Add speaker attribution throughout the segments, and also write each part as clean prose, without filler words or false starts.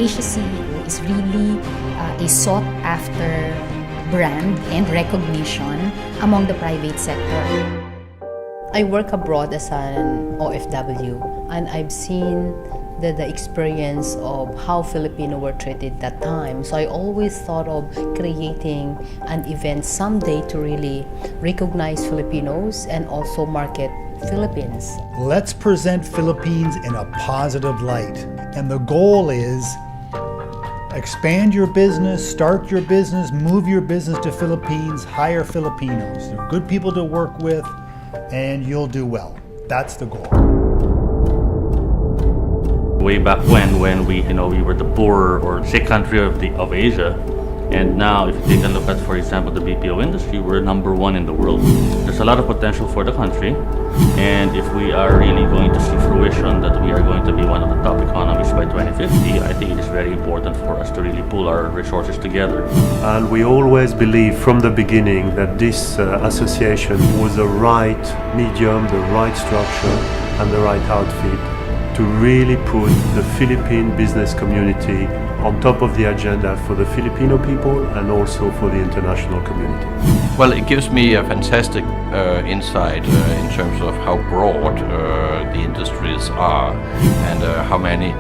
Speaker 1: Asia CEO is really a sought-after brand and recognition among the private sector.
Speaker 2: I work abroad as an OFW, and I've seen the experience of how Filipino were treated that time. So I always thought of creating an event someday to really recognize Filipinos and also market Philippines.
Speaker 3: Let's present Philippines in a positive light. And the goal is expand your business, start your business, move your business to Philippines, hire Filipinos. They're good people to work with, and you'll do well. That's the goal.
Speaker 4: Way back when we were the poor or sick country of Asia, and now if you take a look at, for example, the BPO industry, we're number one in the world. There's a lot of potential for the country, and if we are really going to see fruition that we are going to be one of the top economies by 2050, I think it is very important for us to really pull our resources together.
Speaker 5: And we always believe from the beginning that this association was the right medium, the right structure, and the right outfit to really put the Philippine business community on top of the agenda for the Filipino people and also for the international community.
Speaker 6: Well, it gives me a fantastic insight in terms of how broad the industries are and how many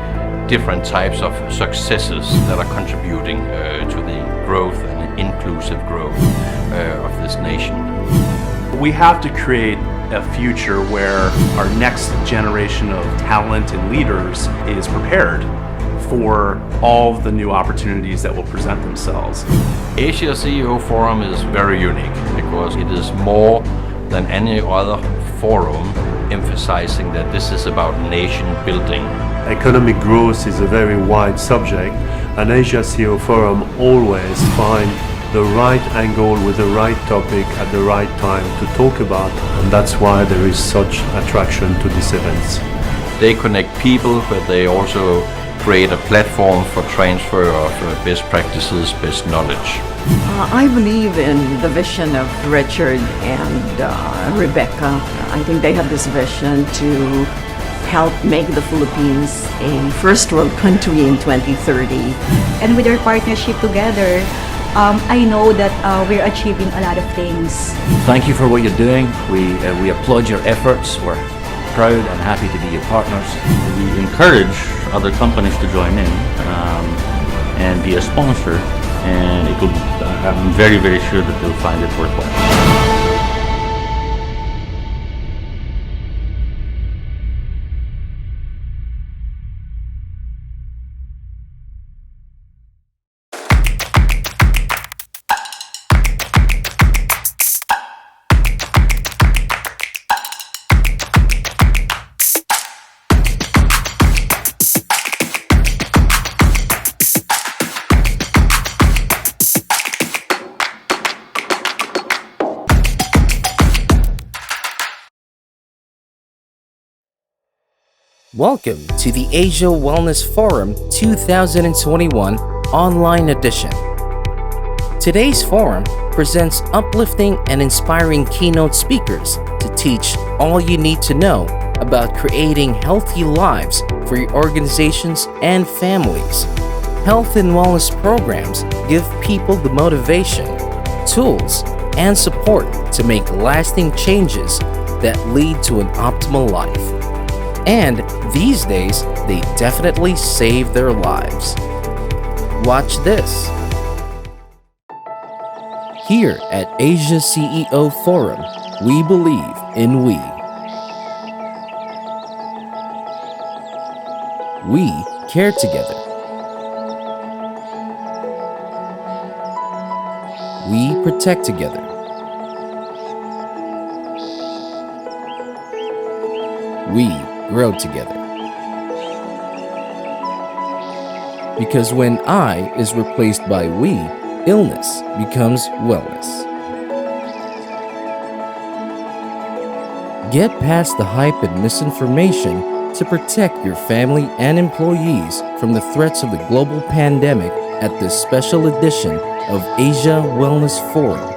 Speaker 6: different types of successes that are contributing to the growth and inclusive growth of this nation.
Speaker 7: We have to create a future where our next generation of talent and leaders is prepared for all of the new opportunities that will present themselves.
Speaker 6: Asia CEO Forum is very unique because it is more than any other forum emphasizing that this is about nation building.
Speaker 5: Economic growth is a very wide subject, and Asia CEO Forum always find the right angle with the right topic at the right time to talk about, and that's why there is such attraction to these events.
Speaker 6: They connect people, but they also create a platform for transfer of best practices, best knowledge.
Speaker 8: I believe in the vision of Richard and Rebecca. I think they have this vision to help make the Philippines a first world country in 2030.
Speaker 9: And with our partnership together, I know that we're achieving a lot of things.
Speaker 10: Thank you for what you're doing. We applaud your efforts. We're proud and happy to be your partners.
Speaker 4: We encourage other companies to join in and be a sponsor, and I'm very, very sure that they'll find it worthwhile.
Speaker 11: Welcome to the Asia Wellness Forum 2021 online edition. Today's forum presents uplifting and inspiring keynote speakers to teach all you need to know about creating healthy lives for your organizations and families. Health and wellness programs give people the motivation, tools, and support to make lasting changes that lead to an optimal life. And these days, they definitely save their lives. Watch this. Here at Asia CEO Forum, we believe in we. We care together. We protect together. We grow together. Because when I is replaced by we, illness becomes wellness. Get past the hype and misinformation to protect your family and employees from the threats of the global pandemic at this special edition of Asia Wellness Forum.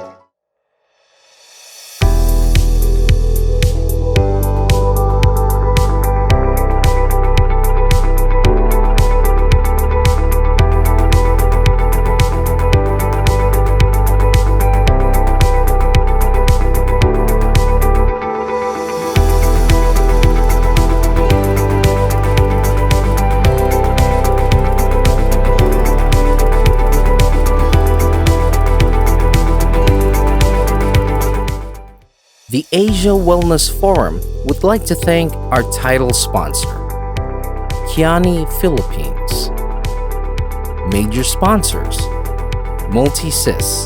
Speaker 11: the Asia Wellness Forum would like to thank our title sponsor, Kyani Philippines. Major sponsors, Multisys,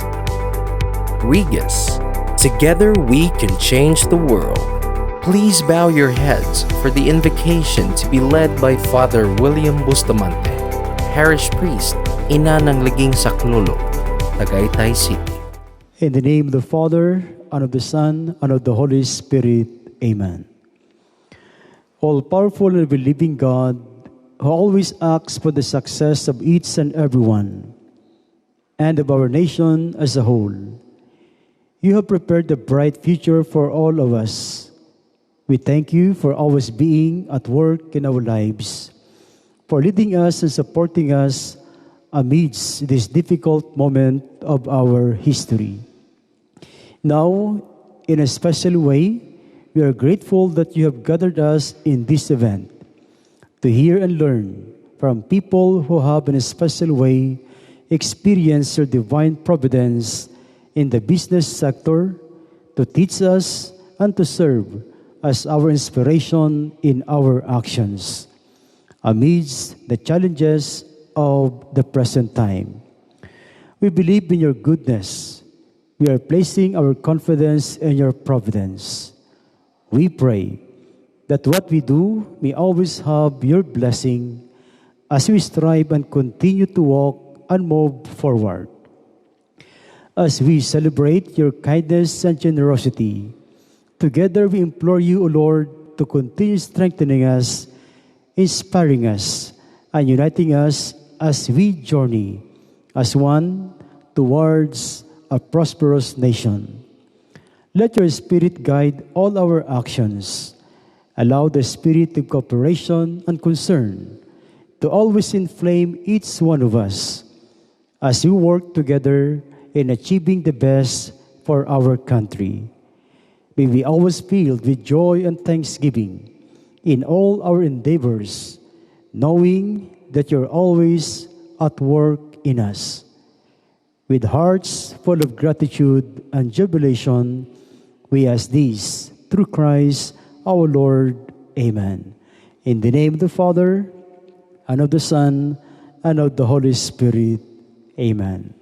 Speaker 11: Regis. Together we can change the world. Please bow your heads for the invocation to be led by Father William Bustamante, Parish Priest, Ina ng Liging Saklolo, Tagaytay City.
Speaker 12: In the name of the Father, and of the Son, and of the Holy Spirit. Amen. All-powerful and believing God, who always acts for the success of each and everyone, and of our nation as a whole, you have prepared a bright future for all of us. We thank you for always being at work in our lives, for leading us and supporting us amidst this difficult moment of our history. Now, in a special way, we are grateful that you have gathered us in this event to hear and learn from people who have in a special way experienced your divine providence in the business sector, to teach us and to serve as our inspiration in our actions amidst the challenges of the present time. We believe in your goodness. We are placing our confidence in your providence. We pray that what we do may always have your blessing as we strive and continue to walk and move forward. As we celebrate your kindness and generosity, together we implore you, O Lord, to continue strengthening us, inspiring us, and uniting us as we journey as one towards a prosperous nation. Let your Spirit guide all our actions. Allow the spirit of cooperation and concern to always inflame each one of us as we work together in achieving the best for our country. May we always filled with joy and thanksgiving in all our endeavors, knowing that you're always at work in us. With hearts full of gratitude and jubilation, we ask this through Christ our Lord. Amen. In the name of the Father, and of the Son, and of the Holy Spirit. Amen.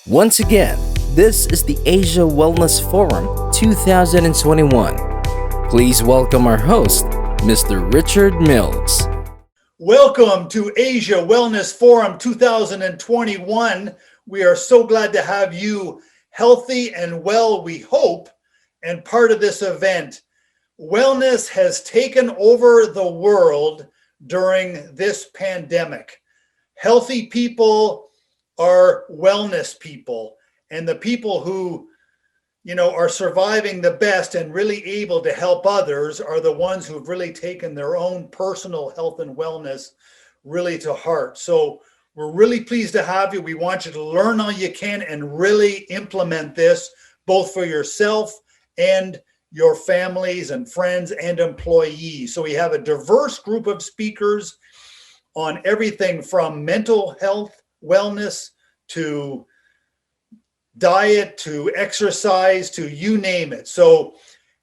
Speaker 11: Once again, this is the Asia Wellness Forum 2021. Please welcome our host, Mr. Richard Mills.
Speaker 3: Welcome to Asia Wellness Forum 2021. We are so glad to have you healthy and well, we hope, and part of this event. Wellness has taken over the world during this pandemic. Healthy people are wellness people, and the people who are surviving the best and really able to help others are the ones who've really taken their own personal health and wellness really to heart. So we're really pleased to have you. We want you to learn all you can and really implement this both for yourself and your families and friends and employees. So we have a diverse group of speakers on everything from mental health, wellness, to diet, to exercise, to you name it. So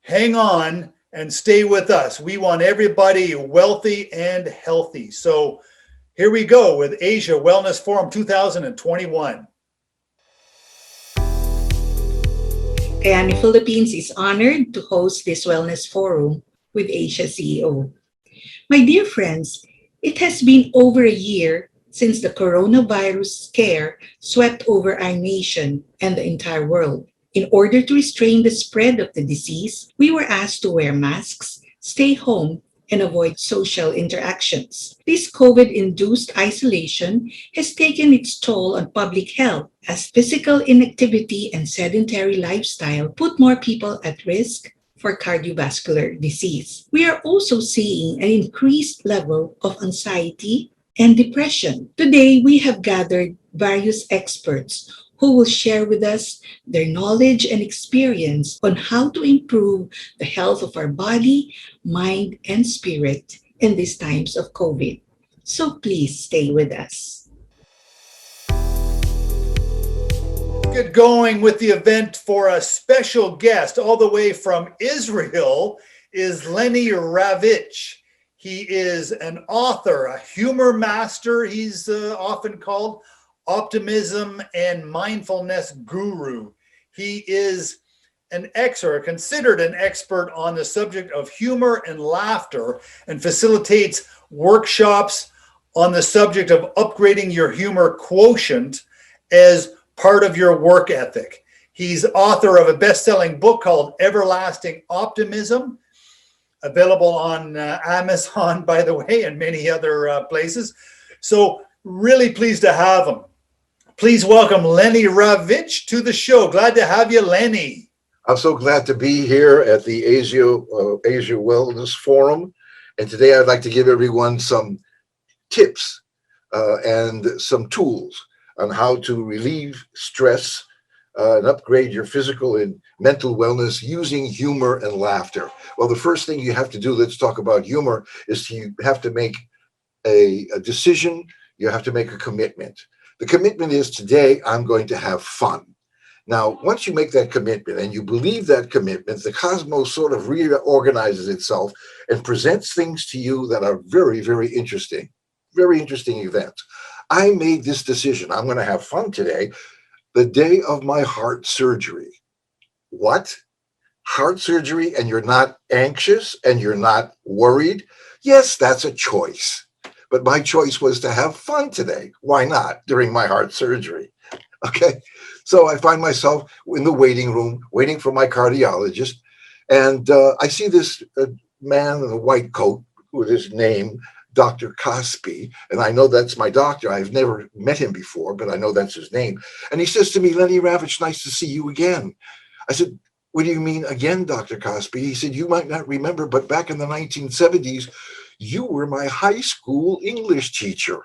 Speaker 3: hang on and stay with us. We want everybody wealthy and healthy. So here we go with Asia Wellness Forum 2021.
Speaker 13: Kyani Philippines is honored to host this wellness forum with Asia CEO. My dear friends, it has been over a year since the coronavirus scare swept over our nation and the entire world. In order to restrain the spread of the disease, we were asked to wear masks, stay home, and avoid social interactions. This COVID induced isolation has taken its toll on public health as physical inactivity and sedentary lifestyle put more people at risk for cardiovascular disease. We are also seeing an increased level of anxiety and depression. Today, we have gathered various experts who will share with us their knowledge and experience on how to improve the health of our body, mind, and spirit in these times of COVID. So please stay with us.
Speaker 3: Get going with the event for a special guest all the way from Israel is Lenny Ravitch. He is an author, a humor master, he's often called, optimism and mindfulness guru. He is an expert, considered an expert on the subject of humor and laughter, and facilitates workshops on the subject of upgrading your humor quotient as part of your work ethic. He's author of a best-selling book called Everlasting Optimism, available on Amazon, by the way, and many other places. So really pleased to have him. Please welcome Lenny Ravitch to the show. Glad to have you, Lenny.
Speaker 14: I'm so glad to be here at the Asia Wellness Forum. And today I'd like to give everyone some tips and some tools on how to relieve stress and upgrade your physical and mental wellness using humor and laughter. Well, the first thing you have to do, let's talk about humor, is you have to make a decision. You have to make a commitment. The commitment is today I'm going to have fun. Now, once you make that commitment and you believe that commitment, the cosmos sort of reorganizes itself and presents things to you that are very, very interesting events. I made this decision. I'm going to have fun today, the day of my heart surgery. What? Heart surgery and you're not anxious and you're not worried? Yes, that's a choice. But my choice was to have fun today. Why not during my heart surgery? Okay. So I find myself in the waiting room, waiting for my cardiologist. And I see this man in a white coat with his name, Dr. Cosby. And I know that's my doctor. I've never met him before, but I know that's his name. And he says to me, Lenny Ravitch, nice to see you again. I said, what do you mean again, Dr. Cosby? He said, you might not remember, but back in the 1970s, you were my high school English teacher.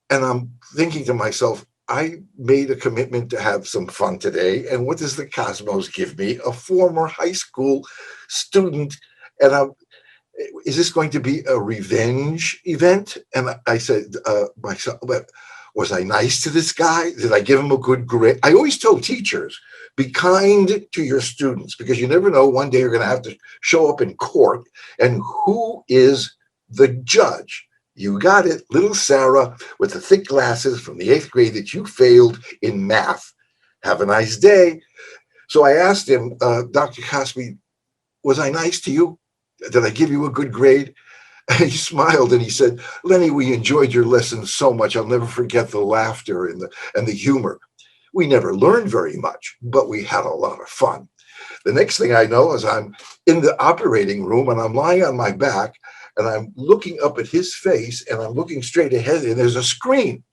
Speaker 14: And I'm thinking to myself, I made a commitment to have some fun today. And what does the cosmos give me? A former high school student. And is this going to be a revenge event? And I said, myself, was I nice to this guy? Did I give him a good grade? I always tell teachers, be kind to your students, because you never know, one day you're going to have to show up in court. And who is the judge? You got it, little Sarah with the thick glasses from the 8th grade that you failed in math. Have a nice day. So I asked him, Dr. Cosby, was I nice to you? Did I give you a good grade? And he smiled and he said, Lenny, we enjoyed your lesson so much. I'll never forget the laughter and the humor. We never learned very much, but we had a lot of fun. The next thing I know is I'm in the operating room and I'm lying on my back and I'm looking up at his face and I'm looking straight ahead and there's a screen.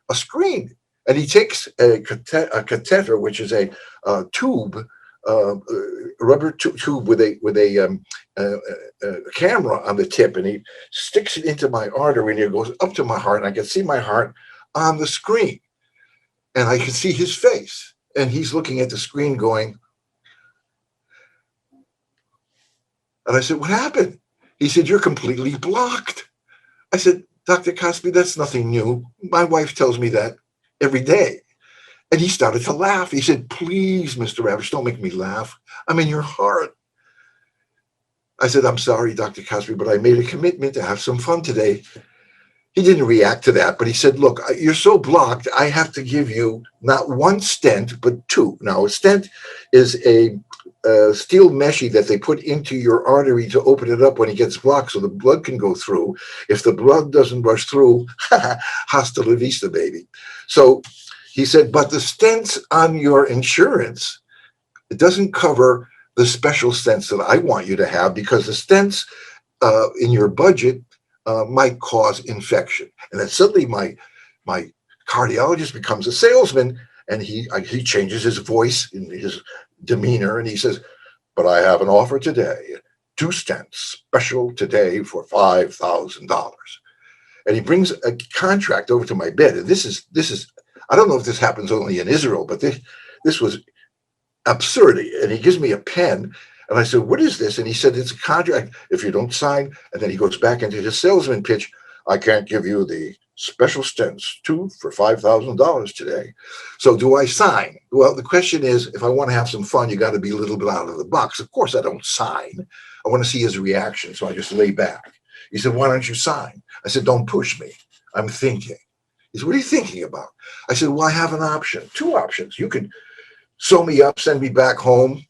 Speaker 14: And he takes a catheter, which is a tube, rubber tube with a camera on the tip, and he sticks it into my artery and it goes up to my heart, and I can see my heart on the screen. And I can see his face, and he's looking at the screen going, and I said, what happened? He said, you're completely blocked. I said, Dr. Cosby, that's nothing new. My wife tells me that every day. And he started to laugh. He said, please, Mr. Ravitch, don't make me laugh. I'm in your heart. I said, I'm sorry, Dr. Caspi, but I made a commitment to have some fun today. He didn't react to that, but he said, look, you're so blocked, I have to give you not one stent, but two. Now, a stent is a steel meshy that they put into your artery to open it up when it gets blocked so the blood can go through. If the blood doesn't rush through, hasta la vista, baby. So he said, but the stents on your insurance, it doesn't cover the special stents that I want you to have because the stents in your budget might cause infection. And then suddenly my cardiologist becomes a salesman, and he changes his voice in his demeanor, and he says, but I have an offer today, 2 stents special today for $5,000. And he brings a contract over to my bed. And this is I don't know if this happens only in Israel, but this was absurdity. And he gives me a pen, and I said, what is this? And he said, it's a contract. If you don't sign, and then he goes back into his salesman pitch, I can't give you the special stents, 2 for $5,000 today. So do I sign? Well, the question is, if I want to have some fun, you got to be a little bit out of the box. Of course, I don't sign. I want to see his reaction. So I just lay back. He said, why don't you sign? I said, don't push me. I'm thinking. He said, what are you thinking about? I said, well, I have an option, 2 options. You could sew me up, send me back home,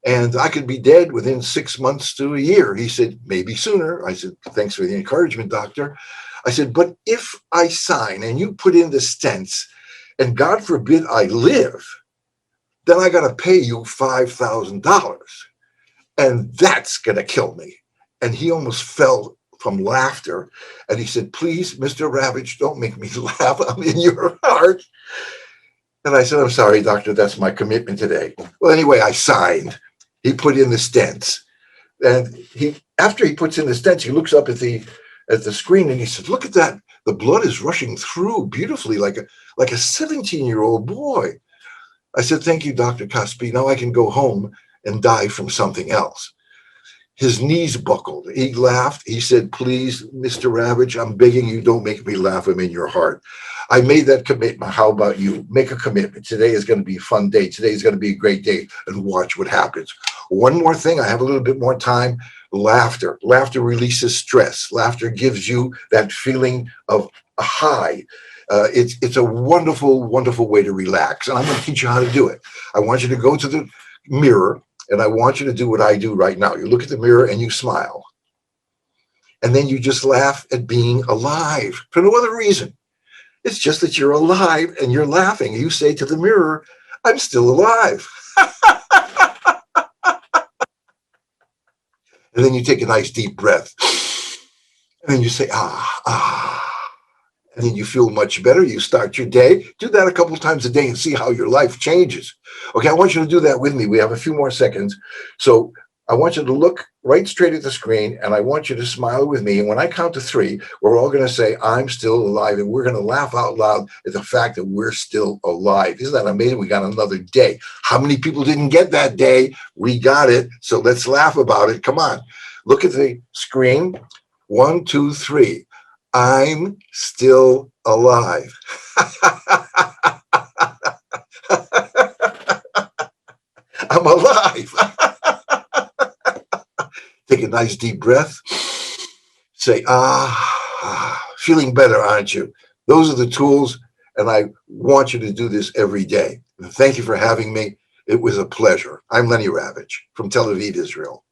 Speaker 14: and I could be dead within 6 months to a year. He said, maybe sooner. I said, thanks for the encouragement, doctor. I said, but if I sign and you put in the stents and God forbid I live, then I got to pay you $5,000. And that's going to kill me. And he almost fell from laughter. And he said, please, Mr. Ravitch, don't make me laugh. I'm in your heart. And I said, I'm sorry, doctor, that's my commitment today. Well, anyway, I signed. He put in the stents. And after he puts in the stents, he looks up at the screen and he said, look at that. The blood is rushing through beautifully like a 17-year-old boy. I said, thank you, Dr. Caspi. Now I can go home and die from something else. His knees buckled. He laughed. He said, please, Mr. Ravitch, I'm begging you, don't make me laugh. I'm in your heart. I made that commitment. How about you? Make a commitment. Today is going to be a fun day. Today is going to be a great day, and watch what happens. One more thing. I have a little bit more time. Laughter. Laughter releases stress. Laughter gives you that feeling of a high. It's a wonderful, wonderful way to relax. And I'm going to teach you how to do it. I want you to go to the mirror, and I want you to do what I do right now. You look at the mirror and you smile. And then you just laugh at being alive for no other reason. It's just that you're alive and you're laughing. You say to the mirror, I'm still alive. And then you take a nice deep breath. And then you say, ah. And then you feel much better. You start your day. Do that a couple of times a day and see how your life changes. Okay, I want you to do that with me. We have a few more seconds. So I want you to look right straight at the screen, and I want you to smile with me. And when I count to 3, we're all going to say, I'm still alive. And we're going to laugh out loud at the fact that we're still alive. Isn't that amazing? We got another day. How many people didn't get that day? We got it. So let's laugh about it. Come on. Look at the screen. 1, 2, 3. I'm still alive. I'm alive. Take a nice deep breath. Say, feeling better, aren't you? Those are the tools, and I want you to do this every day. And thank you for having me. It was a pleasure. I'm Lenny Ravitch from Tel Aviv, Israel.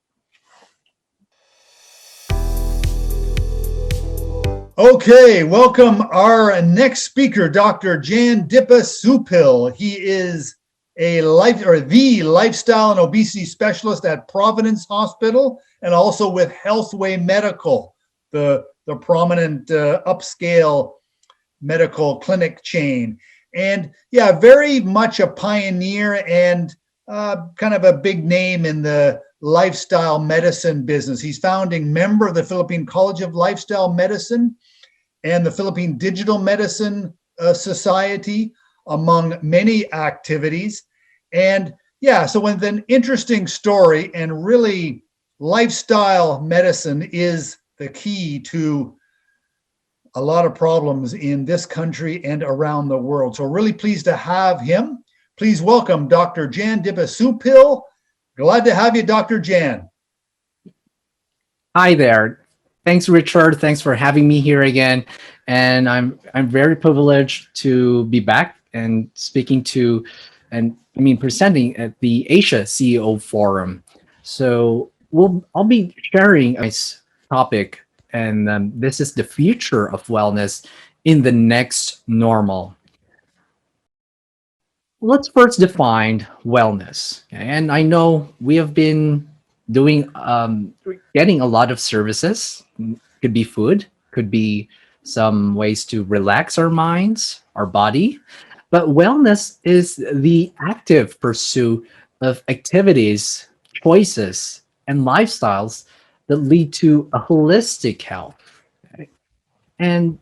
Speaker 3: Okay, welcome our next speaker, Dr. Jan Dippa-Supil. He is the lifestyle and obesity specialist at Providence Hospital and also with Healthway Medical, the prominent upscale medical clinic chain. And yeah, very much a pioneer and kind of a big name in the lifestyle medicine business. He's founding member of the Philippine College of Lifestyle Medicine and the Philippine Digital Medicine Society, among many activities. And yeah, so with an interesting story, and really lifestyle medicine is the key to a lot of problems in this country and around the world. So really pleased to have him. Please welcome Dr. Jan Dippa-Supil. Glad to have you, Dr. Jan.
Speaker 15: Hi there. Thanks, Richard. Thanks for having me here again. And I'm very privileged to be back and speaking to, and I mean presenting at the Asia CEO Forum. So I'll be sharing a nice topic, and this is the future of wellness in the next normal. Let's first define wellness. Okay? And I know we have been doing getting a lot of services. Could be food, could be some ways to relax our minds, our body. But wellness is the active pursuit of activities, choices, and lifestyles that lead to a holistic health. Okay? And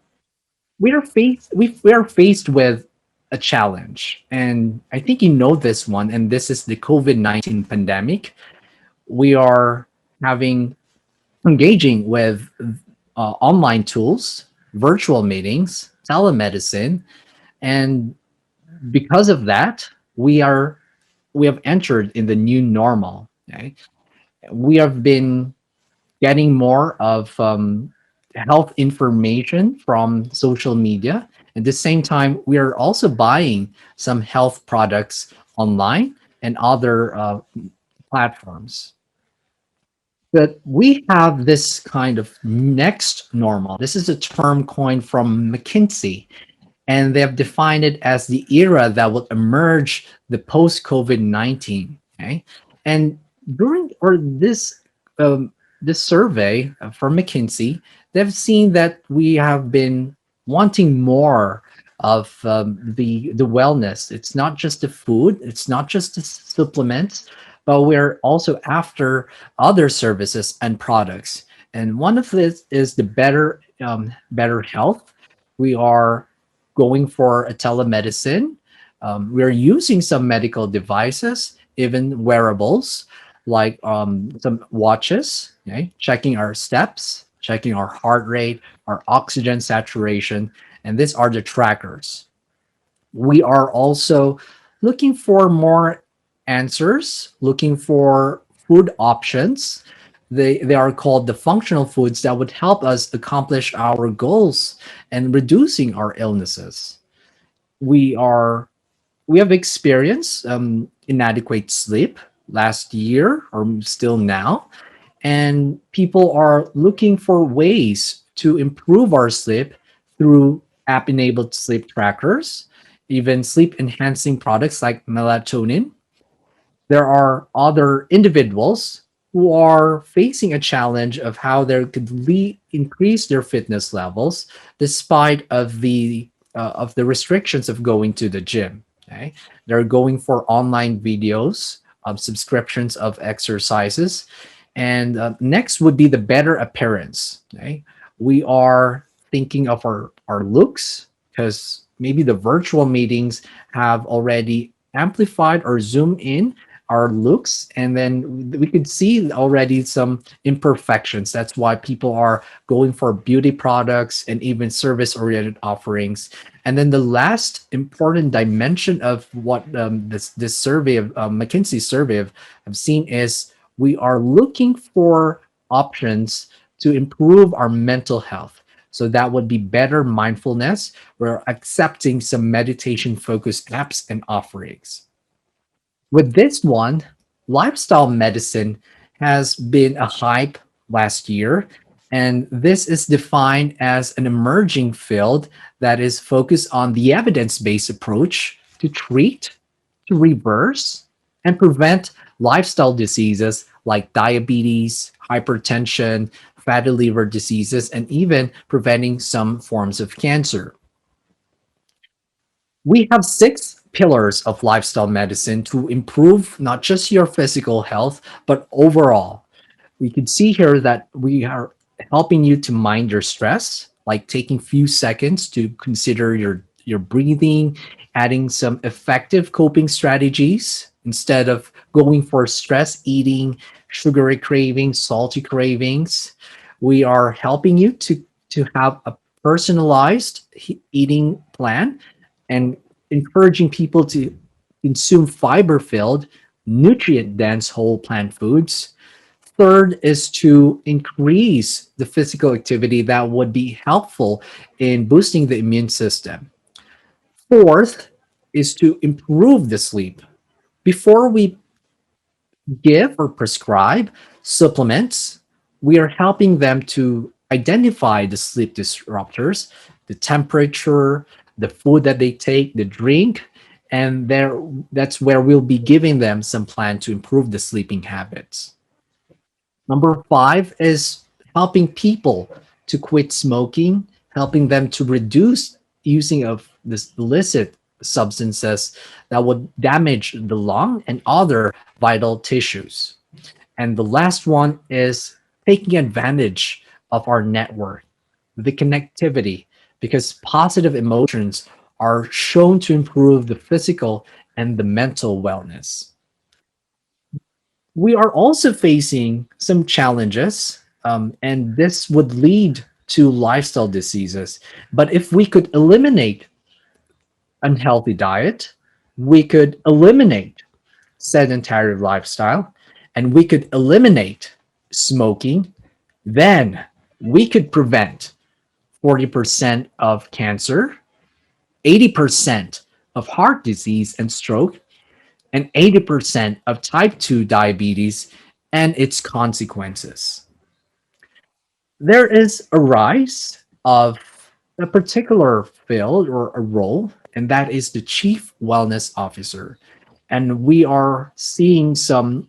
Speaker 15: we are faced with a challenge, and I think you know this one, and this is the COVID-19 pandemic. We are having engaging with online tools, virtual meetings, telemedicine, and because of that, we have entered in the new normal. Okay? We have been getting more of health information from social media. At the same time, we are also buying some health products online and other platforms. But we have this kind of next normal. This is a term coined from McKinsey, and they have defined it as the era that will emerge the post COVID-19. Okay, and during or this survey from McKinsey, they've seen that we have been wanting more of the wellness. It's not just the food, it's not just the supplements, but we're also after other services and products. And one of this is the better health. We are going for a telemedicine. We're using some medical devices, even wearables like some watches, okay, checking our steps, checking our heart rate, our oxygen saturation, and these are the trackers. We are also looking for more answers, looking for food options. They are called the functional foods that would help us accomplish our goals and reducing our illnesses. We are we have experienced inadequate sleep last year or still now, and people are looking for ways to improve our sleep through app enabled sleep trackers, even sleep enhancing products like melatonin. There are other individuals who are facing a challenge of how they could increase their fitness levels despite of the restrictions of going to the gym. Okay, they're going for online videos, subscriptions of exercises, and next would be the better appearance. Okay, we are thinking of our looks because maybe the virtual meetings have already amplified or zoomed in our looks, and then we could see already some imperfections. That's why people are going for beauty products and even service oriented offerings. And then the last important dimension of what this survey of McKinsey survey have seen is we are looking for options to improve our mental health. So that would be better mindfulness. We're accepting some meditation focused apps and offerings. With this one, lifestyle medicine has been a hype last year, and this is defined as an emerging field that is focused on the evidence based approach to treat, to reverse, and prevent lifestyle diseases like diabetes, hypertension, fatty liver diseases, and even preventing some forms of cancer. We have six pillars of lifestyle medicine to improve not just your physical health, but overall. We can see here that we are helping you to mind your stress, like taking few seconds to consider your breathing, adding some effective coping strategies instead of going for stress eating, sugary cravings, salty cravings. We are helping you to have a personalized eating plan and encouraging people to consume fiber filled, nutrient dense whole plant foods, Third is to increase the physical activity that would be helpful in boosting the immune system. Fourth is to improve the sleep. Before we give or prescribe supplements, we are helping them to identify the sleep disruptors, the temperature, the food that they take, the drink, and that's where we'll be giving them some plan to improve the sleeping habits. Number five is helping people to quit smoking, helping them to reduce using of this illicit substances that would damage the lung and other vital tissues. And the last one is taking advantage of our network, the connectivity, because positive emotions are shown to improve the physical and the mental wellness. We are also facing some challenges, and this would lead to lifestyle diseases. But if we could eliminate unhealthy diet, we could eliminate sedentary lifestyle, and we could eliminate smoking, then we could prevent 40% of cancer, 80% of heart disease and stroke, and 80% of type 2 diabetes and its consequences. There is a rise of a particular field or a role, and that is the chief wellness officer. And we are seeing some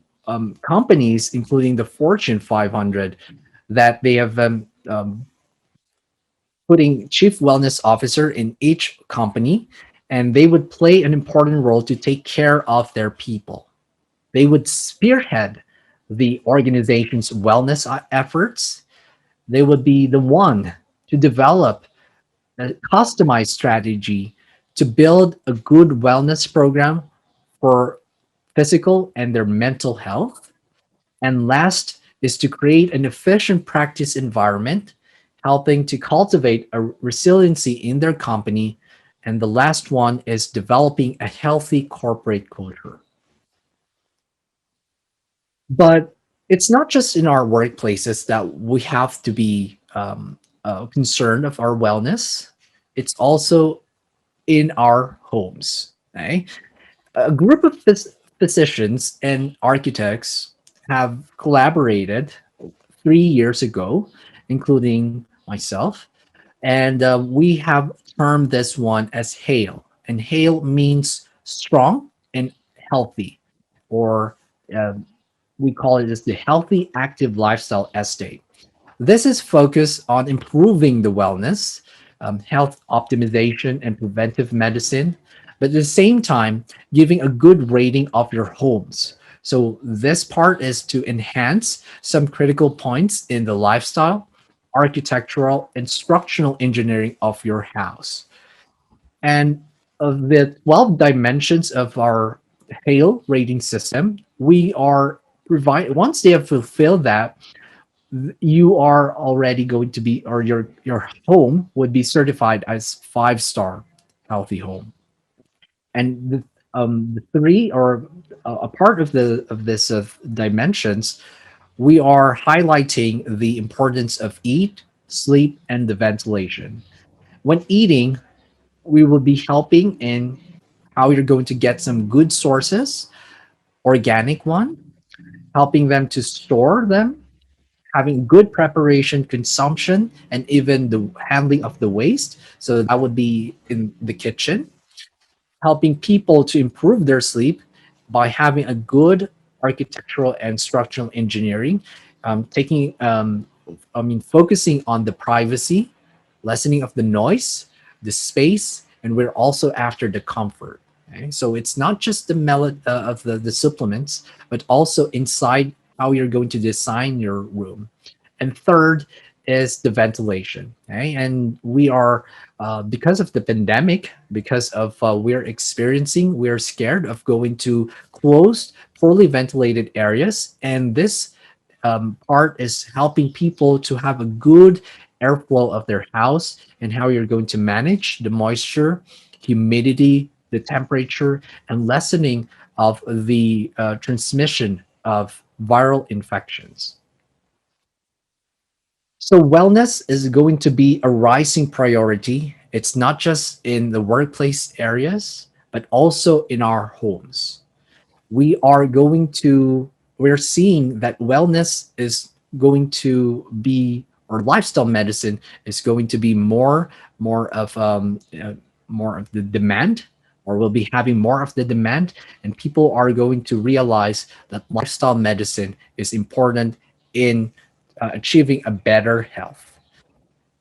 Speaker 15: companies, including the Fortune 500, that they have putting chief wellness officer in each company, and they would play an important role to take care of their people. They would spearhead the organization's wellness efforts. They would be the one to develop a customized strategy to build a good wellness program for physical and their mental health. And last is to create an efficient practice environment, helping to cultivate a resiliency in their company. And the last one is developing a healthy corporate culture. But it's not just in our workplaces that we have to be concerned of our wellness. It's also in our homes. Okay? A group of physicians and architects have collaborated 3 years ago, including myself, and we have termed this one as HAIL. And HAIL means strong and healthy, or um, we call it as the Healthy Active Lifestyle Estate. This is focused on improving the wellness, health optimization, and preventive medicine, but at the same time, giving a good rating of your homes. So this part is to enhance some critical points in the lifestyle, architectural, and structural engineering of your house. And of the 12 dimensions of our HAIL rating system, we are provide once they have fulfilled that, you are already going to be, or your home would be certified as 5-star healthy home. And the three, or a part of this of dimensions, we are highlighting the importance of eat, sleep, and the ventilation. When eating, we will be helping in how you're going to get some good sources, organic one, helping them to store them, having good preparation, consumption, and even the handling of the waste. So that would be in the kitchen, helping people to improve their sleep by having a good architectural and structural engineering, focusing on the privacy, lessening of the noise, the space, and we're also after the comfort. Okay? So it's not just the of the supplements, but also inside how you're going to design your room. And third is the ventilation. Okay? And we are, because of the pandemic, because of we're scared of going to closed, poorly ventilated areas. And this part is helping people to have a good airflow of their house and how you're going to manage the moisture, humidity, the temperature, and lessening of the transmission of viral infections. So wellness is going to be a rising priority. It's not just in the workplace areas, but also in our homes. We are going to, we're seeing that wellness is going to be, or lifestyle medicine is going to be more of the demand, or we'll be having more of the demand, and people are going to realize that lifestyle medicine is important in achieving a better health.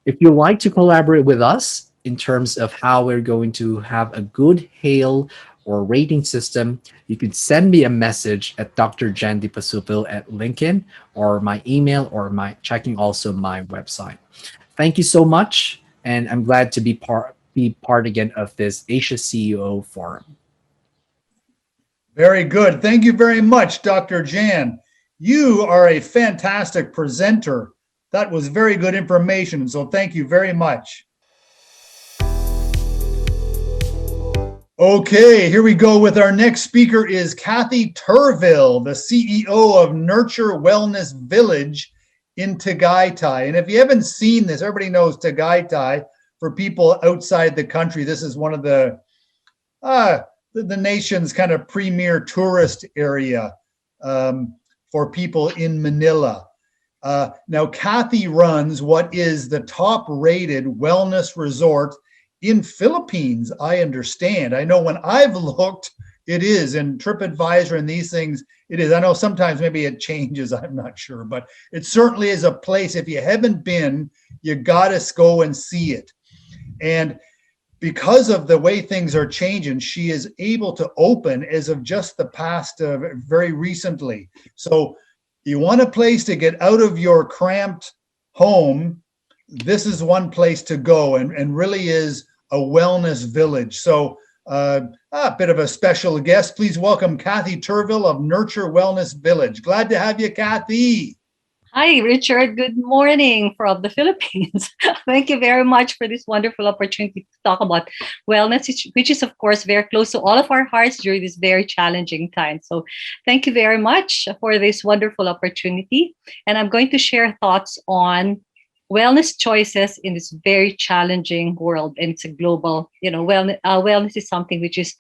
Speaker 15: If you like to collaborate with us in terms of how we're going to have a good hail or rating system, you can send me a message at Dr. Jandy Pasupil at LinkedIn, or my email, or my checking also my website. Thank you so much, and I'm glad to be part again of this Asia CEO Forum.
Speaker 3: Very good. Thank you very much, Dr. Jan. You are a fantastic presenter. That was very good information, so thank you very much. Okay, here we go with our next speaker is Kathy Turville, the CEO of Nurture Wellness Village in Tagaytay. And if you haven't seen this, everybody knows Tagaytay. For people outside the country, this is one of the nation's kind of premier tourist area for people in Manila. Now, Kathy runs what is the top-rated wellness resort in Philippines, I understand. I know when I've looked, it is in TripAdvisor and these things, it is. I know sometimes maybe it changes, I'm not sure, but it certainly is a place, if you haven't been, you gotta go and see it. And because of the way things are changing, she is able to open as of just the past, very recently. So you want a place to get out of your cramped home, this is one place to go, and really is a wellness village. So a bit of a special guest. Please welcome Kathy Turville of Nurture Wellness Village. Glad to have you, Kathy.
Speaker 16: Hi, Richard. Good morning from the Philippines. Thank you very much for this wonderful opportunity to talk about wellness, which is, of course, very close to all of our hearts during this very challenging time. So thank you very much for this wonderful opportunity. And I'm going to share thoughts on wellness choices in this very challenging world. And it's a global, wellness is something which is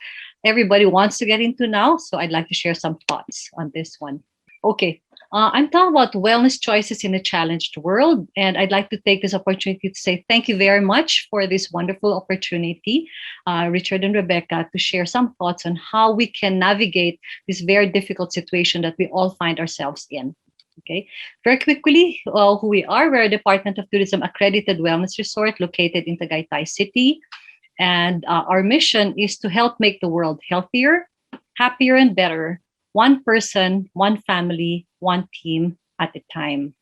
Speaker 16: everybody wants to get into now. So I'd like to share some thoughts on this one. Okay. I'm talking about wellness choices in a challenged world, and I'd like to take this opportunity to say thank you very much for this wonderful opportunity, Richard and Rebecca, to share some thoughts on how we can navigate this very difficult situation that we all find ourselves in. Okay, very quickly, who we are. We're a Department of Tourism accredited wellness resort located in Tagaytay City, and our mission is to help make the world healthier, happier, and better. One person, one family, one team at a time.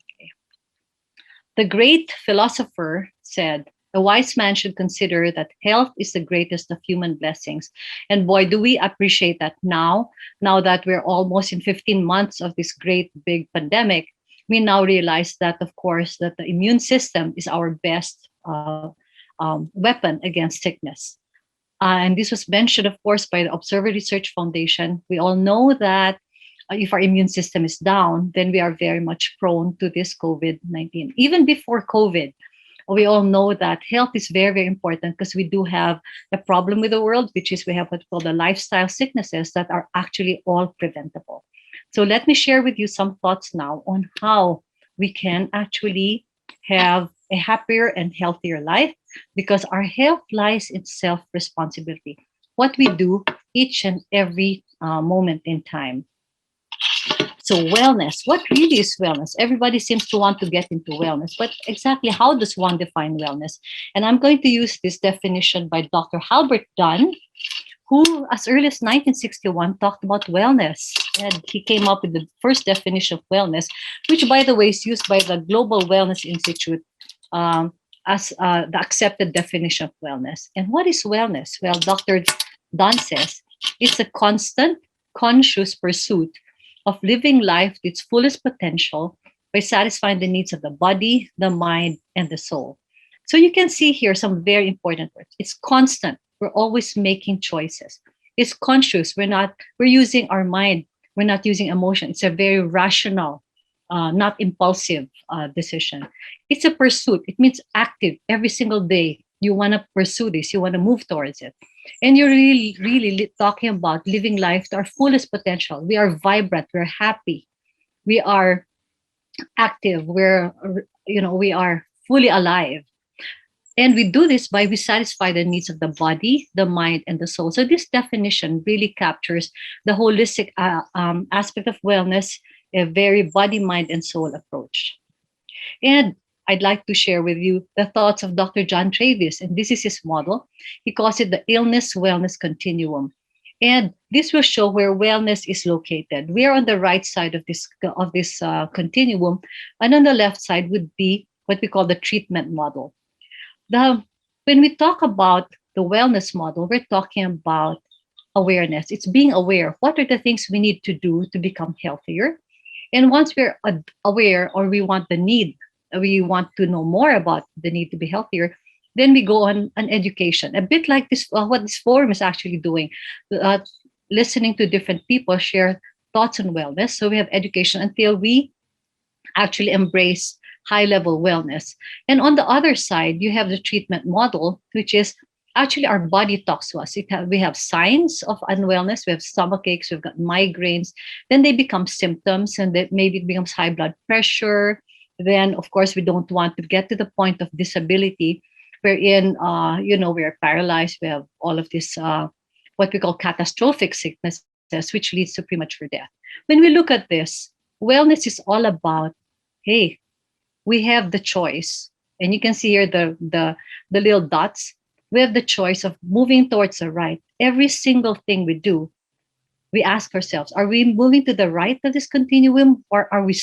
Speaker 16: Okay. The great philosopher said, a wise man should consider that health is the greatest of human blessings. And boy, do we appreciate that now that we're almost in 15 months of this great big pandemic. We now realize that, of course, that the immune system is our best weapon against sickness. And this was mentioned, of course, by the Observer Research Foundation. We all know that if our immune system is down, then we are very much prone to this COVID-19. Even before COVID, we all know that health is very, very important because we do have a problem with the world, which is we have what's called the lifestyle sicknesses that are actually all preventable. So let me share with you some thoughts now on how we can actually have a happier and healthier life, because our health lies in self-responsibility. What we do each and every moment in time. So wellness, what really is wellness? Everybody seems to want to get into wellness, but exactly how does one define wellness? And I'm going to use this definition by Dr. Halbert Dunn, who as early as 1961 talked about wellness. And he came up with the first definition of wellness, which by the way is used by the Global Wellness Institute as the accepted definition of wellness. And what is wellness? Well, Dr. Dunn says it's a constant, conscious pursuit of living life to its fullest potential by satisfying the needs of the body, the mind, and the soul. So you can see here some very important words. It's constant. We're always making choices. It's conscious. We're using our mind We're not using emotion. It's a very rational, not impulsive decision. It's a pursuit. It means active every single day. You want to pursue this. You want to move towards it. And you're really, really talking about living life to our fullest potential. We are vibrant. We're happy. We are active. We are fully alive. And we do this by we satisfy the needs of the body, the mind, and the soul. So this definition really captures the holistic aspect of wellness, a very body, mind, and soul approach. And I'd like to share with you the thoughts of Dr. John Travis, and this is his model. He calls it the illness-wellness continuum. And this will show where wellness is located. We are on the right side of this continuum, and on the left side would be what we call the treatment model. When we talk about the wellness model, we're talking about awareness. It's being aware. What are the things we need to do to become healthier? And once we're aware, or we want to know more about the need to be healthier, then we go on an education. A bit like this, what this forum is actually doing, listening to different people share thoughts on wellness. So we have education until we actually embrace high-level wellness. And on the other side, you have the treatment model, which is actually our body talks to us. We have signs of unwellness. We have stomach aches. We've got migraines. Then they become symptoms, and that maybe it becomes high blood pressure. Then, of course, we don't want to get to the point of disability, wherein we are paralyzed. We have all of this what we call catastrophic sicknesses, which leads to premature death. When we look at this, wellness is all about, hey, we have the choice, and you can see here the little dots. We have the choice of moving towards the right. Every single thing we do, we ask ourselves, are we moving to the right of this continuum, or are we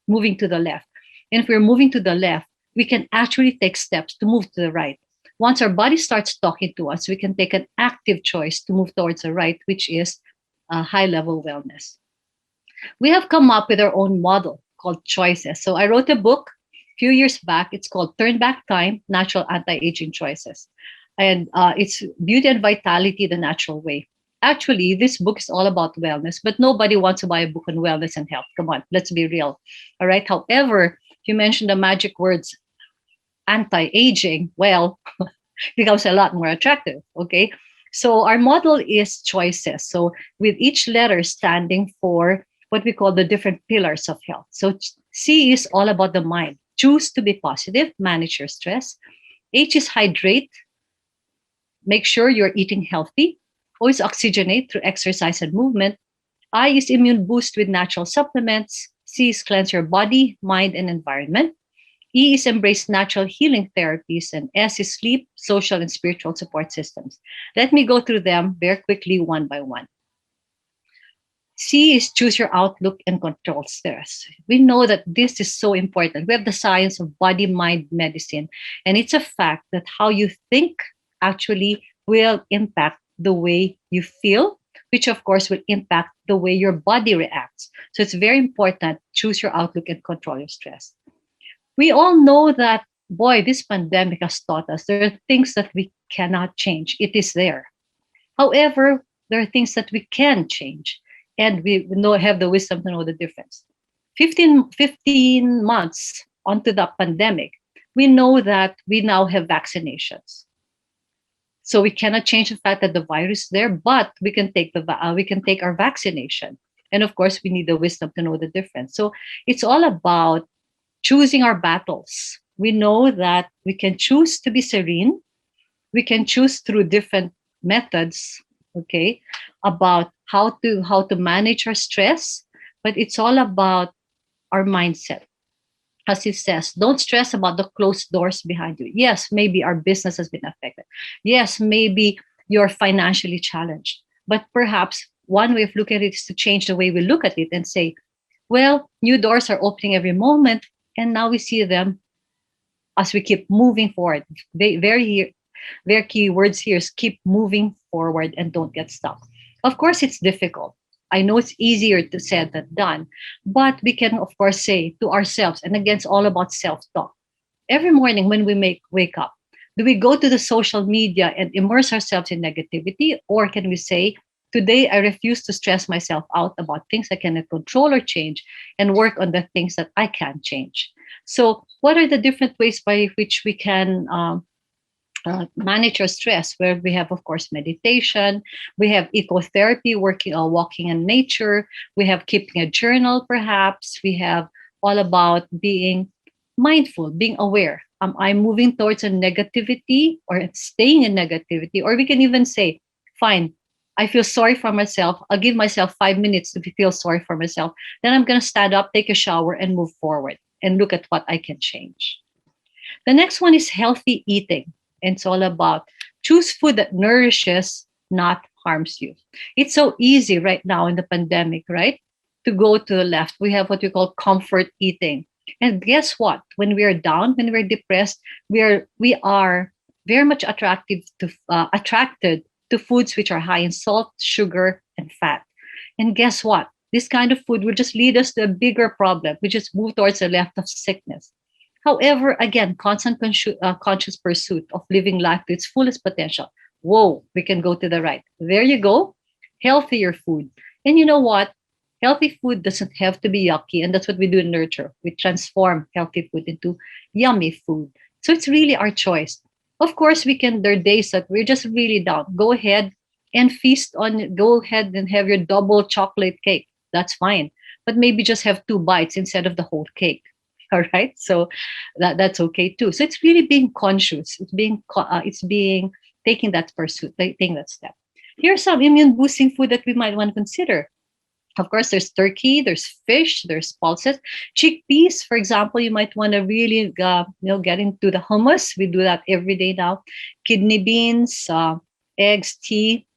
Speaker 16: moving to the left? And if we're moving to the left, we can actually take steps to move to the right. Once our body starts talking to us, we can take an active choice to move towards the right, which is high-level wellness. We have come up with our own model called Choices. So I wrote a book a few years back. It's called Turn Back Time, Natural Anti-Aging Choices. And it's Beauty and Vitality the Natural Way. Actually, this book is all about wellness, but nobody wants to buy a book on wellness and health. Come on, let's be real. All right. However, you mentioned the magic words anti-aging, well, becomes a lot more attractive. Okay. So our model is choices. So with each letter standing for what we call the different pillars of health. So C is all about the mind. Choose to be positive, manage your stress. H is hydrate. Make sure you're eating healthy. O is oxygenate through exercise and movement. I is immune boost with natural supplements. C is cleanse your body, mind, and environment. E is embrace natural healing therapies. And S is sleep, social, and spiritual support systems. Let me go through them very quickly, one by one. C is choose your outlook and control stress. We know that this is so important. We have the science of body, mind, medicine. And it's a fact that how you think actually will impact the way you feel, which of course will impact the way your body reacts. So it's very important, choose your outlook and control your stress. We all know that, boy, this pandemic has taught us there are things that we cannot change. It is there. However, there are things that we can change, and we have the wisdom to know the difference. 15 months onto the pandemic, we know that we now have vaccinations. So we cannot change the fact that the virus is there, but we can take our vaccination. And of course, we need the wisdom to know the difference. So it's all about choosing our battles. We know that we can choose to be serene. We can choose through different methods, okay, about how to manage our stress. But it's all about our mindset. As he says, don't stress about the closed doors behind you. Yes, maybe our business has been affected. Yes, maybe you're financially challenged. But perhaps one way of looking at it is to change the way we look at it and say, well, new doors are opening every moment. And now we see them as we keep moving forward. Very key words here is keep moving forward and don't get stuck. Of course, it's difficult. I know it's easier to say than done, but we can, of course, say to ourselves, and again, it's all about self-talk. Every morning when we wake up, do we go to the social media and immerse ourselves in negativity? Or can we say Today, I refuse to stress myself out about things I cannot control or change and work on the things that I can change. So, what are the different ways by which we can manage our stress? Where we have, of course, meditation, we have ecotherapy, walking in nature, we have keeping a journal, perhaps, we have all about being mindful, being aware. Am I moving towards a negativity or staying in negativity? Or we can even say, fine, I feel sorry for myself. I'll give myself 5 minutes to feel sorry for myself. Then I'm going to stand up, take a shower, and move forward and look at what I can change. The next one is healthy eating. And it's all about choose food that nourishes, not harms you. It's so easy right now in the pandemic, right? To go to the left. We have what we call comfort eating. And guess what? When we are down, when we're depressed, we are very much attracted to foods which are high in salt, sugar, and fat. And guess what? This kind of food will just lead us to a bigger problem, which is move towards the left of sickness. However, again, constant conscious pursuit of living life to its fullest potential. Whoa, we can go to the right. There you go. Healthier food. And you know what? Healthy food doesn't have to be yucky. And that's what we do in Nurture. We transform healthy food into yummy food. So it's really our choice. Of course, there are days that we're just really down. Go ahead and go ahead and have your double chocolate cake. That's fine. But maybe just have 2 bites instead of the whole cake. All right. So that's okay too. So it's really being conscious. It's being taking that pursuit, taking that step. Here's some immune boosting food that we might want to consider. Of course, there's turkey, there's fish, there's pulses, chickpeas. For example, you might want to really, get into the hummus. We do that every day now. Kidney beans, eggs, tea,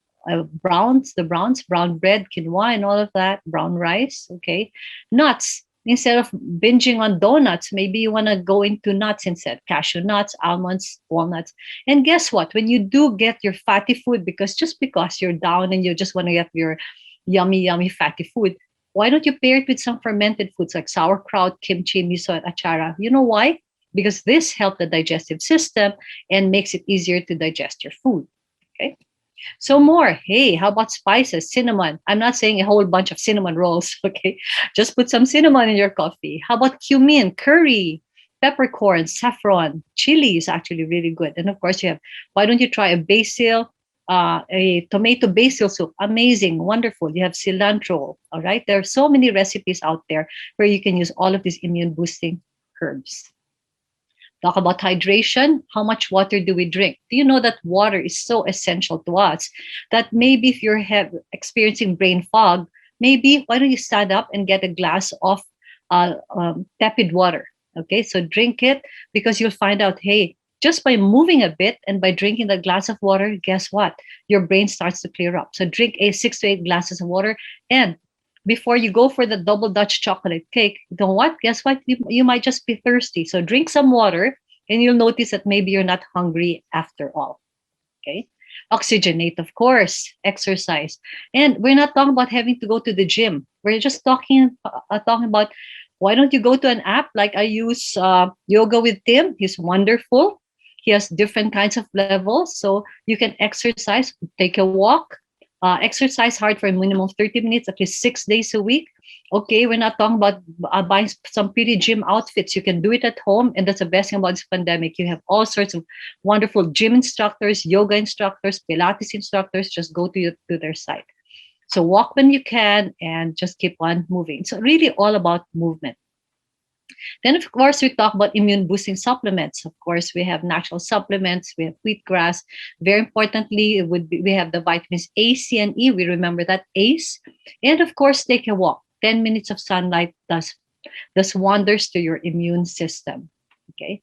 Speaker 16: brown bread, quinoa, and all of that. Brown rice. Okay, nuts. Instead of binging on donuts, maybe you want to go into nuts instead. Cashew nuts, almonds, walnuts. And guess what? When you do get your fatty food, because you're down and you just want to get your yummy fatty food, why don't you pair it with some fermented foods like sauerkraut, kimchi, miso, and achara? You know why? Because this helps the digestive system and makes it easier to digest your food. Okay. So more, hey, how about spices, cinnamon? I'm not saying a whole bunch of cinnamon rolls, okay? Just put some cinnamon in your coffee. How about cumin, curry, peppercorn, saffron, chili is actually really good. And of course why don't you try a tomato basil soup? Amazing, wonderful. You have cilantro, all right? There are so many recipes out there where you can use all of these immune boosting herbs. Talk about hydration. How much water do we drink? Do you know that water is so essential to us that maybe if you're experiencing brain fog, maybe why don't you stand up and get a glass of tepid water? Okay, so drink it because you'll find out, hey, just by moving a bit and by drinking that glass of water, guess what? Your brain starts to clear up. So drink 6 to 8 glasses of water. And before you go for the double Dutch chocolate cake, you know what? Guess what? You might just be thirsty. So drink some water and you'll notice that maybe you're not hungry after all. Okay. Oxygenate, of course, exercise. And we're not talking about having to go to the gym. We're just talking about why don't you go to an app like I use Yoga with Tim. He's wonderful. He has different kinds of levels. So you can exercise, take a walk, exercise hard for a minimum of 30 minutes, at least 6 days a week. Okay, we're not talking about buying some pretty gym outfits. You can do it at home. And that's the best thing about this pandemic. You have all sorts of wonderful gym instructors, yoga instructors, Pilates instructors. Just go to their site. So walk when you can and just keep on moving. It's really all about movement. Then, of course, we talk about immune boosting supplements. Of course, we have natural supplements. We have wheatgrass. Very importantly, we have the vitamins A, C, and E. We remember that ACE. And of course, take a walk. 10 minutes of sunlight does wonders to your immune system. Okay.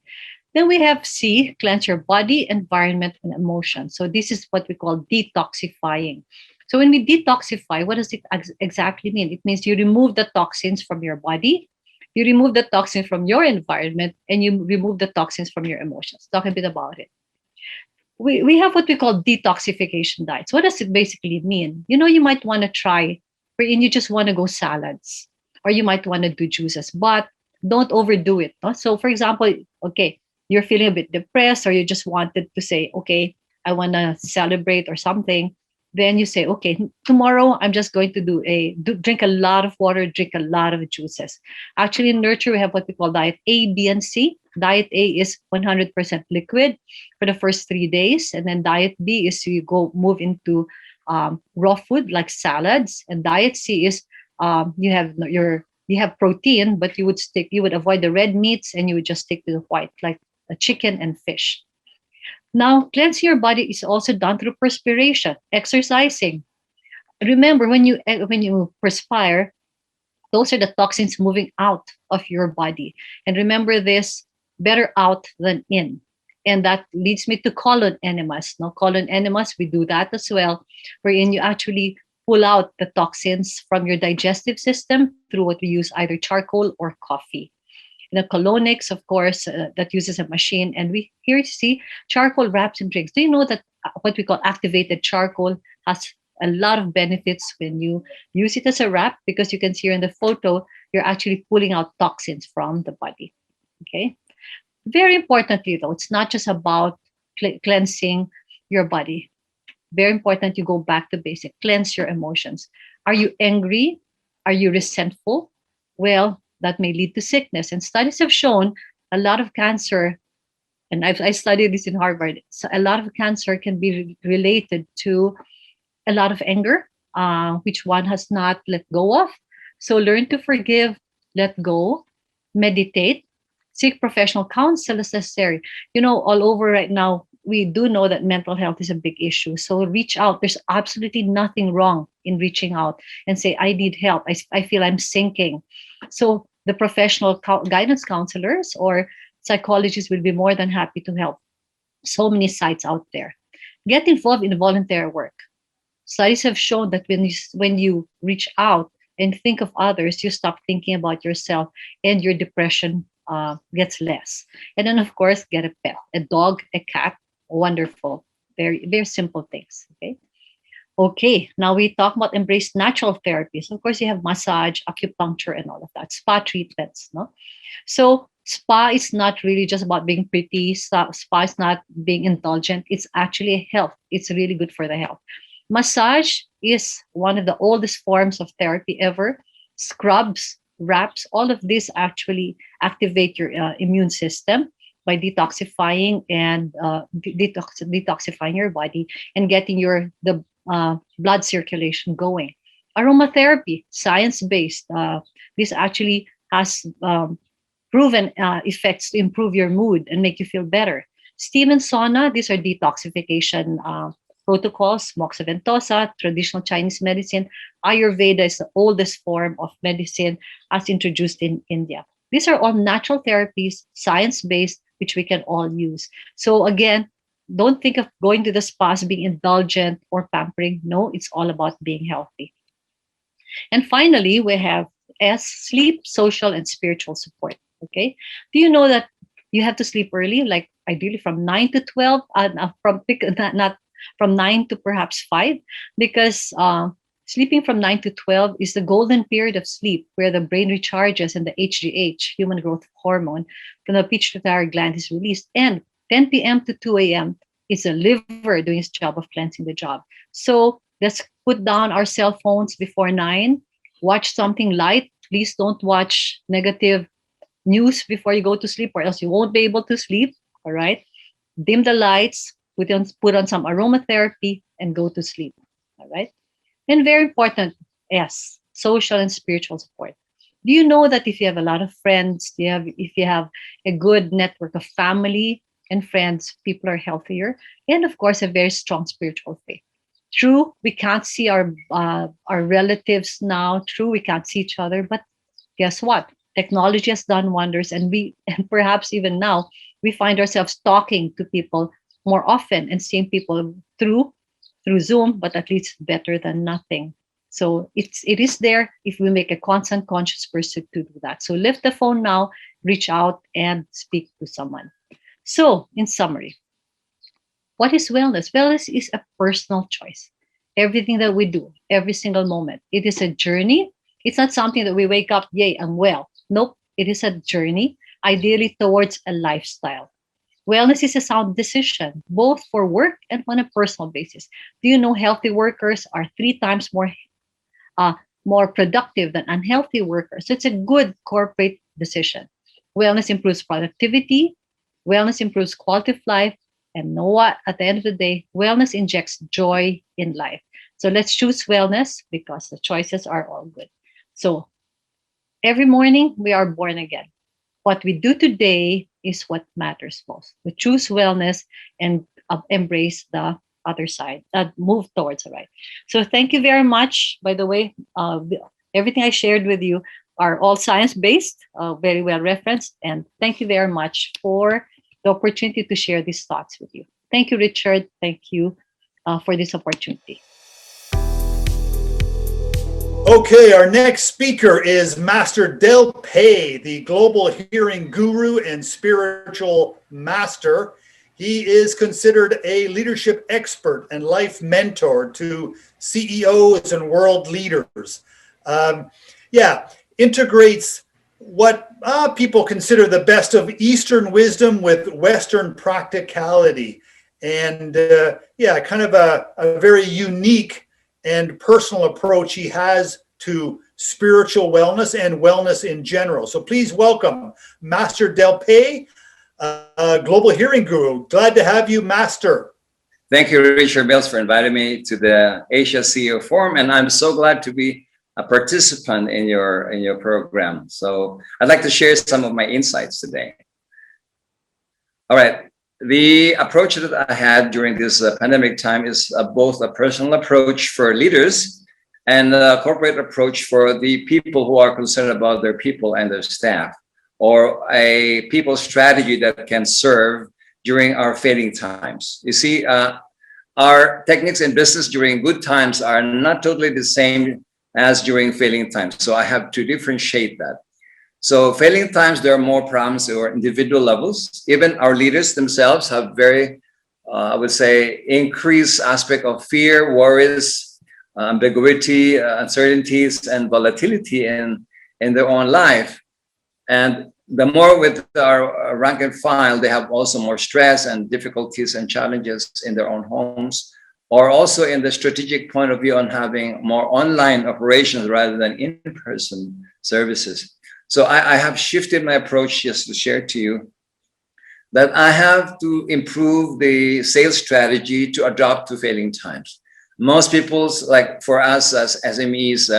Speaker 16: Then we have C, cleanse your body, environment, and emotion. So this is what we call detoxifying. So when we detoxify, what does it exactly mean? It means you remove the toxins from your body, you remove the toxin from your environment, and you remove the toxins from your emotions. Talk a bit about it. We have what we call detoxification diets. What does it basically mean? You might want to try, wherein you just want to go salads, or you might want to do juices, but don't overdo it. No? So for example, okay, you're feeling a bit depressed, or you just wanted to say, okay, I want to celebrate or something. then you say, okay, tomorrow I'm just going to drink a lot of water, drink a lot of juices. Actually, in Nurture, we have what we call diet A, B, and C. Diet A is 100% liquid for the first 3 days, and then diet B is you move into raw food like salads, and diet C is you have protein, but you would avoid the red meats and you would just stick to the white, like chicken and fish. Now, cleansing your body is also done through perspiration, exercising. Remember, when you perspire, those are the toxins moving out of your body. And remember this, better out than in. And that leads me to colon enemas. Now, colon enemas, we do that as well, wherein you actually pull out the toxins from your digestive system through what we use, either charcoal or coffee. The colonics, of course, that uses a machine. And we here see charcoal wraps and drinks. Do you know that what we call activated charcoal has a lot of benefits when you use it as a wrap? Because you can see here in the photo, you're actually pulling out toxins from the body. Okay. Very importantly, though, it's not just about cleansing your body. Very important, you go back to basic. Cleanse your emotions. Are you angry? Are you resentful? Well, that may lead to sickness. And studies have shown a lot of cancer, and I studied this in Harvard, so a lot of cancer can be related to a lot of anger, which one has not let go of. So learn to forgive, let go, meditate, seek professional counsel as necessary. All over right now, we do know that mental health is a big issue. So reach out. There's absolutely nothing wrong in reaching out and say, I need help. I feel I'm sinking. So the professional guidance counselors or psychologists will be more than happy to help. So many sites out there. Get involved in voluntary work. Studies have shown that when you reach out and think of others, you stop thinking about yourself and your depression gets less. And then, of course, get a pet, a dog, a cat. Wonderful. Very, very simple things. Okay, now we talk about embrace natural therapies. Of course, you have massage, acupuncture, and all of that. Spa treatments, no? So spa is not really just about being pretty. Spa is not being indulgent. It's actually health. It's really good for the health. Massage is one of the oldest forms of therapy ever. Scrubs, wraps, all of this actually activate your immune system by detoxifying and detoxifying your body and getting the blood circulation going. Aromatherapy, science-based. This actually has proven effects to improve your mood and make you feel better. Steam and sauna, these are detoxification protocols. Moxa ventosa, traditional Chinese medicine. Ayurveda is the oldest form of medicine as introduced in India. These are all natural therapies, science-based, which we can all use. So again, don't think of going to the spa as being indulgent or pampering. No, it's all about being healthy. And finally, we have S, sleep, social, and spiritual support. Okay. Do you know that you have to sleep early, like ideally from 9 to 12, not from 9 to perhaps 5, because sleeping from 9 to 12 is the golden period of sleep where the brain recharges and the HGH, human growth hormone, from the pituitary gland is released. And 10 p.m. to 2 a.m. is the liver doing its job of cleansing the job. So let's put down our cell phones before 9. Watch something light. Please don't watch negative news before you go to sleep, or else you won't be able to sleep. All right. Dim the lights, put on some aromatherapy, and go to sleep. All right. And very important, yes, social and spiritual support. Do you know that if you have a lot of friends, if you have a good network of family and friends, people are healthier, and of course, a very strong spiritual faith. True, we can't see our relatives now. True, we can't see each other, but guess what? Technology has done wonders, and perhaps even now we find ourselves talking to people more often and seeing people through Zoom, but at least better than nothing. So it is there if we make a constant conscious pursuit to do that. So lift the phone now, reach out and speak to someone. So in summary, what is wellness? Wellness is a personal choice. Everything that we do, every single moment, it is a journey. It's not something that we wake up, yay, I'm well. Nope, it is a journey, ideally towards a lifestyle. Wellness is a sound decision, both for work and on a personal basis. Do you know healthy workers are 3 times uh, more productive than unhealthy workers? So it's a good corporate decision. Wellness improves productivity, wellness improves quality of life, and know what? At the end of the day, wellness injects joy in life. So let's choose wellness because the choices are all good. So every morning we are born again. What we do today is what matters most. We choose wellness and embrace the other side, move towards the right. So thank you very much. By the way, everything I shared with you are all science-based, very well referenced. And thank you very much for the opportunity to share these thoughts with you. Thank you, Richard. Thank you for this opportunity.
Speaker 3: Okay, our next speaker is Master Del Pei, the global hearing guru and spiritual master. He is considered a leadership expert and life mentor to CEOs and world leaders. Integrates what people consider the best of Eastern wisdom with Western practicality. And kind of a very unique and personal approach he has to spiritual wellness and wellness in general. So please welcome Master Del Pei, Global Hearing Guru. Glad to have you, Master.
Speaker 17: Thank you, Richard Bells, for inviting me to the Asia CEO Forum, and I'm so glad to be a participant in your program. So I'd like to share some of my insights today. All right. The approach that I had during this pandemic time is both a personal approach for leaders and a corporate approach for the people who are concerned about their people and their staff, or a people strategy that can serve during our failing times. You see, our techniques in business during good times are not totally the same as during failing times. So I have to differentiate that. So failing times, there are more problems or individual levels. Even our leaders themselves have very, I would say, increased aspect of fear, worries, ambiguity, uncertainties, and volatility in their own life. And the more with our rank and file, they have also more stress and difficulties and challenges in their own homes, or also in the strategic point of view on having more online operations rather than in-person services. So I have shifted my approach just to share to you that I have to improve the sales strategy to adapt to failing times. Most people's, like for us as SMEs,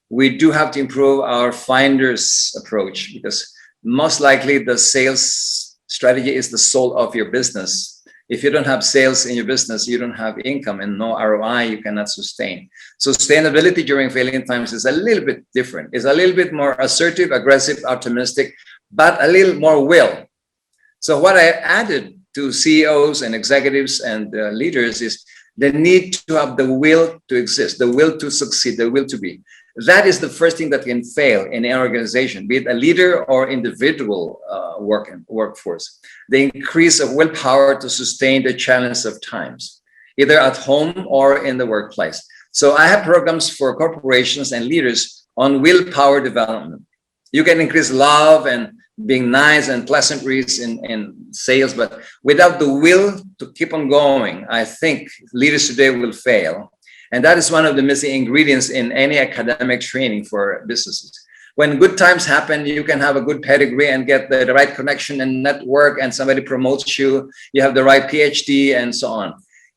Speaker 17: we do have to improve our finder's approach, because most likely the sales strategy is the soul of your business. If you don't have sales in your business, you don't have income, and no ROI, you cannot sustain. So sustainability during failing times is a little bit different. It's a little bit more assertive, aggressive, optimistic, but a little more will. So what I added to CEOs and executives and leaders is the need to have the will to exist, the will to succeed, the will to be. That is the first thing that can fail in an organization, be it a leader or individual workforce. The increase of willpower to sustain the challenge of times, either at home or in the workplace. So I have programs for corporations and leaders on willpower development. You can increase love and being nice and pleasantries in sales, but without the will to keep on going, I think leaders today will fail. And that is one of the missing ingredients in any academic training for businesses. When good times happen, you can have a good pedigree and get the right connection and network, and somebody promotes you, you have the right PhD and so on.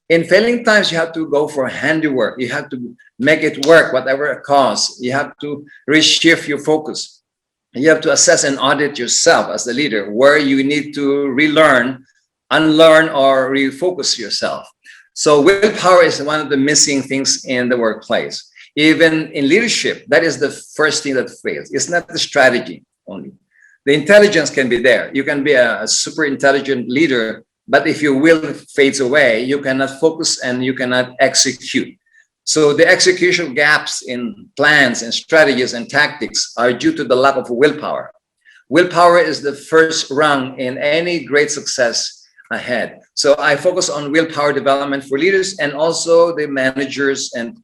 Speaker 17: In failing times, you have to go for handiwork. You have to make it work, whatever it costs. You have to reshift your focus. You have to assess and audit yourself as the leader, where you need to relearn, unlearn, or refocus yourself. So willpower is one of the missing things in the workplace. Even in leadership, that is the first thing that fails. It's not the strategy only. The intelligence can be there. You can be a super intelligent leader, but if your will fades away, you cannot focus and you cannot execute. So the execution gaps in plans and strategies and tactics are due to the lack of willpower. Willpower is the first rung in any great success ahead. So I focus on willpower development for leaders and also the managers and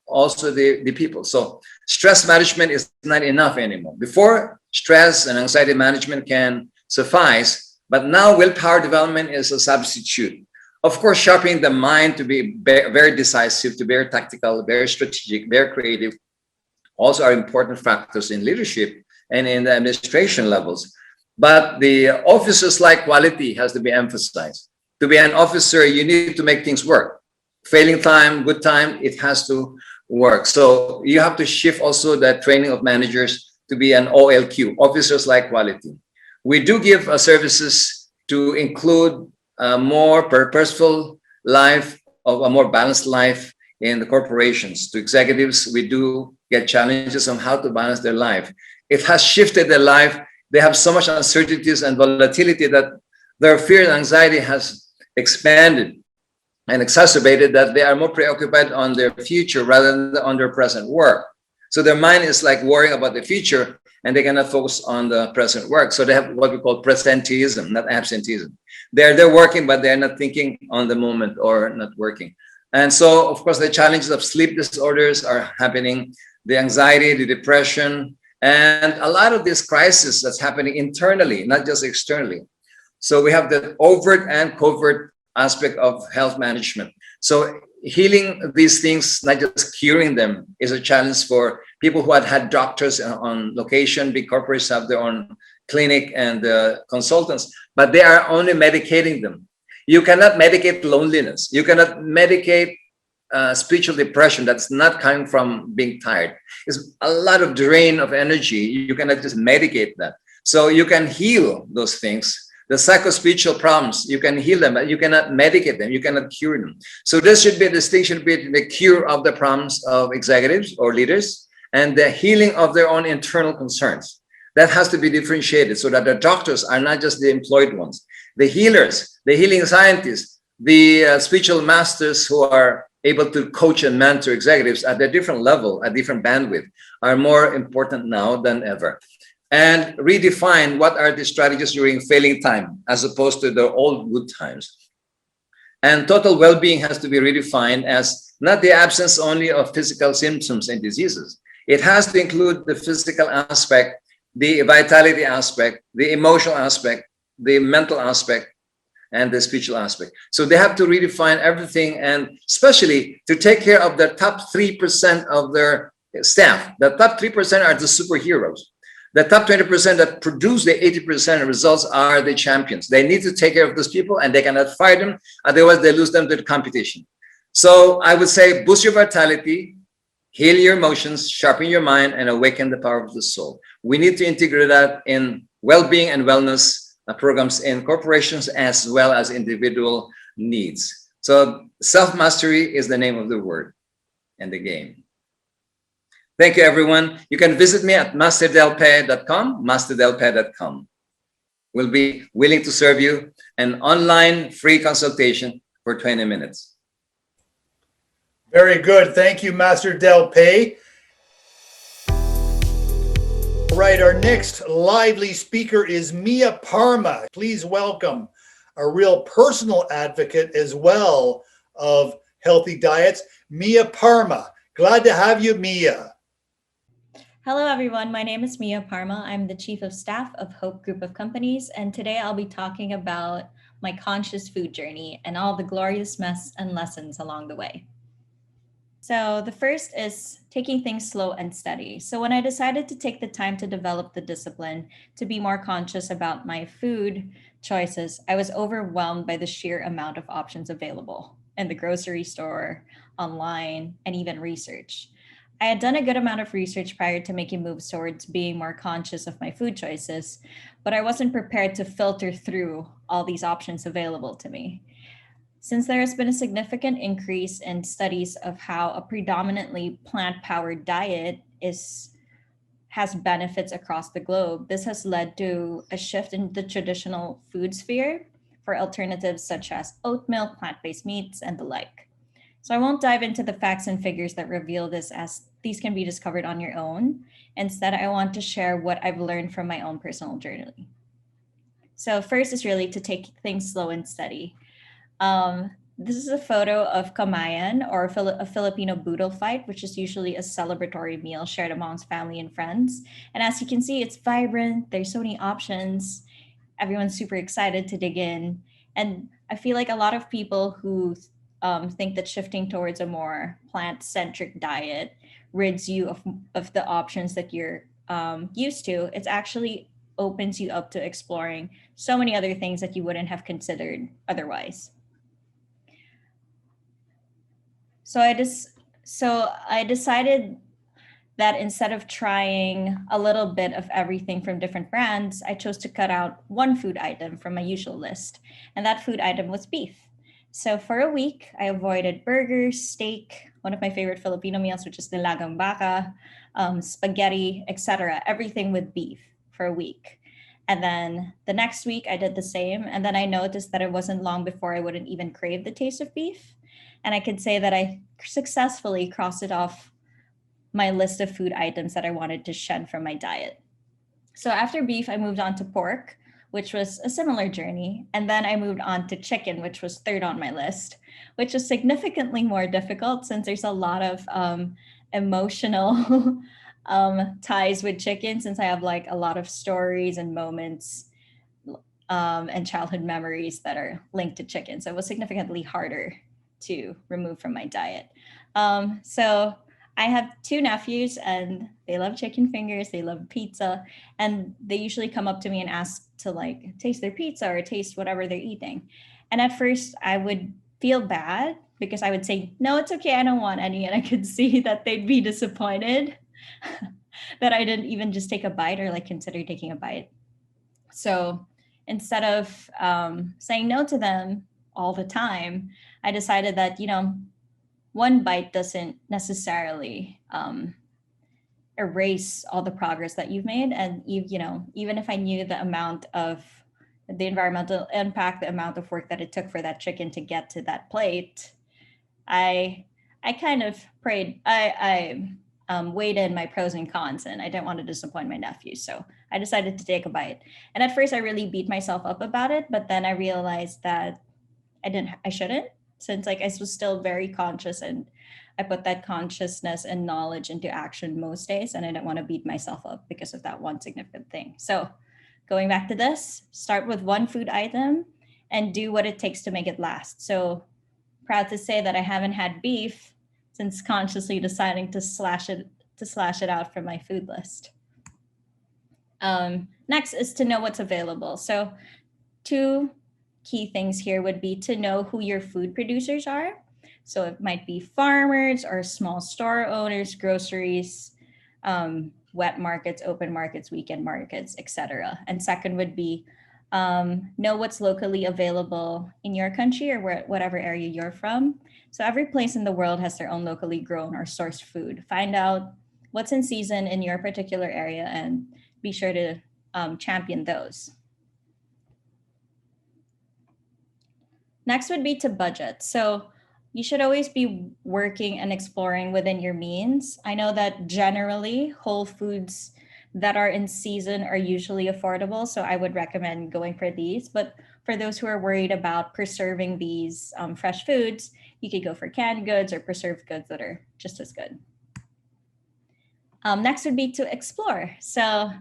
Speaker 17: also the people. So stress management is not enough anymore. Before, stress and anxiety management can suffice, But now willpower development is a substitute. Of course, sharpening the mind to be very decisive, to be very tactical, very strategic, very creative, also are important factors in leadership and in the administration levels. But the officers-like quality has to be emphasized. To be an officer, you need to make things work. Failing time, good time, it has to work. So you have to shift also the training of managers to be an OLQ, officers-like quality. We do give services to include a more purposeful life, of a more balanced life in the corporations. To executives, we do get challenges on how to balance their life. It has shifted their life. They have so much uncertainties and volatility that their fear and anxiety has expanded and exacerbated, that they are more preoccupied on their future rather than on their present work. So their mind is like worrying about the future and they cannot focus on the present work. So they have what we call presenteeism, not absenteeism. They're working, but they're not thinking on the moment or not working. And so, of course, the challenges of sleep disorders are happening, the anxiety, the depression, and a lot of this crisis that's happening internally, not just externally. So we have the overt and covert aspect of health management. So healing these things, not just curing them, is a challenge for people who had doctors on location. Big corporates have their own clinic and consultants, but they are only medicating them. You cannot medicate loneliness. You cannot medicate spiritual depression that's not coming from being tired. It's a lot of drain of energy. You cannot just medicate that. So you can heal those things. The psychospiritual problems, you can heal them, but you cannot medicate them. You cannot cure them. So there should be a distinction between the cure of the problems of executives or leaders and the healing of their own internal concerns. That has to be differentiated so that the doctors are not just the employed ones. The healers, the healing scientists, the spiritual masters who are able to coach and mentor executives at a different level, at different bandwidth, are more important now than ever. And redefine what are the strategies during failing time as opposed to the old good times. And total well-being has to be redefined as not the absence only of physical symptoms and diseases. It has to include the physical aspect, the vitality aspect, the emotional aspect, the mental aspect, and the spiritual aspect. So they have to redefine everything, and especially to take care of the top 3% of their staff. The top 3% are the superheroes. The top 20% that produce the 80% of results are the champions. They need to take care of those people and they cannot fire them. Otherwise, they lose them to the competition. So I would say boost your vitality, heal your emotions, sharpen your mind, and awaken the power of the soul. We need to integrate that in well-being and wellness programs in corporations as well as individual needs. So self-mastery is the name of the word and the game. Thank you, everyone. You can visit me at masterdelpe.com, masterdelpe.com. We'll be willing to serve you an online free consultation for 20 minutes.
Speaker 3: Very good. Thank you, Master Delpe. All right, our next lively speaker is Mia Parma. Please welcome a real personal advocate as well of healthy diets, Mia Parma. Glad to have you, Mia.
Speaker 18: Hello, everyone. My name is Mia Parma. I'm the Chief of Staff of Hope Group of Companies, and today I'll be talking about my conscious food journey and all the glorious mess and lessons along the way. So the first is taking things slow and steady. So when I decided to take the time to develop the discipline to be more conscious about my food choices, I was overwhelmed by the sheer amount of options available in the grocery store, online, and even research. I had done a good amount of research prior to making moves towards being more conscious of my food choices, but I wasn't prepared to filter through all these options available to me. Since there has been a significant increase in studies of how a predominantly plant-powered diet has benefits across the globe, this has led to a shift in the traditional food sphere for alternatives such as oat milk, plant-based meats, and the like. So I won't dive into the facts and figures that reveal this, as these can be discovered on your own. Instead, I want to share what I've learned from my own personal journey. So first is really to take things slow and steady. This is a photo of Kamayan, or a Filipino boodle fight, which is usually a celebratory meal shared amongst family and friends. And as you can see, it's vibrant. There's so many options. everyone's super excited to dig in. And I feel like a lot of people who think that shifting towards a more plant-centric diet rids you of the options that you're used to. It's actually opens you up to exploring so many other things that you wouldn't have considered otherwise. So I decided that instead of trying a little bit of everything from different brands, I chose to cut out one food item from my usual list, and that food item was beef. So for a week, I avoided burgers, steak, one of my favorite Filipino meals, which is nilagang baka, spaghetti, etc. Everything with beef for a week. And then the next week, I did the same. And then I noticed that it wasn't long before I wouldn't even crave the taste of beef. And I could say that I successfully crossed it off my list of food items that I wanted to shed from my diet. So after beef, I moved on to pork, which was a similar journey. And then I moved on to chicken, which was third on my list, which was significantly more difficult since there's a lot of emotional ties with chicken, since I have like a lot of stories and moments and childhood memories that are linked to chicken. So it was significantly harder to remove from my diet. So I have two nephews and they love chicken fingers, they love pizza, and they usually come up to me and ask to like taste their pizza or taste whatever they're eating. And at first I would feel bad because I would say, no, it's okay, I don't want any. And I could see that they'd be disappointed that I didn't even just take a bite or like consider taking a bite. So instead of saying no to them all the time, I decided that, one bite doesn't necessarily erase all the progress that you've made. And even if I knew the amount of the environmental impact, the amount of work that it took for that chicken to get to that plate, I kind of prayed. I weighed in my pros and cons, and I didn't want to disappoint my nephew, so I decided to take a bite. And at first, I really beat myself up about it, but then I realized that I shouldn't, since like I was still very conscious and I put that consciousness and knowledge into action most days, and I didn't want to beat myself up because of that one significant thing. So going back to this, start with one food item and do what it takes to make it last. So proud to say that I haven't had beef since consciously deciding to slash it out from my food list. Next is to know what's available. So two key things here would be to know who your food producers are. So it might be farmers or small store owners, groceries, wet markets, open markets, weekend markets, etc. And second would be know what's locally available in your country or whatever area you're from. So every place in the world has their own locally grown or sourced food. Find out what's in season in your particular area and be sure to champion those. Next would be to budget. So you should always be working and exploring within your means. I know that generally whole foods that are in season are usually affordable, so I would recommend going for these. But for those who are worried about preserving these fresh foods, you could go for canned goods or preserved goods that are just as good. Next would be to explore. So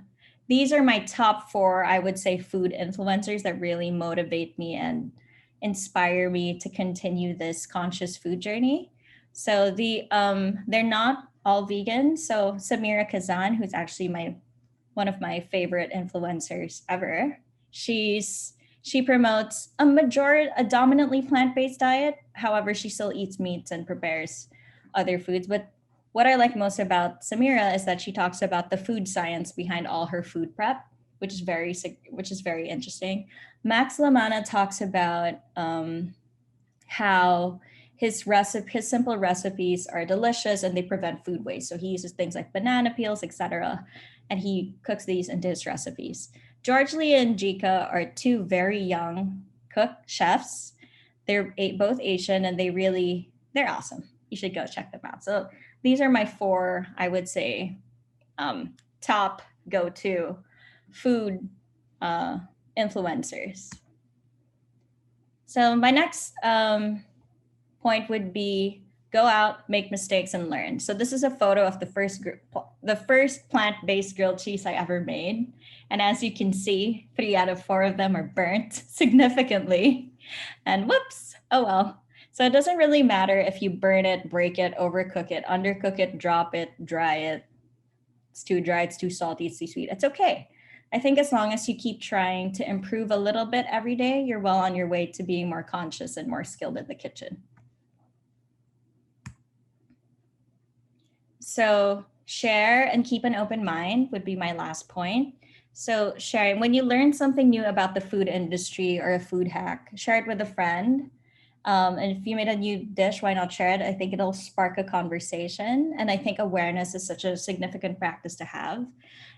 Speaker 18: these are my top 4, I would say, food influencers that really motivate me and inspire me to continue this conscious food journey. So they're not all vegan. So Samira Kazan, who's actually one of my favorite influencers ever, she promotes a dominantly plant-based diet. However, she still eats meats and prepares other foods. But what I like most about Samira is that she talks about the food science behind all her food prep, which is very interesting. Max Lamana talks about how his simple recipes are delicious and they prevent food waste. So he uses things like banana peels, etc., and he cooks these into his recipes. George Lee and Jika are 2 very young chefs. They're both Asian and they're awesome. You should go check them out. So these are my 4, I would say, top go-to food influencers. So my next point would be Go out, make mistakes, and learn. So this is a photo of the first plant-based grilled cheese I ever made. And as you can see, 3 out of 4 of them are burnt significantly. And whoops, oh well. So it doesn't really matter if you burn it, break it, overcook it, undercook it, drop it, dry it. It's too dry, it's too salty, it's too sweet. It's okay. I think as long as you keep trying to improve a little bit every day, you're well on your way to being more conscious and more skilled in the kitchen. So share and keep an open mind would be my last point. So sharing, when you learn something new about the food industry or a food hack, share it with a friend. And if you made a new dish, why not share it? I think it'll spark a conversation. And I think awareness is such a significant practice to have.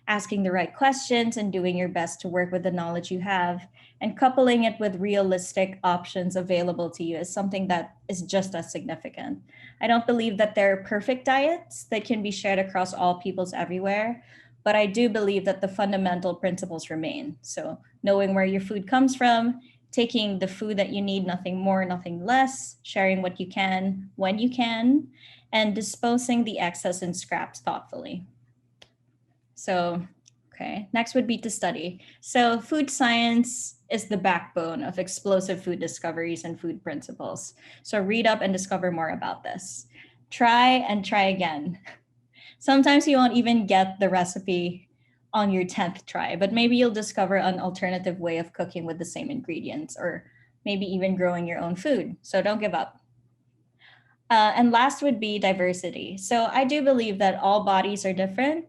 Speaker 18: Asking the right questions and doing your best to work with the knowledge you have and coupling it with realistic options available to you is something that is just as significant. I don't believe that there are perfect diets that can be shared across all peoples everywhere, but I do believe that the fundamental principles remain. So knowing where your food comes from, taking the food that you need, nothing more, nothing less, sharing what you can, when you can, and disposing the excess and scraps thoughtfully. So, okay, next would be to study. So food science is the backbone of explosive food discoveries and food principles. So read up and discover more about this. Try and try again. Sometimes you won't even get the recipe on your 10th try, but maybe you'll discover an alternative way of cooking with the same ingredients, or maybe even growing your own food. So don't give up. And last would be diversity. So I do believe that all bodies are different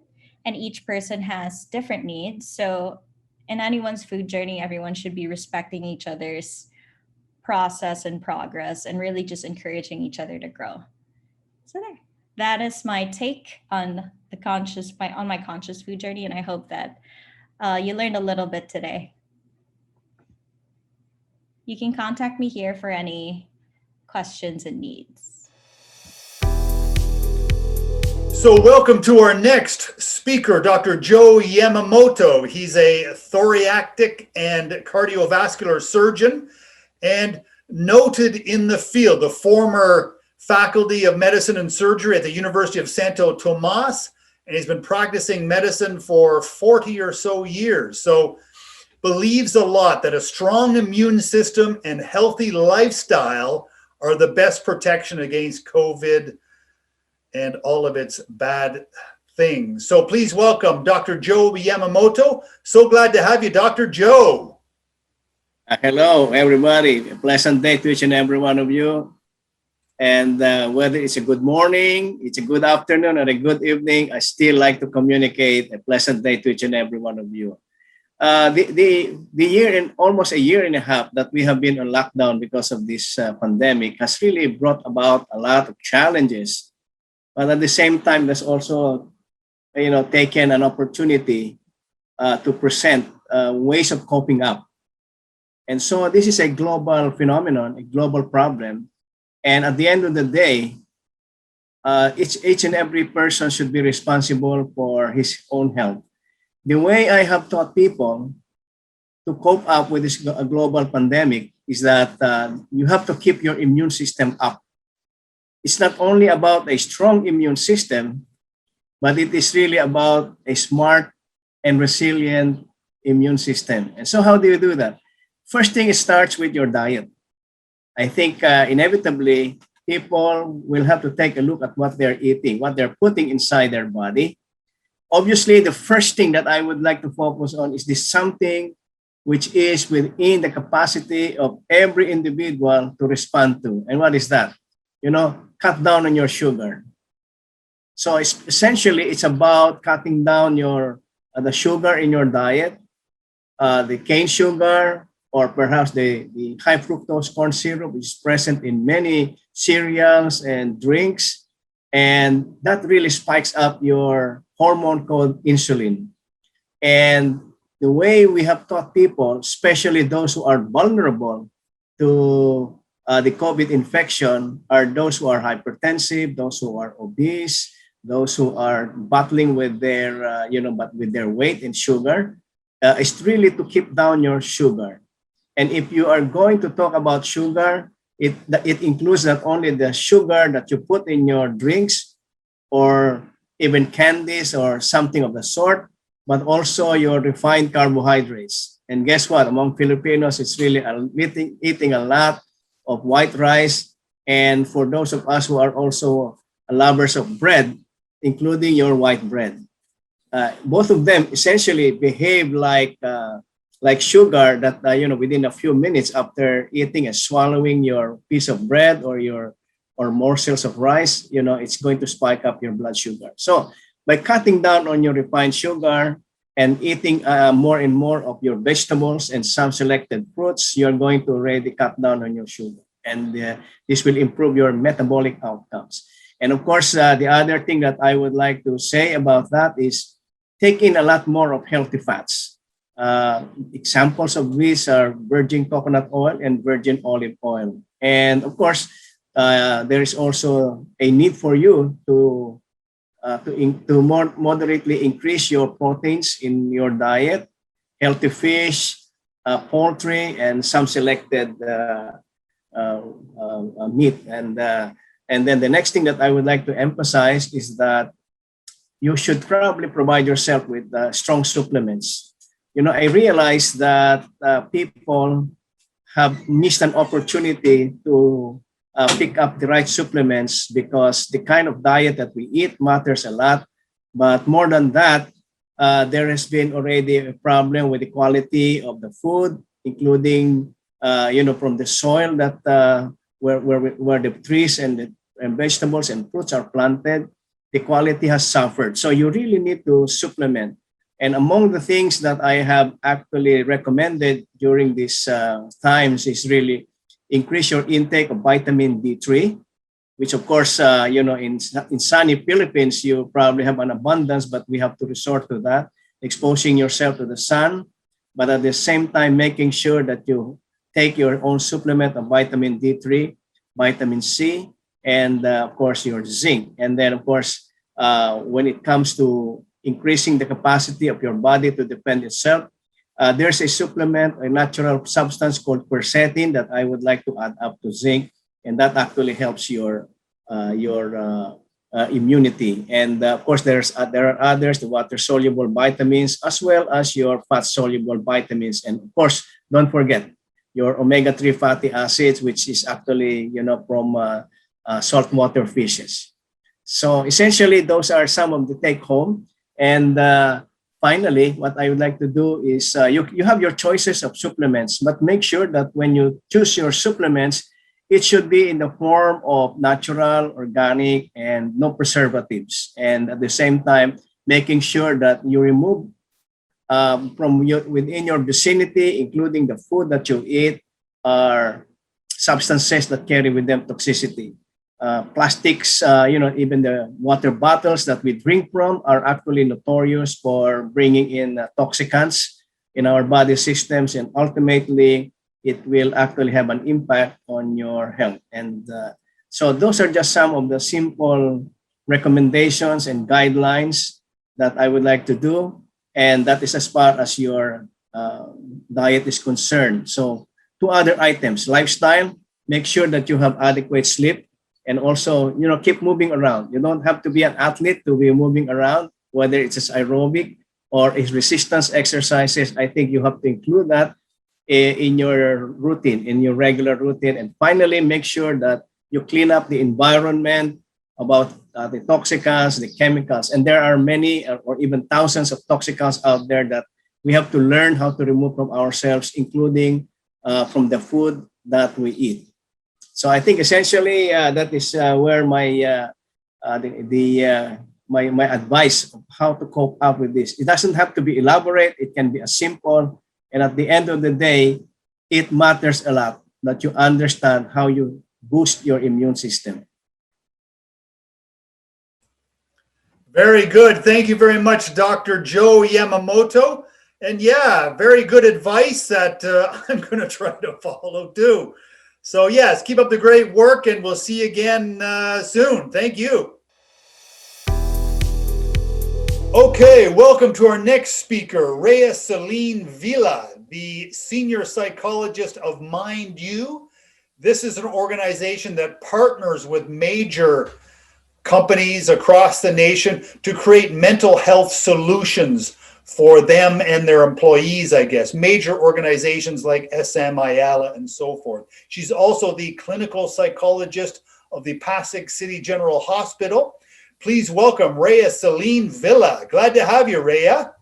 Speaker 18: and each person has different needs. So in anyone's food journey, everyone should be respecting each other's process and progress and really just encouraging each other to grow. So there. That is my take on my conscious food journey, and I hope that you learned a little bit today. You can contact me here for any questions and needs.
Speaker 3: So welcome to our next speaker, Dr. Joe Yamamoto. He's a thoracic and cardiovascular surgeon and noted in the field, the former Faculty of Medicine and Surgery at the University of Santo Tomas, and he's been practicing medicine for 40 or so years. So believes a lot that a strong immune system and healthy lifestyle are the best protection against COVID and all of its bad things. So please welcome Dr. Joe Yamamoto. So glad to have you, Dr. Joe.
Speaker 19: Hello, everybody. A pleasant day to each and every one of you. And whether it's a good morning, it's a good afternoon, or a good evening, I still like to communicate a pleasant day to each and every one of you. The year and almost a year and a half that we have been on lockdown because of this pandemic has really brought about a lot of challenges. But at the same time, there's also, taken an opportunity to present ways of coping up. And so this is a global phenomenon, a global problem. And at the end of the day, each and every person should be responsible for his own health. The way I have taught people to cope up with this global pandemic is that you have to keep your immune system up. It's not only about a strong immune system, but it is really about a smart and resilient immune system. And so how do you do that? First thing, it starts with your diet. I think inevitably people will have to take a look at what they're eating, what they're putting inside their body. Obviously, the first thing that I would like to focus on is this something which is within the capacity of every individual to respond to. And what is that? Cut down on your sugar. So essentially, it's about cutting down the sugar in your diet, the cane sugar, or perhaps the high fructose corn syrup, which is present in many cereals and drinks. And that really spikes up your hormone called insulin. And the way we have taught people, especially those who are vulnerable to the COVID infection, are those who are hypertensive, those who are obese, those who are battling with their, with their weight and sugar, is really to keep down your sugar. And if you are going to talk about sugar, It includes not only the sugar that you put in your drinks or even candies or something of the sort, but also your refined carbohydrates. And guess what? Among Filipinos, it's really eating a lot of white rice. And for those of us who are also lovers of bread, including your white bread, both of them essentially behave like sugar that within a few minutes after eating and swallowing your piece of bread or morsels of rice, it's going to spike up your blood sugar. So by cutting down on your refined sugar and eating more and more of your vegetables and some selected fruits, you're going to already cut down on your sugar. And this will improve your metabolic outcomes. And of course, the other thing that I would like to say about that is take in a lot more of healthy fats. Examples of these are virgin coconut oil and virgin olive oil. And of course, there is also a need for you to more moderately increase your proteins in your diet, healthy fish, poultry, and some selected meat. And then the next thing that I would like to emphasize is that you should probably provide yourself with strong supplements. I realize that people have missed an opportunity to pick up the right supplements because the kind of diet that we eat matters a lot. But more than that, there has been already a problem with the quality of the food, including from the soil that where the trees and vegetables and fruits are planted, the quality has suffered. So you really need to supplement. And among the things that I have actually recommended during these times is really increase your intake of vitamin D3, which of course, in sunny Philippines, you probably have an abundance, but we have to resort to that, exposing yourself to the sun, but at the same time, making sure that you take your own supplement of vitamin D3, vitamin C, and of course, your zinc. And then of course, when it comes to increasing the capacity of your body to defend itself, there's a supplement, a natural substance called quercetin that I would like to add up to zinc, and that actually helps your immunity. And of course, there are others, the water-soluble vitamins, as well as your fat-soluble vitamins. And of course, don't forget your omega-3 fatty acids, which is actually from saltwater fishes. So essentially, those are some of the take-home. And finally, what I would like to do is you have your choices of supplements, but make sure that when you choose your supplements, it should be in the form of natural, organic, and no preservatives. And at the same time, making sure that you remove within your vicinity, including the food that you eat, are substances that carry with them toxicity. Plastics, even the water bottles that we drink from are actually notorious for bringing in toxicants in our body systems, and ultimately it will actually have an impact on your health. And so those are just some of the simple recommendations and guidelines that I would like to do, and that is as far as your diet is concerned. So 2 other items: lifestyle, make sure that you have adequate sleep. And also, keep moving around. You don't have to be an athlete to be moving around, whether it's aerobic or it's resistance exercises. I think you have to include that in your routine, in your regular routine. And finally, make sure that you clean up the environment about the toxicants, the chemicals. And there are many or even thousands of toxicants out there that we have to learn how to remove from ourselves, including from the food that we eat. So I think essentially that is where my my advice of how to cope up with this. It doesn't have to be elaborate. It can be as simple. And at the end of the day, it matters a lot that you understand how you boost your immune system.
Speaker 3: Very good. Thank you very much, Dr. Joe Yamamoto. And yeah, very good advice that I'm going to try to follow too. So yes, keep up the great work, and we'll see you again soon. Thank you. Okay, welcome to our next speaker, Rhea Celine Villa, the senior psychologist of Mind You, This is an organization that partners with major companies across the nation to create mental health solutions for them and their employees, I guess. Major organizations like SM Ayala and so forth. She's also the clinical psychologist of the Pasig City General Hospital. Please welcome Rhea Celine Villa. Glad to have you, Rhea.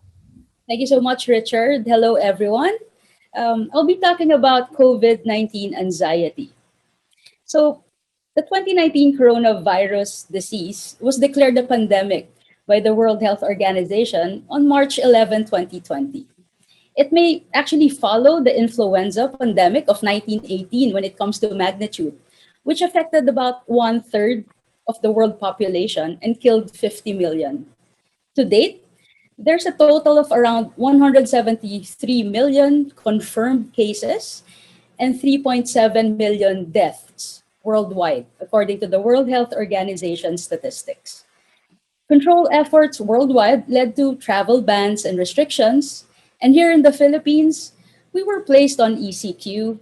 Speaker 20: Thank you so much, Richard. Hello, everyone. I'll be talking about COVID-19 anxiety. So, the 2019 coronavirus disease was declared a pandemic by the World Health Organization on March 11, 2020. It may actually follow the influenza pandemic of 1918 when it comes to magnitude, which affected about one-third of the world population and killed 50 million. To date, there's a total of around 173 million confirmed cases and 3.7 million deaths worldwide, according to the World Health Organization statistics. Control efforts worldwide led to travel bans and restrictions, and here in the Philippines, we were placed on ECQ,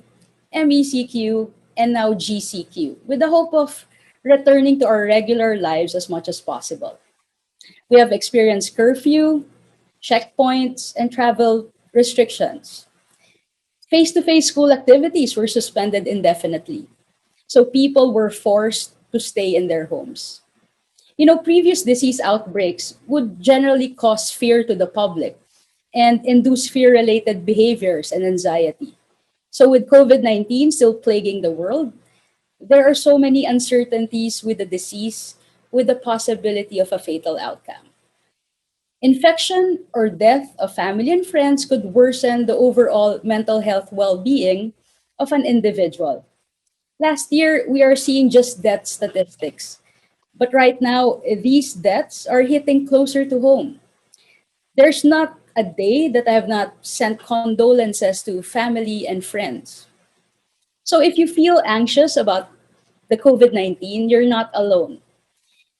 Speaker 20: MECQ, and now GCQ with the hope of returning to our regular lives as much as possible. We have experienced curfew, checkpoints, and travel restrictions. Face-to-face school activities were suspended indefinitely, so people were forced to stay in their homes. You know, previous disease outbreaks would generally cause fear to the public and induce fear-related behaviors and anxiety. So with COVID-19 still plaguing the world, there are so many uncertainties with the disease with the possibility of a fatal outcome. Infection or death of family and friends could worsen the overall mental health well-being of an individual. Last year, we are seeing just death statistics. But right now, these deaths are hitting closer to home. There's not a day that I have not sent condolences to family and friends. So if you feel anxious about the COVID-19, you're not alone.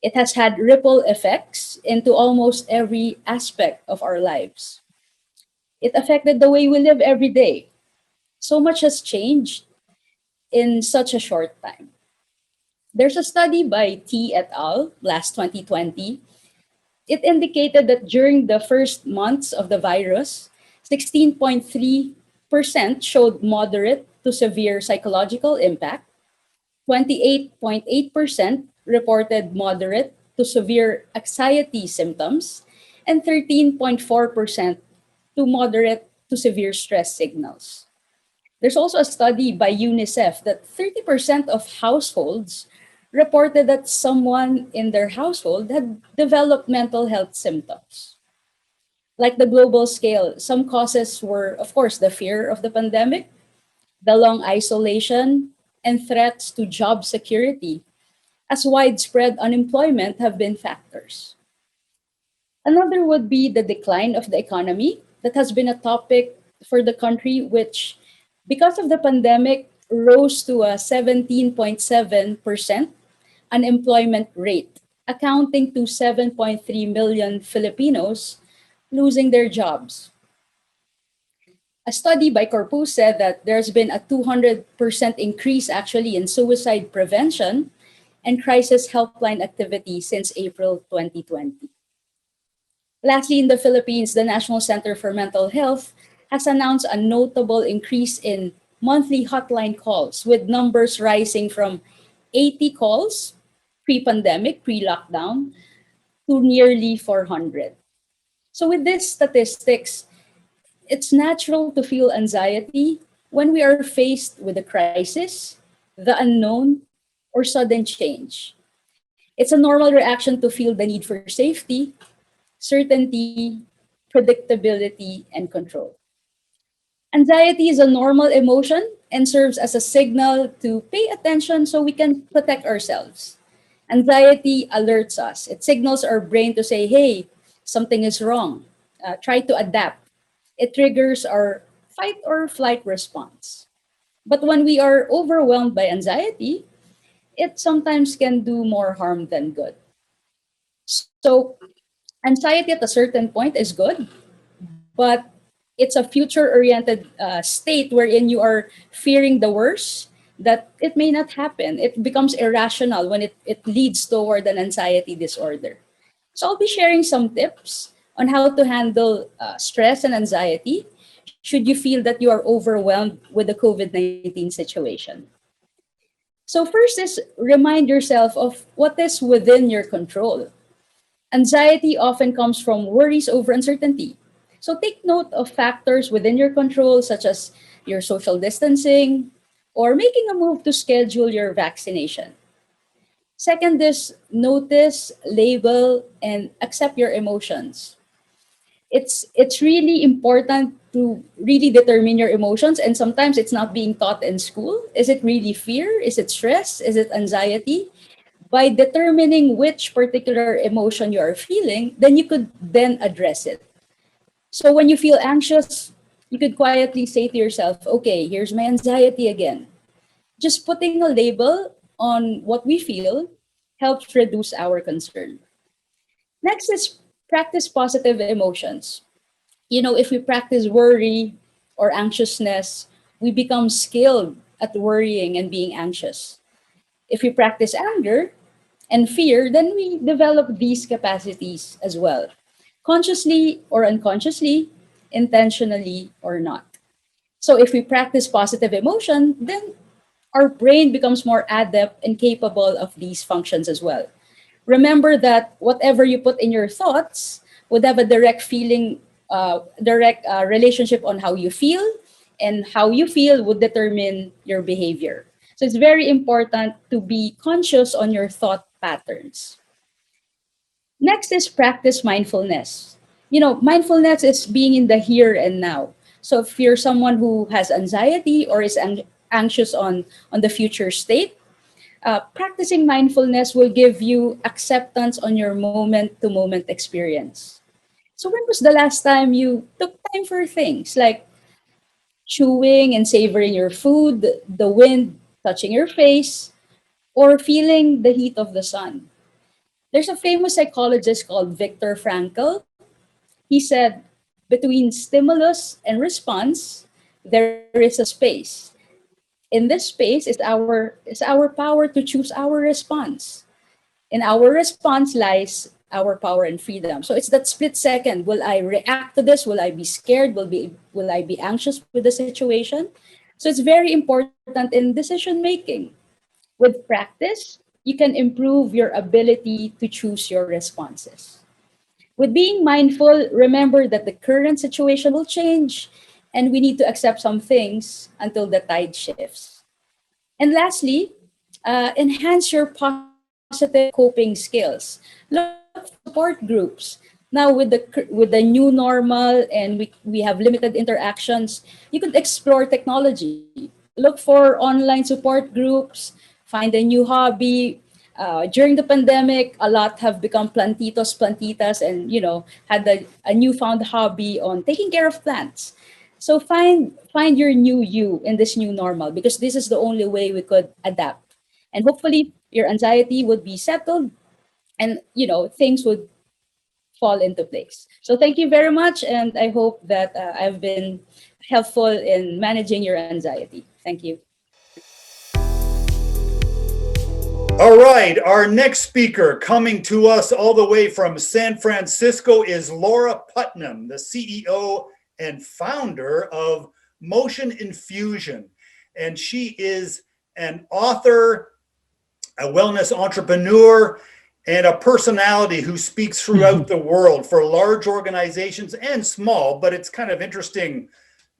Speaker 20: It has had ripple effects into almost every aspect of our lives. It affected the way we live every day. So much has changed in such a short time. There's a study by T et al. Last 2020. It indicated that during the first months of the virus, 16.3% showed moderate to severe psychological impact, 28.8% reported moderate to severe anxiety symptoms, and 13.4% to moderate to severe stress signals. There's also a study by UNICEF that 30% of households reported that someone in their household had developed mental health symptoms. Like the global scale, some causes were, of course, the fear of the pandemic, the long isolation, and threats to job security, as widespread unemployment have been factors. Another would be the decline of the economy that has been a topic for the country, which, because of the pandemic, rose to a 17.7% unemployment rate, accounting to 7.3 million Filipinos losing their jobs. A study by Corpus said that there's been a 200% increase actually in suicide prevention and crisis helpline activity since April 2020. Lastly, in the Philippines, the National Center for Mental Health has announced a notable increase in monthly hotline calls, with numbers rising from 80 calls pre-pandemic, pre-lockdown, to nearly 400. So with these statistics, it's natural to feel anxiety when we are faced with a crisis, the unknown, or sudden change. It's a normal reaction to feel the need for safety, certainty, predictability, and control. Anxiety is a normal emotion and serves as a signal to pay attention so we can protect ourselves. Anxiety alerts us. It signals our brain to say, hey, something is wrong. Try to adapt. It triggers our fight or flight response. But when we are overwhelmed by anxiety, it sometimes can do more harm than good. So, anxiety at a certain point is good, but it's a future oriented state wherein you are fearing the worst, that it may not happen. It becomes irrational when it leads toward an anxiety disorder. So I'll be sharing some tips on how to handle stress and anxiety should you feel that you are overwhelmed with the COVID-19 situation. So first is remind yourself of what is within your control. Anxiety often comes from worries over uncertainty. So take note of factors within your control, such as your social distancing or making a move to schedule your vaccination. Second is notice, label, and accept your emotions. It's really important to really determine your emotions, and sometimes it's not being taught in school. Is it really fear? Is it stress? Is it anxiety? By determining which particular emotion you are feeling, then you could then address it. So when you feel anxious, you could quietly say to yourself, okay, here's my anxiety again. Just putting a label on what we feel helps reduce our concern. Next is practice positive emotions. You know, if we practice worry or anxiousness, we become skilled at worrying and being anxious. If we practice anger and fear, then we develop these capacities as well, consciously or unconsciously, intentionally or not. So if we practice positive emotion, then our brain becomes more adept and capable of these functions as well. Remember that whatever you put in your thoughts would have a direct relationship on how you feel, and how you feel would determine your behavior. So it's very important to be conscious on your thought patterns. Next is practice mindfulness. You know, mindfulness is being in the here and now. So if you're someone who has anxiety or is anxious on the future state, practicing mindfulness will give you acceptance on your moment to moment experience. So, when was the last time you took time for things like chewing and savoring your food, the wind touching your face, or feeling the heat of the sun? There's a famous psychologist called Viktor Frankl. He said, between stimulus and response, there is a space. In this space is our power to choose our response. In our response lies our power and freedom. So it's that split second. Will I react to this? Will I be scared? Will I be anxious with the situation? So it's very important in decision making. With practice, you can improve your ability to choose your responses. With being mindful, remember that the current situation will change and we need to accept some things until the tide shifts. And lastly, enhance your positive coping skills. Look for support groups. Now with the new normal and we have limited interactions, you could explore technology. Look for online support groups, find a new hobby. During the pandemic, a lot have become plantitos, plantitas, and had a newfound hobby on taking care of plants. So find your new you in this new normal, because this is the only way we could adapt. And hopefully your anxiety would be settled and things would fall into place. So thank you very much, and I hope that I've been helpful in managing your anxiety. Thank you.
Speaker 3: All right, our next speaker coming to us all the way from San Francisco is Laura Putnam, the CEO and founder of Motion Infusion. And she is an author, a wellness entrepreneur, and a personality who speaks throughout the world for large organizations and small, but it's kind of interesting.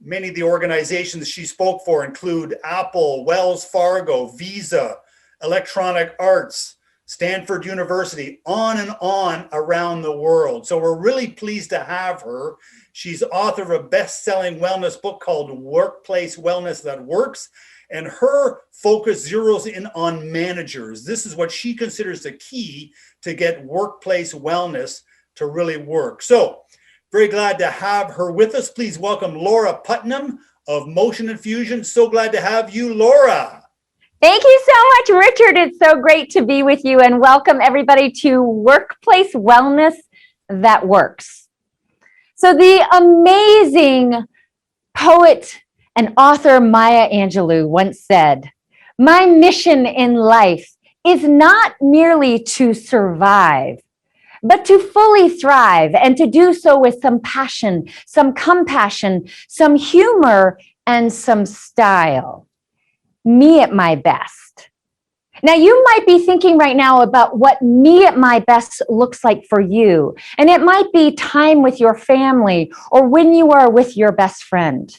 Speaker 3: Many of the organizations she spoke for include Apple, Wells Fargo, Visa, Electronic Arts, Stanford University, on and on around the world. So we're really pleased to have her. She's author of a best-selling wellness book called Workplace Wellness That Works, and her focus zeroes in on managers. This is what she considers the key to get workplace wellness to really work. So very glad to have her with us. Please welcome Laura Putnam of Motion Infusion. So glad to have you, Laura.
Speaker 21: Thank you so much, Richard. It's so great to be with you, and welcome everybody to Workplace Wellness That Works. So the amazing poet and author Maya Angelou once said, My mission in life is not merely to survive, but to fully thrive and to do so with some passion, some compassion, some humor, and some style. Me at my best. Now, you might be thinking right now about what me at my best looks like for you. And it might be time with your family or when you are with your best friend.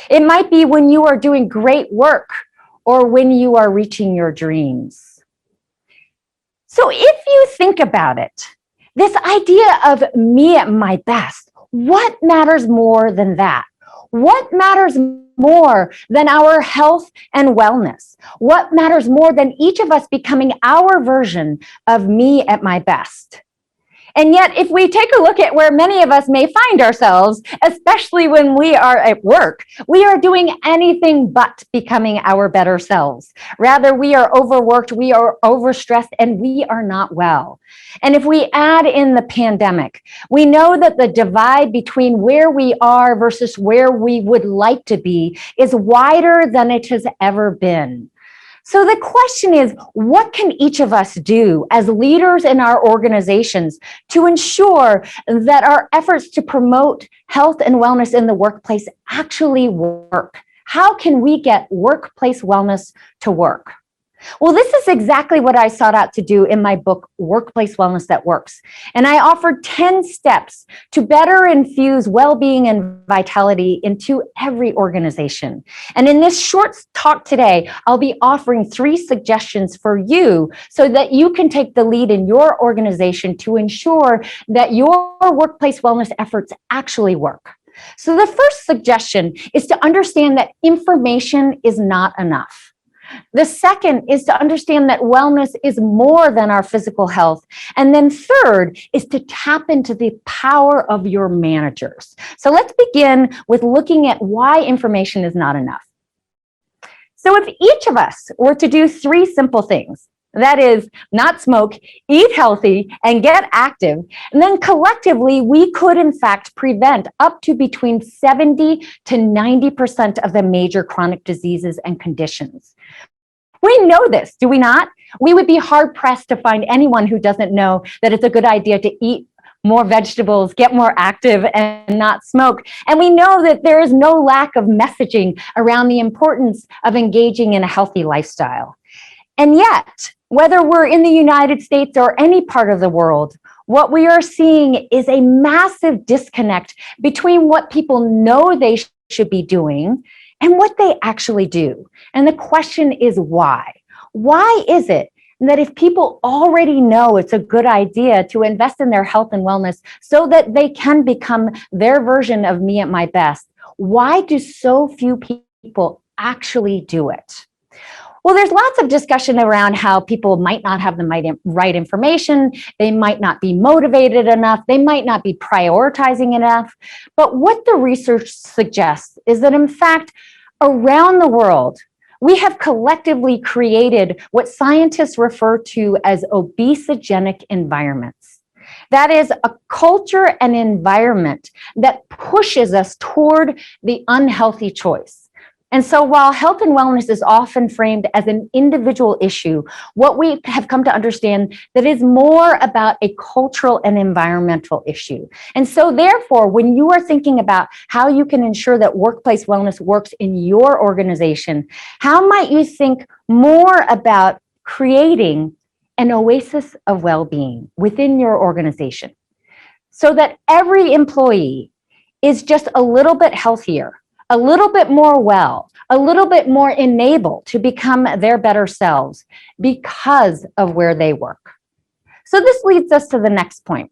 Speaker 21: It might be when you are doing great work or when you are reaching your dreams. So if you think about it, this idea of me at my best, what matters more than that? What matters more than our health and wellness? What matters more than each of us becoming our version of me at my best? And yet, if we take a look at where many of us may find ourselves, especially when we are at work, we are doing anything but becoming our better selves. Rather, we are overworked, we are overstressed, and we are not well. And if we add in the pandemic, we know that the divide between where we are versus where we would like to be is wider than it has ever been. So the question is, what can each of us do as leaders in our organizations to ensure that our efforts to promote health and wellness in the workplace actually work? How can we get workplace wellness to work? Well, this is exactly what I sought out to do in my book, Workplace Wellness That Works. And I offered 10 steps to better infuse well-being and vitality into every organization. And in this short talk today, I'll be offering 3 suggestions for you so that you can take the lead in your organization to ensure that your workplace wellness efforts actually work. So the first suggestion is to understand that information is not enough. The second is to understand that wellness is more than our physical health. And then third is to tap into the power of your managers. So let's begin with looking at why information is not enough. So if each of us were to do 3 simple things, that is, not smoke, eat healthy, and get active, and then collectively we could in fact prevent up to between 70 to 90% of the major chronic diseases and conditions. We know this, do we not? We would be hard pressed to find anyone who doesn't know that it's a good idea to eat more vegetables, get more active, and not smoke. And we know that there is no lack of messaging around the importance of engaging in a healthy lifestyle. And yet, whether we're in the United States or any part of the world, what we are seeing is a massive disconnect between what people know they should be doing and what they actually do. And the question is why? Why is it that if people already know it's a good idea to invest in their health and wellness so that they can become their version of me at my best, why do so few people actually do it? Well, there's lots of discussion around how people might not have the right information, they might not be motivated enough, they might not be prioritizing enough. But what the research suggests is that, in fact, around the world, we have collectively created what scientists refer to as obesogenic environments. That is a culture and environment that pushes us toward the unhealthy choice. And so while health and wellness is often framed as an individual issue, what we have come to understand that is more about a cultural and environmental issue. And so therefore, when you are thinking about how you can ensure that workplace wellness works in your organization, how might you think more about creating an oasis of well-being within your organization so that every employee is just a little bit healthier, a little bit more well, a little bit more enabled to become their better selves because of where they work. So this leads us to the next point,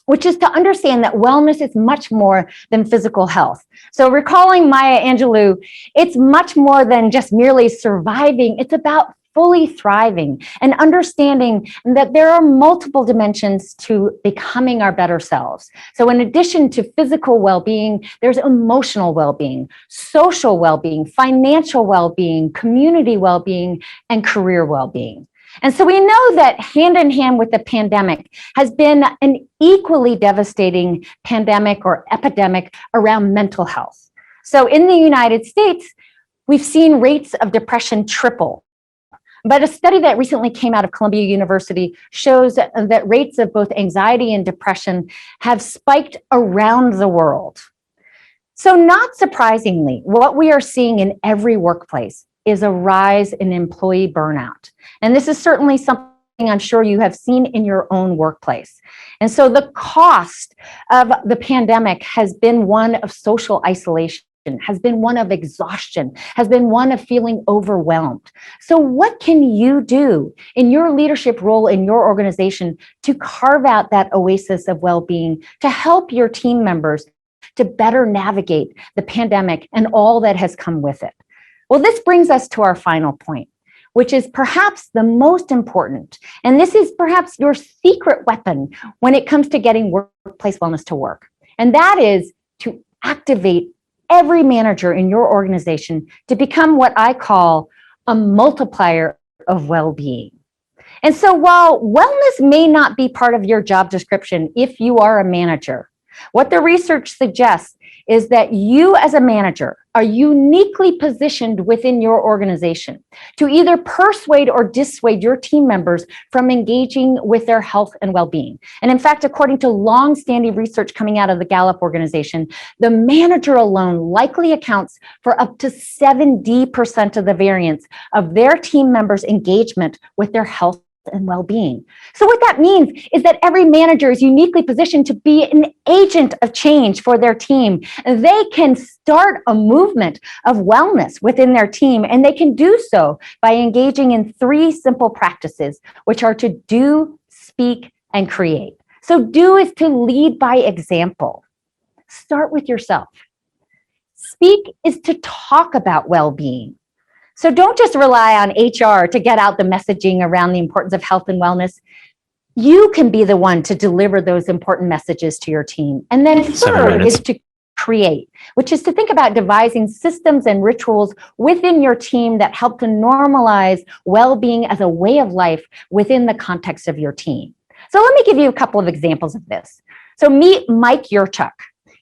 Speaker 21: which is to understand that wellness is much more than physical health. So recalling Maya Angelou, it's much more than just merely surviving. It's about fully thriving and understanding that there are multiple dimensions to becoming our better selves. So in addition to physical well-being, there's emotional well-being, social well-being, financial well-being, community well-being, and career well-being. And so we know that hand in hand with the pandemic has been an equally devastating pandemic or epidemic around mental health. So in the United States, we've seen rates of depression triple But a study that recently came out of Columbia University shows that rates of both anxiety and depression have spiked around the world. So not surprisingly, what we are seeing in every workplace is a rise in employee burnout. And this is certainly something I'm sure you have seen in your own workplace. And so the cost of the pandemic has been one of social isolation, has been one of exhaustion, has been one of feeling overwhelmed. So what can you do in your leadership role in your organization to carve out that oasis of well-being, to help your team members to better navigate the pandemic and all that has come with it? Well, this brings us to our final point, which is perhaps the most important. And this is perhaps your secret weapon when it comes to getting workplace wellness to work. And that is to activate every manager in your organization to become what I call a multiplier of well-being. And so while wellness may not be part of your job description if you are a manager, what the research suggests is that you as a manager are uniquely positioned within your organization to either persuade or dissuade your team members from engaging with their health and well-being. And in fact, according to long-standing research coming out of the Gallup organization, the manager alone likely accounts for up to 70% of the variance of their team members' engagement with their health and well-being. So what that means is that every manager is uniquely positioned to be an agent of change for their team. They can start a movement of wellness within their team, and they can do so by engaging in 3 simple practices, which are to do, speak, and create. So do is to lead by example. Start with yourself. Speak is to talk about well-being. So don't just rely on HR to get out the messaging around the importance of health and wellness. You can be the one to deliver those important messages to your team. And then third is to create, which is to think about devising systems and rituals within your team that help to normalize well-being as a way of life within the context of your team. So let me give you a couple of examples of this. So meet Mike Yurchuk.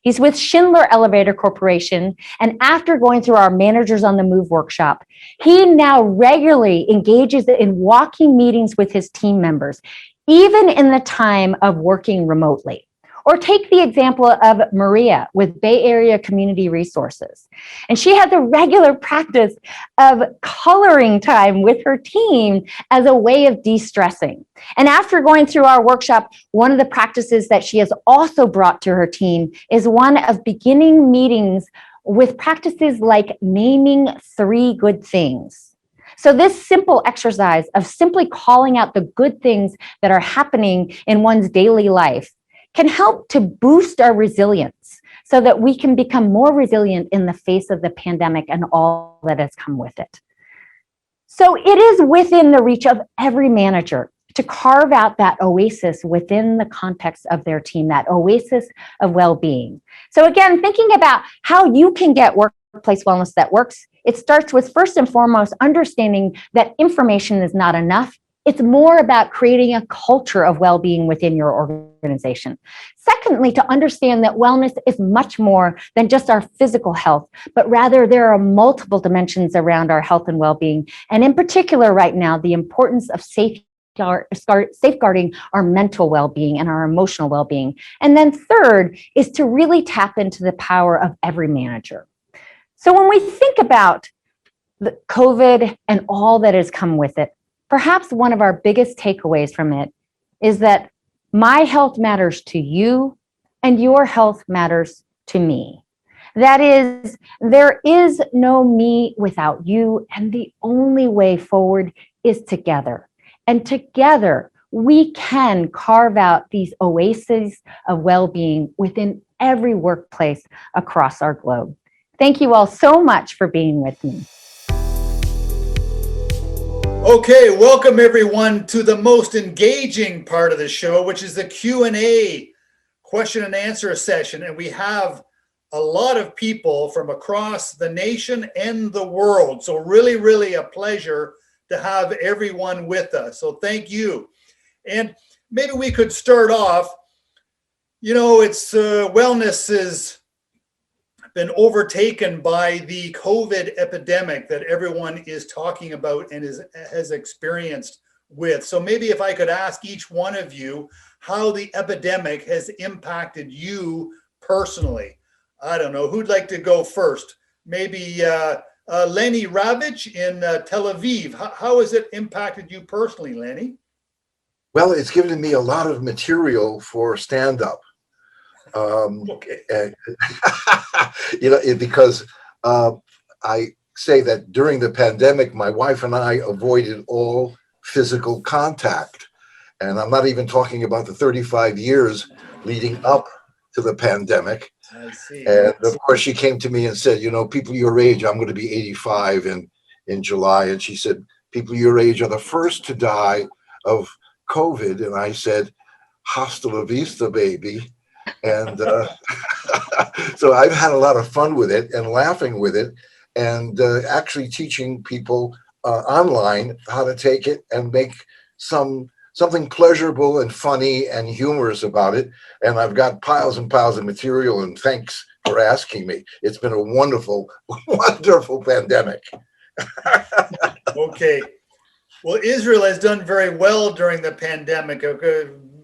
Speaker 21: He's with Schindler Elevator Corporation, and after going through our Managers on the Move workshop, he now regularly engages in walking meetings with his team members, even in the time of working remotely. Or take the example of Maria with Bay Area Community Resources. And she had the regular practice of coloring time with her team as a way of de-stressing. And after going through our workshop, one of the practices that she has also brought to her team is one of beginning meetings with practices like naming 3 good things. So this simple exercise of simply calling out the good things that are happening in one's daily life can help to boost our resilience so that we can become more resilient in the face of the pandemic and all that has come with it. So it is within the reach of every manager to carve out that oasis within the context of their team, that oasis of well-being. So again, thinking about how you can get workplace wellness that works, it starts with first and foremost understanding that information is not enough. It's more about creating a culture of well-being within your organization. Secondly, to understand that wellness is much more than just our physical health, but rather there are multiple dimensions around our health and well-being. And in particular right now, the importance of safeguarding our mental well-being and our emotional well-being. And then third is to really tap into the power of every manager. So when we think about the COVID and all that has come with it, perhaps one of our biggest takeaways from it is that my health matters to you and your health matters to me. That is, there is no me without you, and the only way forward is together. And together, we can carve out these oases of well-being within every workplace across our globe. Thank you all so much for being with me.
Speaker 3: Okay, welcome everyone to the most engaging part of the show, which is the Q&A, question and answer session. And we have a lot of people from across the nation and the world. So really a pleasure to have everyone with us. So thank you. And maybe we could start off, it's wellness has been overtaken by the COVID epidemic that everyone is talking about and has experienced with. So maybe if I could ask each one of you how the epidemic has impacted you personally. I don't know, who'd like to go first? Maybe Lenny Ravich in Tel Aviv. How has it impacted you personally, Lenny?
Speaker 14: Well, it's given me a lot of material for stand-up.
Speaker 3: Okay.
Speaker 14: Because I say that during the pandemic, my wife and I avoided all physical contact. And I'm not even talking about the 35 years leading up to the pandemic.
Speaker 3: I see.
Speaker 14: And of course, she came to me and said, people your age, I'm going to be 85 in July. And she said, people your age are the first to die of COVID. And I said, hasta la vista, baby. And so I've had a lot of fun with it and laughing with it and actually teaching people online how to take it and make something pleasurable and funny and humorous about it. And I've got piles and piles of material, and thanks for asking me. It's been a wonderful, wonderful pandemic.
Speaker 3: Okay. Well, Israel has done very well during the pandemic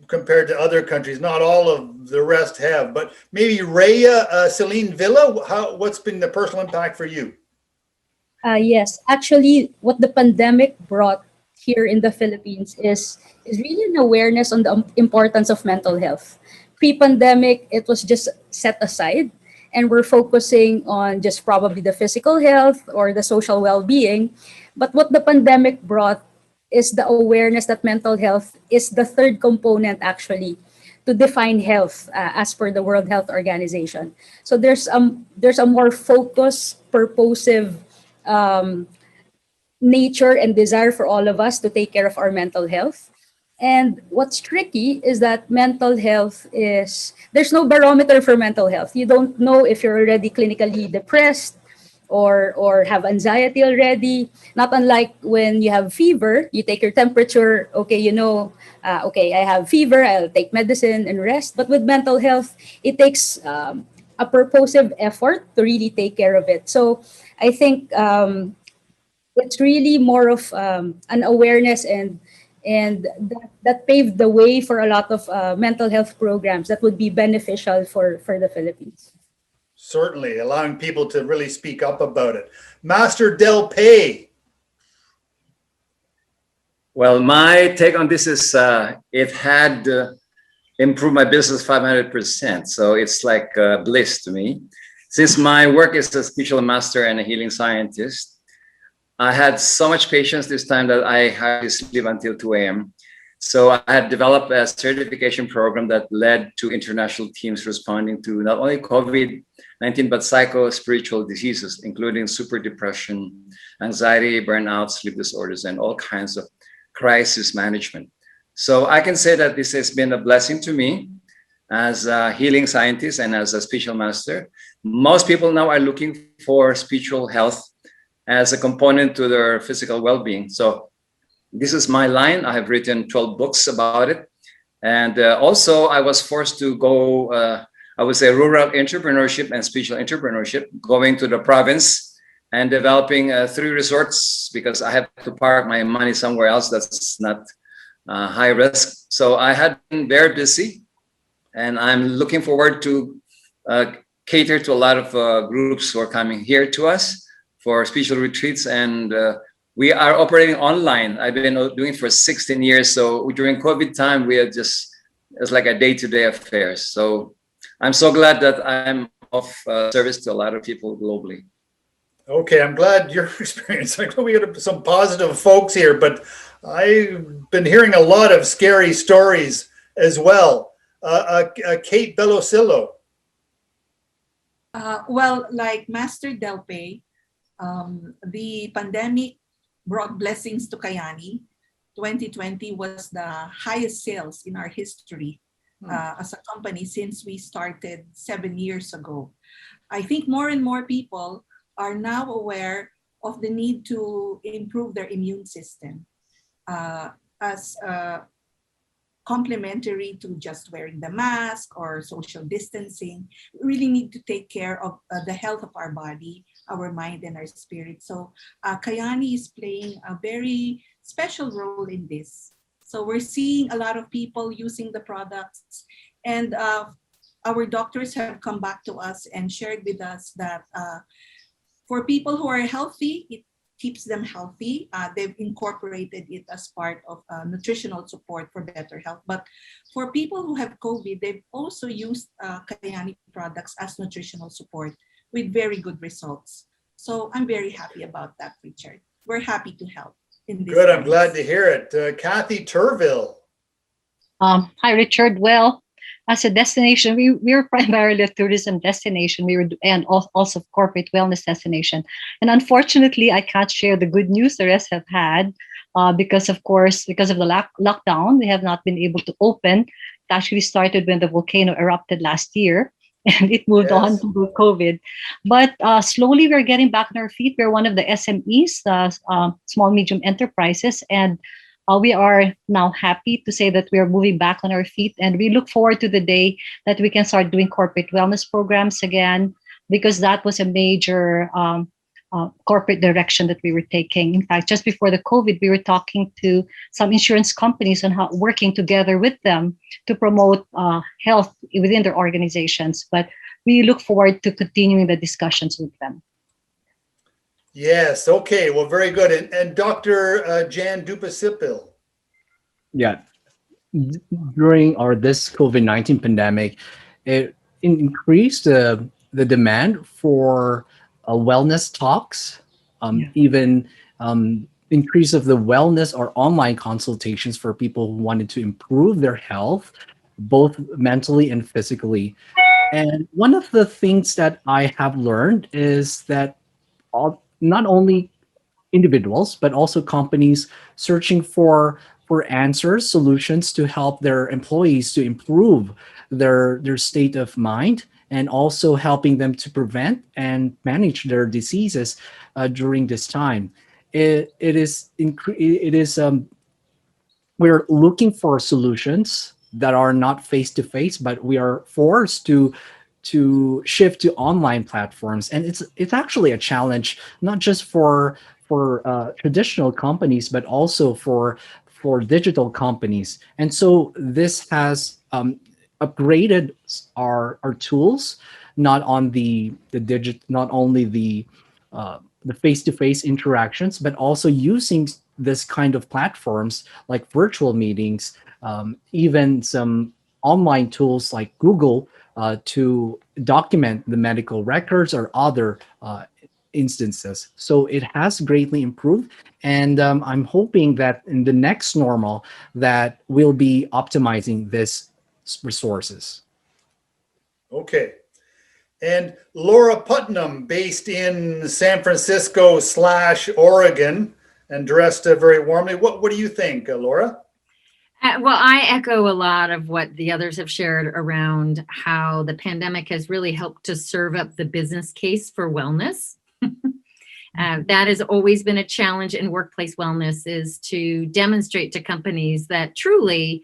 Speaker 3: compared to other countries. Not all of the rest have, but maybe Rhea, Celine Villa, what's been the personal impact for you?
Speaker 20: Yes, actually, what the pandemic brought here in the Philippines is really an awareness on the importance of mental health. Pre-pandemic, it was just set aside, and we're focusing on just probably the physical health or the social well-being. But what the pandemic brought is the awareness that mental health is the third component actually to define health as per the World Health Organization. So there's a more focused, purposive nature and desire for all of us to take care of our mental health. And what's tricky is that mental health there's no barometer for mental health. You don't know if you're already clinically depressed or have anxiety already. Not unlike when you have fever, you take your temperature, okay, okay, I have fever, I'll take medicine and rest. But with mental health, it takes a purposive effort to really take care of it. So I think it's really more of an awareness and that paved the way for a lot of mental health programs that would be beneficial for the Philippines.
Speaker 3: Certainly, allowing people to really speak up about it. Master Del Pay.
Speaker 17: Well, my take on this is it had improved my business 500%. So it's like bliss to me. Since my work is a spiritual master and a healing scientist, I had so much patience this time that I had to sleep until 2 a.m. So I had developed a certification program that led to international teams responding to not only COVID-19, but psycho-spiritual diseases, including super depression, anxiety, burnout, sleep disorders, and all kinds of crisis management. So I can say that this has been a blessing to me as a healing scientist and as a spiritual master. Most people now are looking for spiritual health as a component to their physical well-being. So this is my line. I have written 12 books about it. And also I was forced to go, I would say rural entrepreneurship and spiritual entrepreneurship, going to the province and developing 3 resorts because I have to park my money somewhere else that's not high risk. So I had been very busy and I'm looking forward to cater to a lot of groups who are coming here to us for spiritual retreats, and we are operating online. I've been doing it for 16 years. So during COVID time, we are it's like a day-to-day affairs. So I'm so glad that I'm of service to a lot of people globally.
Speaker 3: Okay, I'm glad your experience. I know we got some positive folks here, but I've been hearing a lot of scary stories as well. Kate Bellosillo.
Speaker 1: Well, like Master Delpe, the pandemic brought blessings to Kyani. 2020 was the highest sales in our history as a company since we started 7 years ago. I think more and more people are now aware of the need to improve their immune system. As complementary to just wearing the mask or social distancing. We really need to take care of the health of our body, our mind, and our spirit. So Kyani is playing a very special role in this. So we're seeing a lot of people using the products, and our doctors have come back to us and shared with us that for people who are healthy, it keeps them healthy. They've incorporated it as part of nutritional support for better health. But for people who have COVID, they've also used Kyani products as nutritional support with very good results. So I'm very happy about that, Richard. We're happy to help in this.
Speaker 3: Good, I'm glad to hear it. Kathy Turville.
Speaker 16: Hi, Richard. Well, as a destination, we're primarily a tourism destination. And also corporate wellness destination. And unfortunately, I can't share the good news the rest have had because of the lockdown, we have not been able to open. It actually started when the volcano erupted last year, and it moved on to COVID. But slowly, we're getting back on our feet. We're one of the SMEs, small medium enterprises, and we are now happy to say that we are moving back on our feet, and we look forward to the day that we can start doing corporate wellness programs again, because that was a major corporate direction that we were taking. In fact, just before the COVID, we were talking to some insurance companies on how working together with them to promote health within their organizations. But we look forward to continuing the discussions with them.
Speaker 3: Yes, okay, well, very good. And Dr. Jan Dupasipil.
Speaker 15: Yeah, during this COVID-19 pandemic, it increased the demand for wellness talks, even increase of the wellness or online consultations for people who wanted to improve their health, both mentally and physically. And one of the things that I have learned is that not only individuals, but also companies searching for answers, solutions to help their employees to improve their state of mind, and also helping them to prevent and manage their diseases during this time. We're looking for solutions that are not face to face, but we are forced to shift to online platforms, and it's actually a challenge not just for traditional companies, but also for digital companies. And so this has upgraded our tools, not only the face-to-face interactions, but also using this kind of platforms like virtual meetings, even some online tools like Google to document the medical records or other instances. So it has greatly improved, and I'm hoping that in the next normal that we'll be optimizing this resources.
Speaker 3: Okay. And Laura Putnam, based in San Francisco / Oregon, and dressed very warmly. What do you think, Laura?
Speaker 2: Well, I echo a lot of what the others have shared around how the pandemic has really helped to serve up the business case for wellness. That has always been a challenge in workplace wellness, is to demonstrate to companies that truly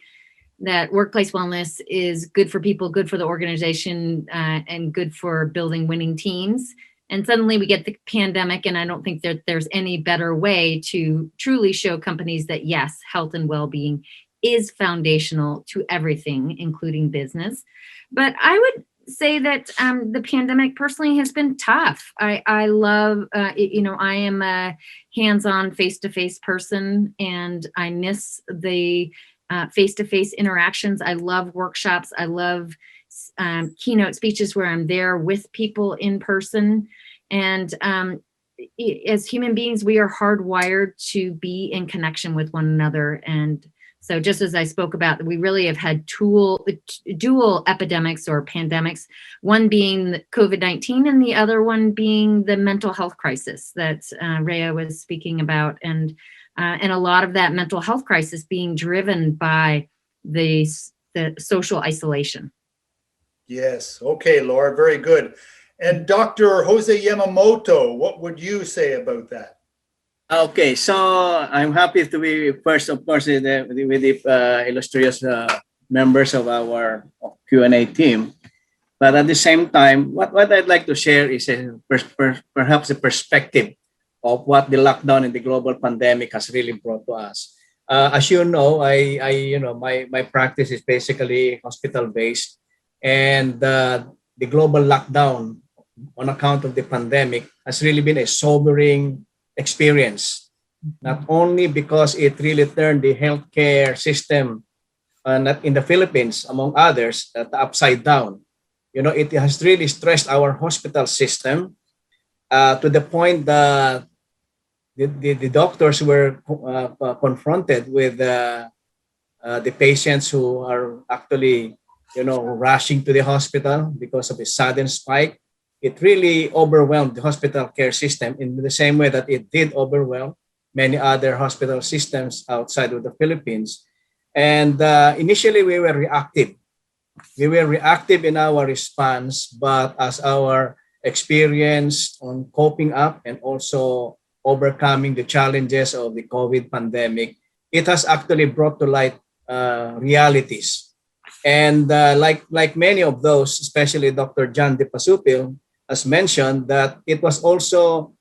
Speaker 2: that workplace wellness is good for people, good for the organization, and good for building winning teams. And suddenly we get the pandemic, and I don't think that there's any better way to truly show companies that, yes, health and well-being is foundational to everything, including business. But I would say that the pandemic personally has been tough. I love, I am a hands-on face-to-face person, and I miss the face-to-face interactions. I love workshops. I love keynote speeches where I'm there with people in person. And as human beings, we are hardwired to be in connection with one another. And so just as I spoke about, we really have had dual epidemics or pandemics, one being COVID-19 and the other one being the mental health crisis that Rhea was speaking about. And a lot of that mental health crisis being driven by the social isolation.
Speaker 3: Yes. Okay, Laura, very good. And Dr. Jose Yamamoto, what would you say about that?
Speaker 19: Okay, so I'm happy to be first, of course, with the illustrious members of our Q&A team. But at the same time, what I'd like to share is perhaps a perspective of what the lockdown and the global pandemic has really brought to us. As you know, my practice is basically hospital based, and the global lockdown on account of the pandemic has really been a sobering experience. Not only because it really turned the healthcare system, not in the Philippines, among others, upside down. It has really stressed our hospital system to the point that the doctors were confronted with the patients who are actually, rushing to the hospital because of a sudden spike. It really overwhelmed the hospital care system in the same way that it did overwhelm many other hospital systems outside of the Philippines. And initially, we were reactive. We were reactive in our response, but as our experience on coping up and also overcoming the challenges of the COVID pandemic, it has actually brought to light realities. And like many of those, especially Dr. John De Pasupil has mentioned, that it was also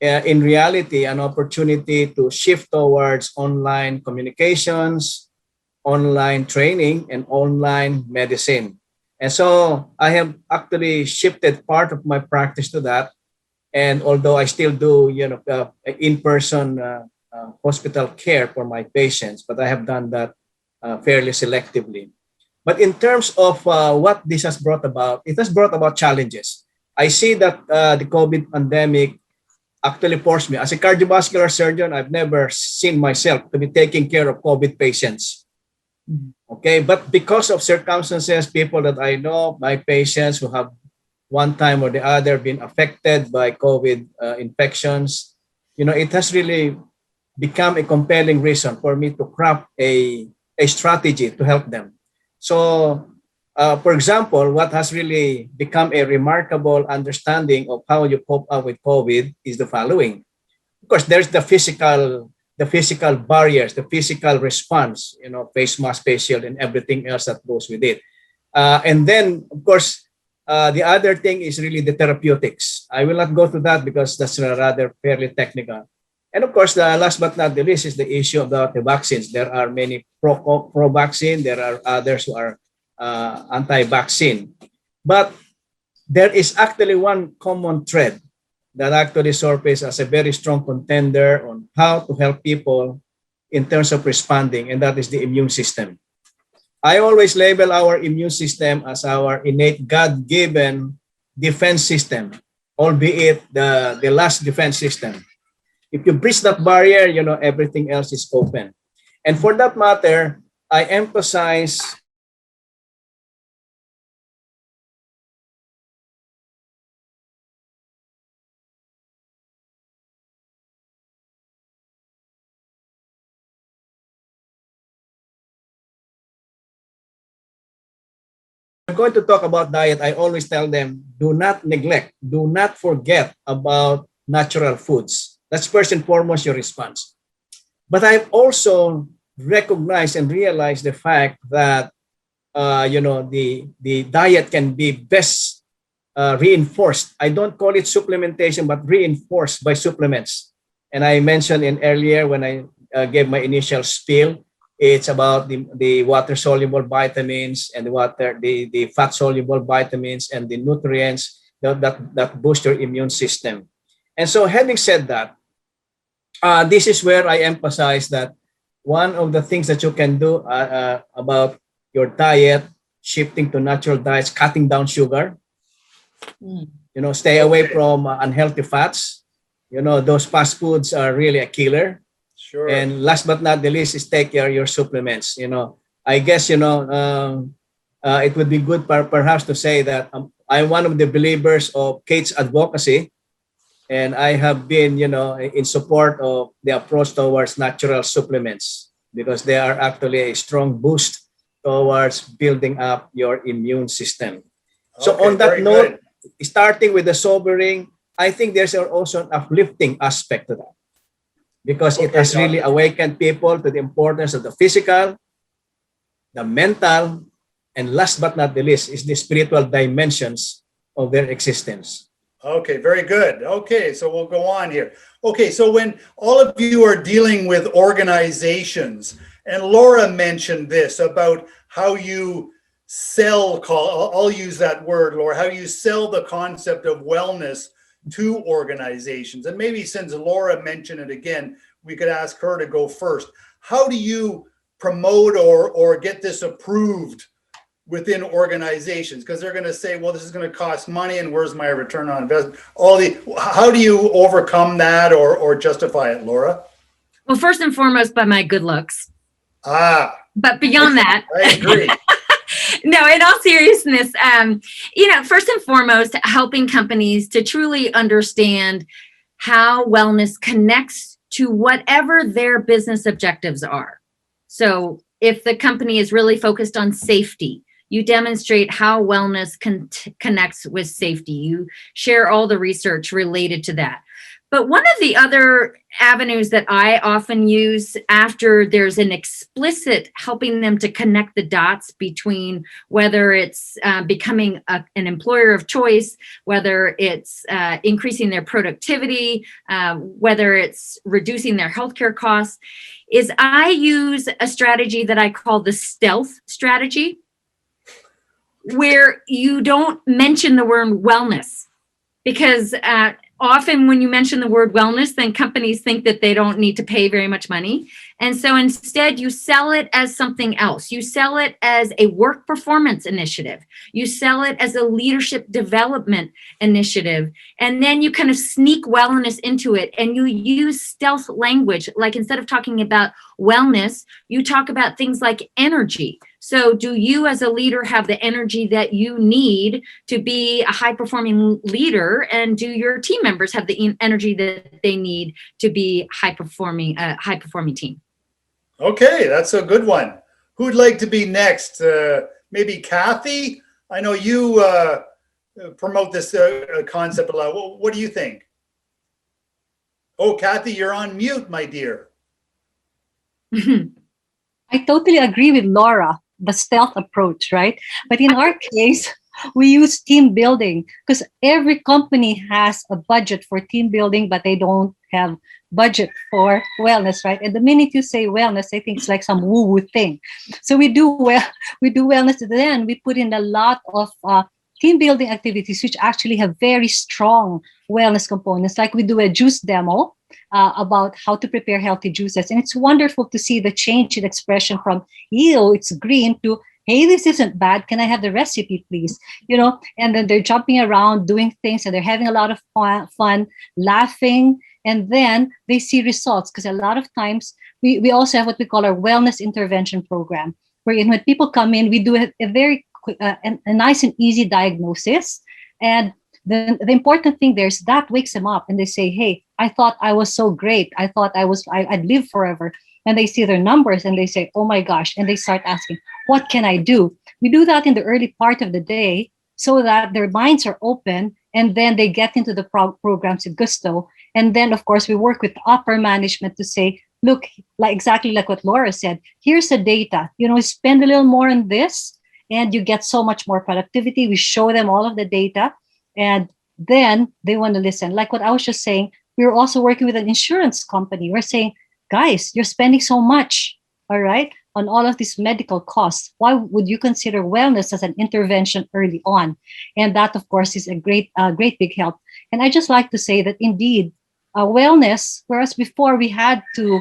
Speaker 19: in reality an opportunity to shift towards online communications, online training, and online medicine. And so I have actually shifted part of my practice to that. And although I still do, in-person hospital care for my patients, but I have done that fairly selectively. But in terms of what this has brought about, it has brought about challenges. I see that the COVID pandemic actually forced me. As a cardiovascular surgeon, I've never seen myself to be taking care of COVID patients. Okay, but because of circumstances, people that I know, my patients who have one time or the other been affected by COVID infections, it has really become a compelling reason for me to craft a strategy to help them. So, for example, what has really become a remarkable understanding of how you cope up with COVID is the following. Of course, there's the physical barriers, the physical response, face mask, face shield, and everything else that goes with it. And then, of course, the other thing is really the therapeutics. I will not go to that because that's rather fairly technical. And of course, the last but not the least is the issue about the vaccines. There are many pro-vaccine. There are others who are anti-vaccine. But there is actually one common thread that actually surfaces as a very strong contender on how to help people in terms of responding, and that is the immune system. I always label our immune system as our innate God-given defense system, albeit the last defense system. If you breach that barrier, everything else is open. And for that matter, I emphasize I'm going to talk about diet. I always tell them, do not neglect, do not forget about natural foods. That's first and foremost your response. But I've also recognized and realized the fact that the diet can be best reinforced. I don't call it supplementation, but reinforced by supplements. And I mentioned earlier when I gave my initial spiel, it's about the water-soluble vitamins and the fat-soluble vitamins and the nutrients that boost your immune system. And so having said that, this is where I emphasize that one of the things that you can do about your diet, shifting to natural diets, cutting down sugar, stay away from unhealthy fats. Those fast foods are really a killer.
Speaker 7: Sure.
Speaker 19: And last but not the least is take care of your supplements. I guess, it would be good perhaps to say that I'm one of the believers of Kate's advocacy. And I have been, in support of the approach towards natural supplements because they are actually a strong boost towards building up your immune system. So
Speaker 7: Okay,
Speaker 19: on that
Speaker 7: very
Speaker 19: note,
Speaker 7: good.
Speaker 19: starting with the sobering, I think there's also an uplifting aspect to that. because it has really awakened people to the importance of the physical, the mental, and last but not the least is the spiritual dimensions of their existence.
Speaker 3: Okay, very good. Okay, so we'll go on here. Okay, so when all of you are dealing with organizations, and Laura mentioned this about how you sell, I'll use that word, Laura, how you sell the concept of wellness to organizations. And maybe since Laura mentioned it again, we could ask her to go first. How do you promote or get this approved within organizations? Because they're going to say, well, this is going to cost money and where's my return on investment? How do you overcome that or justify it, Laura?
Speaker 2: Well, first and foremost, by my good looks. But beyond that,
Speaker 3: I agree.
Speaker 2: No, in all seriousness, first and foremost, helping companies to truly understand how wellness connects to whatever their business objectives are. So if the company is really focused on safety, you demonstrate how wellness connects with safety. You share all the research related to that. But one of the other avenues that I often use after there's an explicit helping them to connect the dots between whether it's becoming an employer of choice, whether it's increasing their productivity, whether it's reducing their healthcare costs, is I use a strategy that I call the stealth strategy, where you don't mention the word wellness, because often when you mention the word wellness, then companies think that they don't need to pay very much money. And so instead you sell it as something else. You sell it as a work performance initiative. You sell it as a leadership development initiative. And then you kind of sneak wellness into it and you use stealth language. Like instead of talking about wellness, you talk about things like energy. So do you as a leader have the energy that you need to be a high performing leader? And do your team members have the energy that they need to be high performing team?
Speaker 3: Okay, that's a good one. Who'd like to be next? Maybe Kathy? I know you promote this concept a lot. What do you think? Oh, Kathy, you're on mute, my dear.
Speaker 16: I totally agree with Laura, the stealth approach, right? But in our case, we use team building because every company has a budget for team building, but they don't have budget for wellness, right? And the minute you say wellness, I think it's like some woo-woo thing. So we do wellness, and then we put in a lot of team building activities, which actually have very strong wellness components. Like we do a juice demo about how to prepare healthy juices. And it's wonderful to see the change in expression from, ew, it's green, to, hey, this isn't bad. Can I have the recipe, please? And then they're jumping around, doing things, and they're having a lot of fun, laughing. And then they see results, because a lot of times we also have what we call our wellness intervention program, wherein when people come in, we do a very quick, a nice and easy diagnosis. And the important thing there is that wakes them up and they say, hey, I thought I was so great. I thought I'd live forever. And they see their numbers and they say, oh my gosh. And they start asking, what can I do? We do that in the early part of the day so that their minds are open, and then they get into the programs with gusto. And then, of course, we work with upper management to say, look, exactly like what Laura said, here's the data. Spend a little more on this and you get so much more productivity. We show them all of the data, and then they want to listen. Like what I was just saying, we were also working with an insurance company. We're saying, guys, you're spending so much, all right, on all of these medical costs. Why would you consider wellness as an intervention early on? And that, of course, is a great big help. And I just like to say that indeed, wellness, whereas before we had to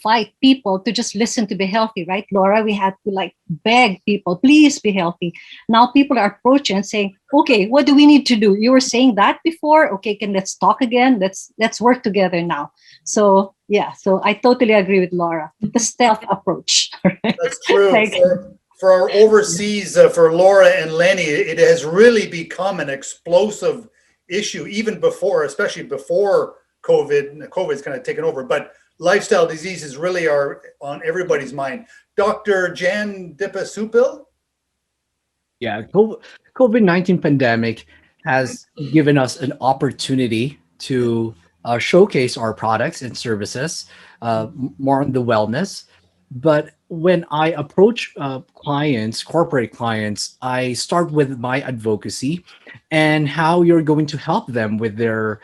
Speaker 16: fight people to just listen to be healthy, right, Laura? We had to beg people, please be healthy. Now people are approaching and saying, okay, what do we need to do? You were saying that before. Okay, let's talk again. Let's work together now. So yeah, so I totally agree with Laura. The stealth approach.
Speaker 3: That's true. For our overseas, for Laura and Lenny, it has really become an explosive issue, even before, especially before COVID. COVID's kind of taken over, but lifestyle diseases really are on everybody's mind. Dr. Jan Dipasupil?
Speaker 15: Yeah, COVID-19 pandemic has given us an opportunity to showcase our products and services, more on the wellness. But when I approach clients, corporate clients, I start with my advocacy and how you're going to help them with their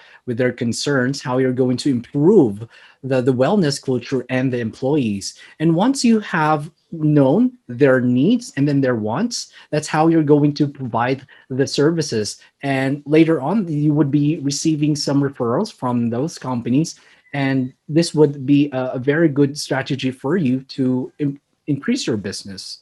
Speaker 15: concerns, how you're going to improve the wellness culture and the employees. And once you have known their needs and then their wants, that's how you're going to provide the services. And later on, you would be receiving some referrals from those companies. And this would be a very good strategy for you to increase your business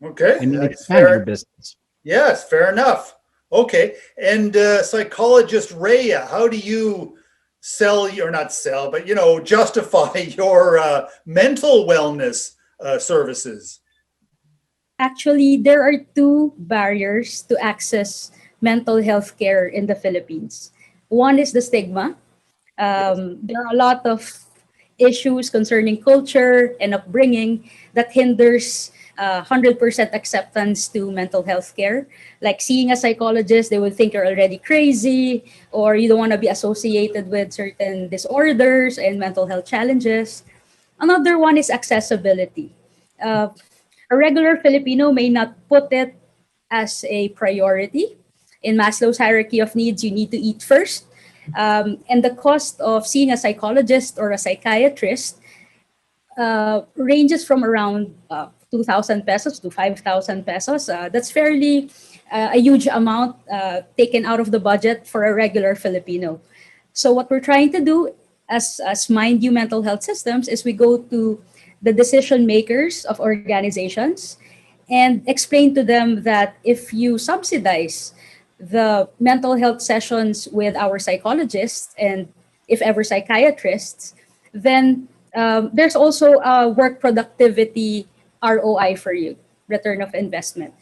Speaker 3: Okay,
Speaker 15: and
Speaker 3: that's
Speaker 15: expand your
Speaker 3: fair.
Speaker 15: business.
Speaker 3: Yes, fair enough. Okay, and psychologist Rhea, how do you sell or not sell, but justify your mental wellness services?
Speaker 20: Actually, there are two barriers to access mental health care in the Philippines. One is the stigma. There are a lot of issues concerning culture and upbringing that hinders 100% acceptance to mental health care. Like seeing a psychologist, they would think you're already crazy or you don't want to be associated with certain disorders and mental health challenges. Another one is accessibility. Uh, a regular Filipino may not put it as a priority. In Maslow's hierarchy of needs, you need to eat first. And the cost of seeing a psychologist or a psychiatrist ranges from around 2,000 pesos to 5,000 pesos. That's fairly a huge amount taken out of the budget for a regular Filipino. So what we're trying to do as Mind You Mental Health Systems is we go to the decision makers of organizations and explain to them that if you subsidize the mental health sessions with our psychologists and if ever psychiatrists, then there's also a work productivity ROI for you, return of investment.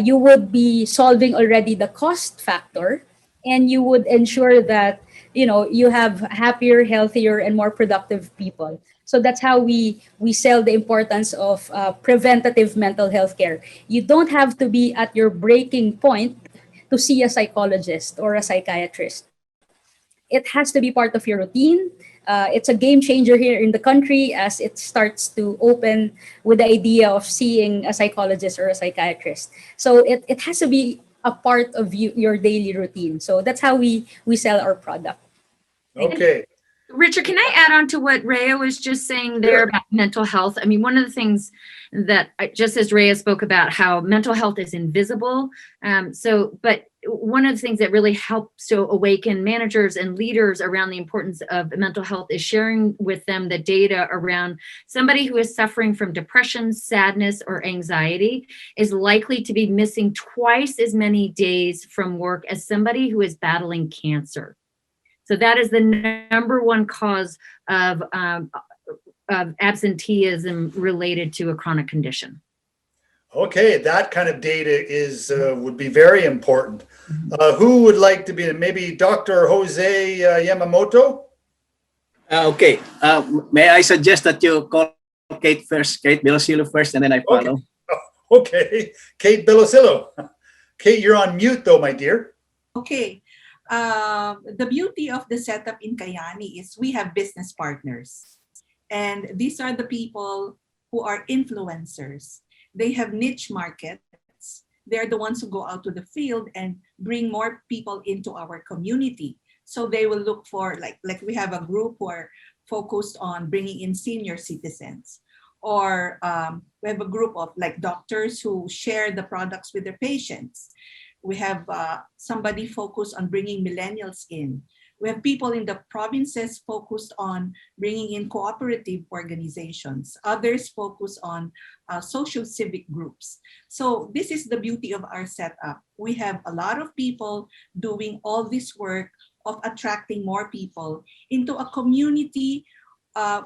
Speaker 20: You would be solving already the cost factor, and you would ensure that you have happier, healthier, and more productive people. So that's how we sell the importance of preventative mental health care. You don't have to be at your breaking point to see a psychologist or a psychiatrist. It has to be part of your routine. It's a game changer here in the country as it starts to open with the idea of seeing a psychologist or a psychiatrist. So it has to be a part of your daily routine. So that's how we sell our product.
Speaker 3: Okay.
Speaker 2: Richard, can I add on to what Rhea was just saying there about mental health? I mean, one of the things that, just as Rhea spoke about how mental health is invisible. But one of the things that really helps to awaken managers and leaders around the importance of mental health is sharing with them the data around somebody who is suffering from depression, sadness, or anxiety is likely to be missing twice as many days from work as somebody who is battling cancer. So that is the number one cause of absenteeism related to a chronic condition.
Speaker 3: Okay, that kind of data would be very important. Who would like to be, maybe Dr. Jose Yamamoto?
Speaker 19: Okay. May I suggest that you call Kate first, Kate Bellosillo first, and then I follow.
Speaker 3: Okay, Kate Bellosillo. Kate, you're on mute though, my dear.
Speaker 1: Okay. The beauty of the setup in Kyani is we have business partners. And these are the people who are influencers. They have niche markets. They're the ones who go out to the field and bring more people into our community. So they will look for, like we have a group who are focused on bringing in senior citizens. Or we have a group of doctors who share the products with their patients. We have somebody focused on bringing millennials in. We have people in the provinces focused on bringing in cooperative organizations. Others focus on social civic groups. So this is the beauty of our setup. We have a lot of people doing all this work of attracting more people into a community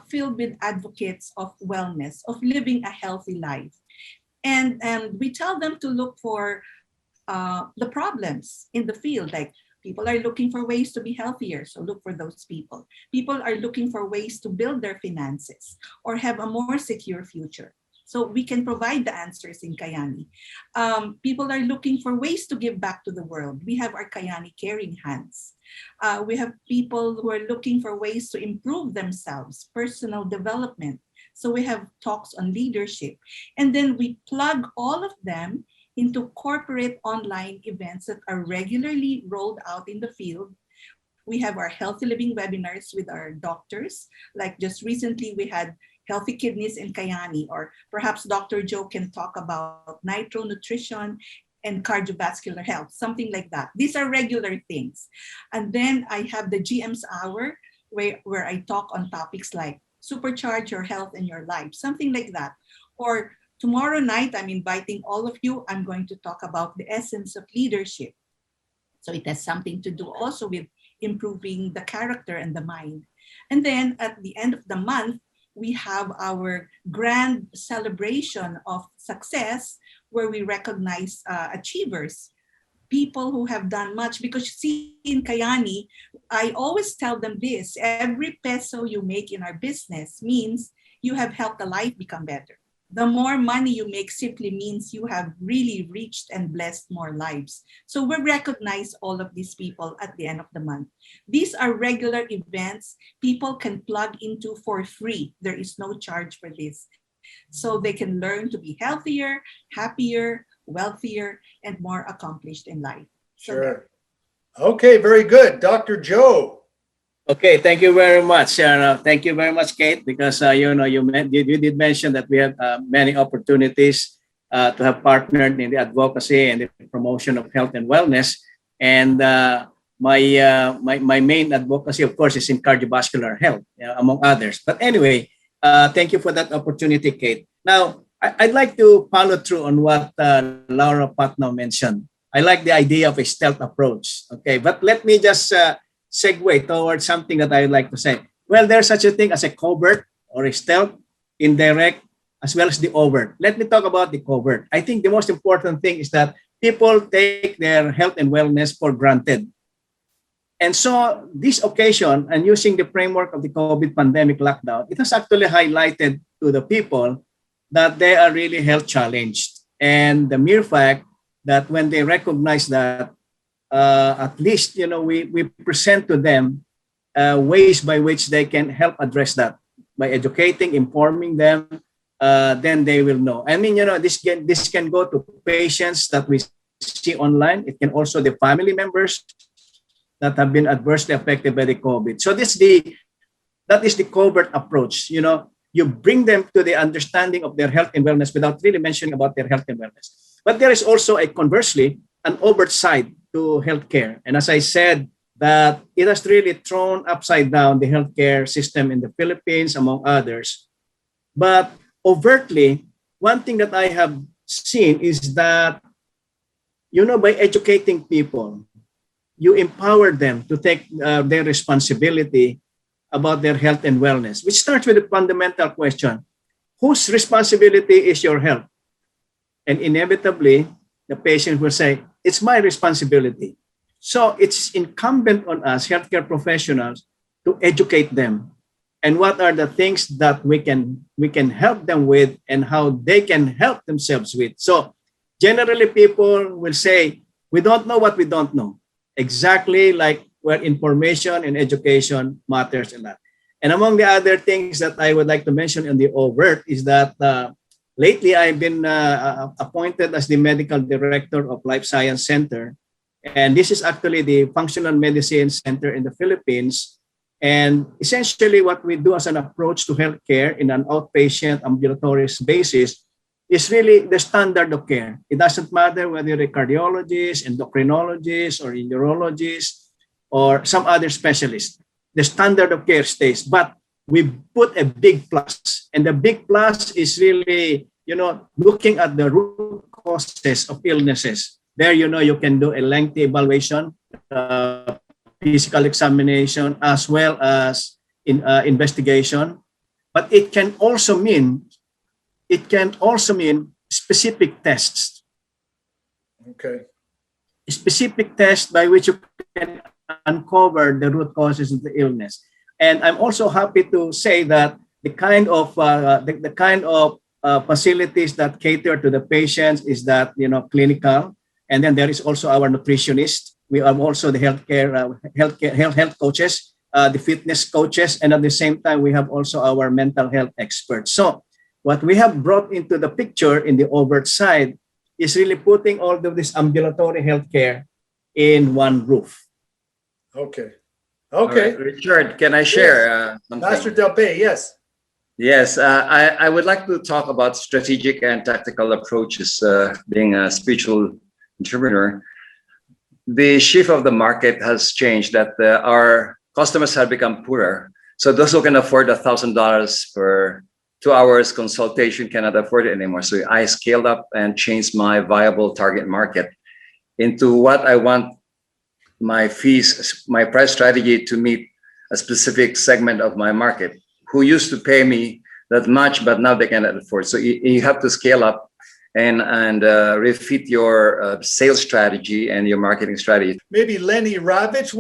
Speaker 1: filled with advocates of wellness, of living a healthy life. And we tell them to look for the problems in the field, like people are looking for ways to be healthier, so look for those people. People are looking for ways to build their finances or have a more secure future. So we can provide the answers in Kyani. People are looking for ways to give back to the world. We have our Kyani Caring Hands. We have people who are looking for ways to improve themselves, personal development. So we have talks on leadership. And then we plug all of them into corporate online events that are regularly rolled out in the field. We have our healthy living webinars with our doctors. Like just recently, we had healthy kidneys in Kyani, or perhaps Dr. Joe can talk about nitro nutrition and cardiovascular health, something like that. These are regular things. And then I have the GM's Hour, where I talk on topics like supercharge your health and your life, something like that. Or tomorrow night, I'm inviting all of you. I'm going to talk about the essence of leadership. So it has something to do also with improving the character and the mind. And then at the end of the month, we have our grand celebration of success where we recognize achievers, people who have done much. Because see, in Kyani, I always tell them this: every peso you make in our business means you have helped a life become better. The more money you make simply means you have really reached and blessed more lives. So we recognize all of these people at the end of the month. These are regular events people can plug into for free. There is no charge for this. So they can learn to be healthier, happier, wealthier, and more accomplished in life.
Speaker 3: Sure. Okay, very good. Dr. Joe.
Speaker 19: Okay, thank you very much. Thank you very much, Kate, because you did mention that we have many opportunities to have partnered in the advocacy and the promotion of health and wellness. And my main advocacy, of course, is in cardiovascular health, among others. But anyway, thank you for that opportunity, Kate. Now, I'd like to follow through on what Laura Patno mentioned. I like the idea of a stealth approach. Okay, but let me just segue towards something that I would like to say. Well, there's such a thing as a covert or a stealth, indirect, as well as the overt. Let me talk about the covert. I think the most important thing is that people take their health and wellness for granted. And so this occasion, and using the framework of the COVID pandemic lockdown, it has actually highlighted to the people that they are really health challenged. And the mere fact that when they recognize that, at least, we present to them ways by which they can help address that by educating, informing them, then they will know. I mean, this can go to patients that we see online. It can also the family members that have been adversely affected by the COVID. So that is the covert approach. You bring them to the understanding of their health and wellness without really mentioning about their health and wellness. But there is also conversely, an overt side to healthcare. And as I said, that it has really thrown upside down the healthcare system in the Philippines, among others. But overtly, one thing that I have seen is that, by educating people, you empower them to take their responsibility about their health and wellness, which starts with a fundamental question: whose responsibility is your health? And inevitably, the patient will say, it's my responsibility. So it's incumbent on us, healthcare professionals, to educate them. And what are the things that we can help them with and how they can help themselves with. So generally people will say, we don't know what we don't know. Exactly like where information and education matters a lot. And among the other things that I would like to mention in the overt is that lately I've been appointed as the medical director of Life Science Center. And this is actually the functional medicine center in the Philippines. And essentially what we do as an approach to healthcare in an outpatient ambulatory basis is really the standard of care. It doesn't matter whether you're a cardiologist, endocrinologist, or a neurologist, or some other specialist. The standard of care stays, but we put a big plus. And the big plus is really, looking at the root causes of illnesses. There, you can do a lengthy evaluation, physical examination, as well as investigation. But it can also mean specific tests.
Speaker 3: Okay.
Speaker 19: Specific tests by which you can uncover the root causes of the illness. And I'm also happy to say that the kind of facilities that cater to the patients is that clinical, and then there is also our nutritionist. We have also the health coaches, the fitness coaches, and at the same time, we have also our mental health experts. So what we have brought into the picture in the overt side is really putting all of this ambulatory healthcare in one roof.
Speaker 3: Okay.
Speaker 17: All right, Richard, can I share something?
Speaker 3: Master Delpe, yes.
Speaker 17: Yes, I would like to talk about strategic and tactical approaches. Being a spiritual entrepreneur, the shift of the market has changed. That our customers have become poorer. So those who can afford $1,000 per 2 hours consultation cannot afford it anymore. So I scaled up and changed my viable target market into what I want my fees, my price strategy to meet a specific segment of my market who used to pay me that much, but now they cannot afford. So you have to scale up and refit your sales strategy and your marketing strategy.
Speaker 3: Maybe Lenny Ravitch,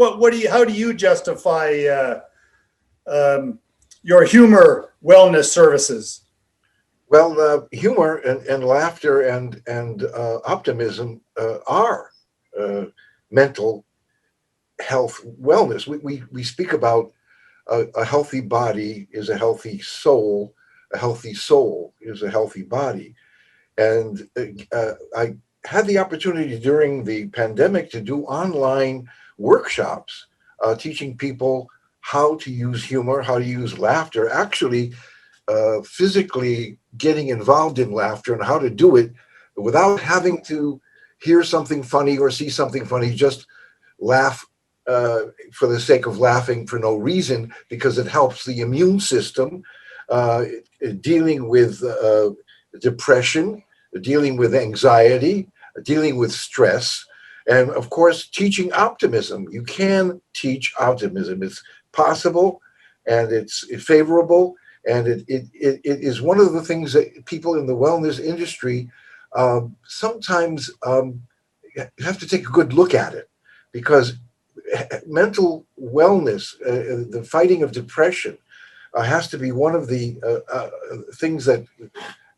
Speaker 3: how do you justify your humor wellness services?
Speaker 14: Well, humor and laughter and optimism are mental health wellness. We speak about a healthy body is a healthy soul. A healthy soul is a healthy body. And I had the opportunity during the pandemic to do online workshops teaching people how to use humor, how to use laughter, actually physically getting involved in laughter and how to do it without having to hear something funny or see something funny, just laugh for the sake of laughing for no reason, because it helps the immune system dealing with depression, dealing with anxiety, dealing with stress, and of course, teaching optimism. You can teach optimism. It's possible, and it's favorable, and it is one of the things that people in the wellness industry sometimes have to take a good look at it, because mental wellness, the fighting of depression, has to be one of the things that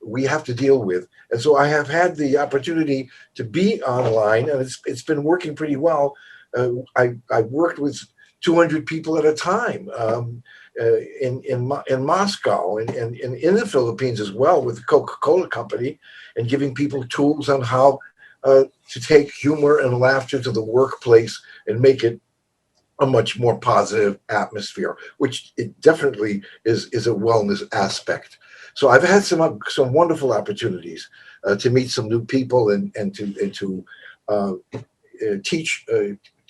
Speaker 14: we have to deal with. And so I have had the opportunity to be online, and it's been working pretty well. I worked with 200 people at a time in Moscow and in the Philippines as well with the Coca-Cola Company, and giving people tools on how to take humor and laughter to the workplace and make it a much more positive atmosphere, which it definitely is a wellness aspect. So I've had some wonderful opportunities to meet some new people and to teach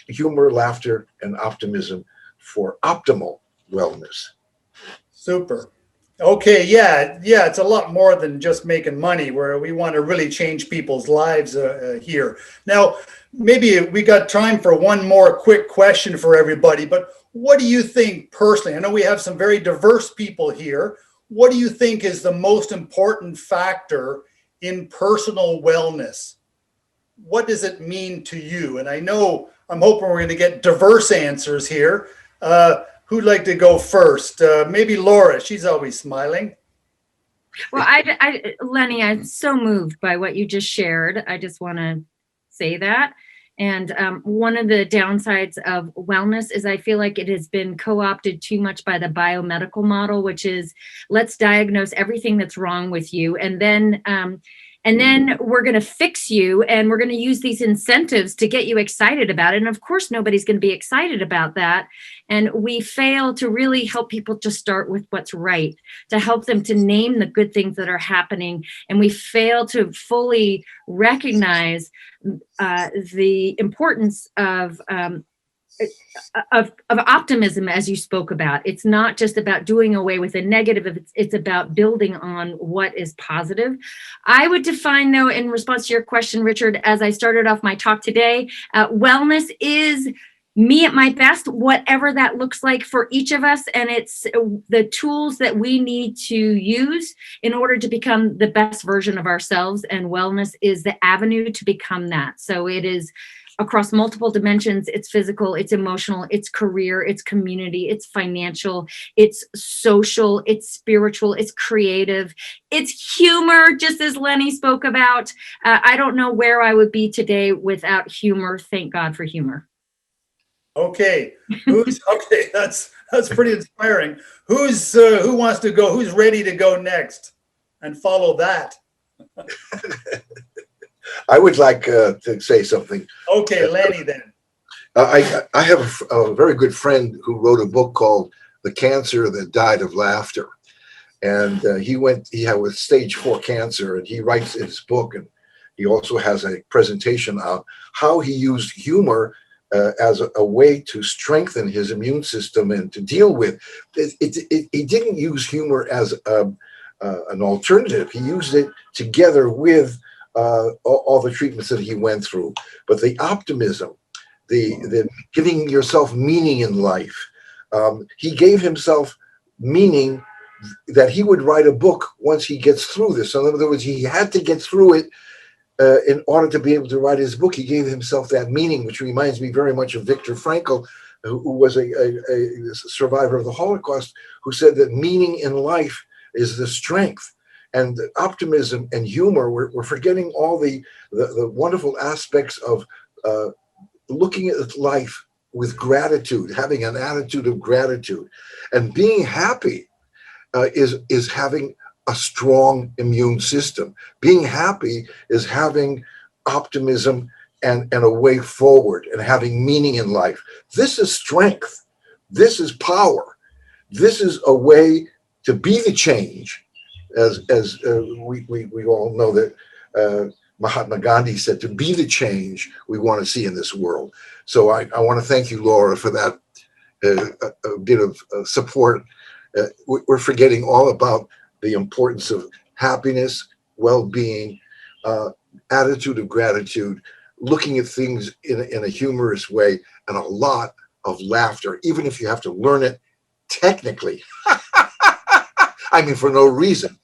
Speaker 14: humor, laughter, and optimism for optimal wellness.
Speaker 3: Super. Okay, yeah, it's a lot more than just making money, where we want to really change people's lives here. Now, maybe we got time for one more quick question for everybody, but what do you think personally? I know we have some very diverse people here. What do you think is the most important factor in personal wellness? What does it mean to you? And I'm hoping we're going to get diverse answers here. Who'd like to go first? Maybe Laura. She's always smiling.
Speaker 2: Well, Lenny, I'm so moved by what you just shared. I just want to say that. And one of the downsides of wellness is I feel like it has been co-opted too much by the biomedical model, which is let's diagnose everything that's wrong with you. And then we're going to fix you, and we're going to use these incentives to get you excited about it. And of course, nobody's going to be excited about that. And we fail to really help people to start with what's right, to help them to name the good things that are happening. And we fail to fully recognize the importance of optimism, as you spoke about. It's not just about doing away with the negative, it's about building on what is positive. I would define, though, in response to your question, Richard, as I started off my talk today, wellness is me at my best, whatever that looks like for each of us. And it's the tools that we need to use in order to become the best version of ourselves. And wellness is the avenue to become that. So it is across multiple dimensions. It's physical, it's emotional, it's career, it's community, it's financial, it's social, it's spiritual, it's creative, it's humor, just as Lenny spoke about. I don't know where I would be today without humor. Thank God for humor.
Speaker 3: Okay, okay? That's pretty inspiring. Who wants to go? Who's ready to go next and follow that?
Speaker 14: I would like to say something.
Speaker 3: Okay, Lanny then.
Speaker 14: I have a very good friend who wrote a book called "The Cancer That Died of Laughter," and he had with stage 4 cancer, and he writes in his book, and he also has a presentation on how he used humor as a way to strengthen his immune system and to deal with it. He didn't use humor as an alternative. He used it together with all the treatments that he went through. But the optimism, the giving yourself meaning in life, he gave himself meaning that he would write a book once he gets through this. So in other words, he had to get through it in order to be able to write his book. He gave himself that meaning, which reminds me very much of Viktor Frankl, who was a survivor of the Holocaust, who said that meaning in life is the strength. And optimism and humor, we're forgetting all the wonderful aspects of looking at life with gratitude, having an attitude of gratitude. And being happy is having a strong immune system. Being happy is having optimism and a way forward and having meaning in life. This is strength. This is power. This is a way to be the change. As we all know that Mahatma Gandhi said, to be the change we want to see in this world. So I want to thank you, Laura, for that a bit of support. We're forgetting all about the importance of happiness, well-being, attitude of gratitude, looking at things in a humorous way, and a lot of laughter, even if you have to learn it technically. I mean, for no reason.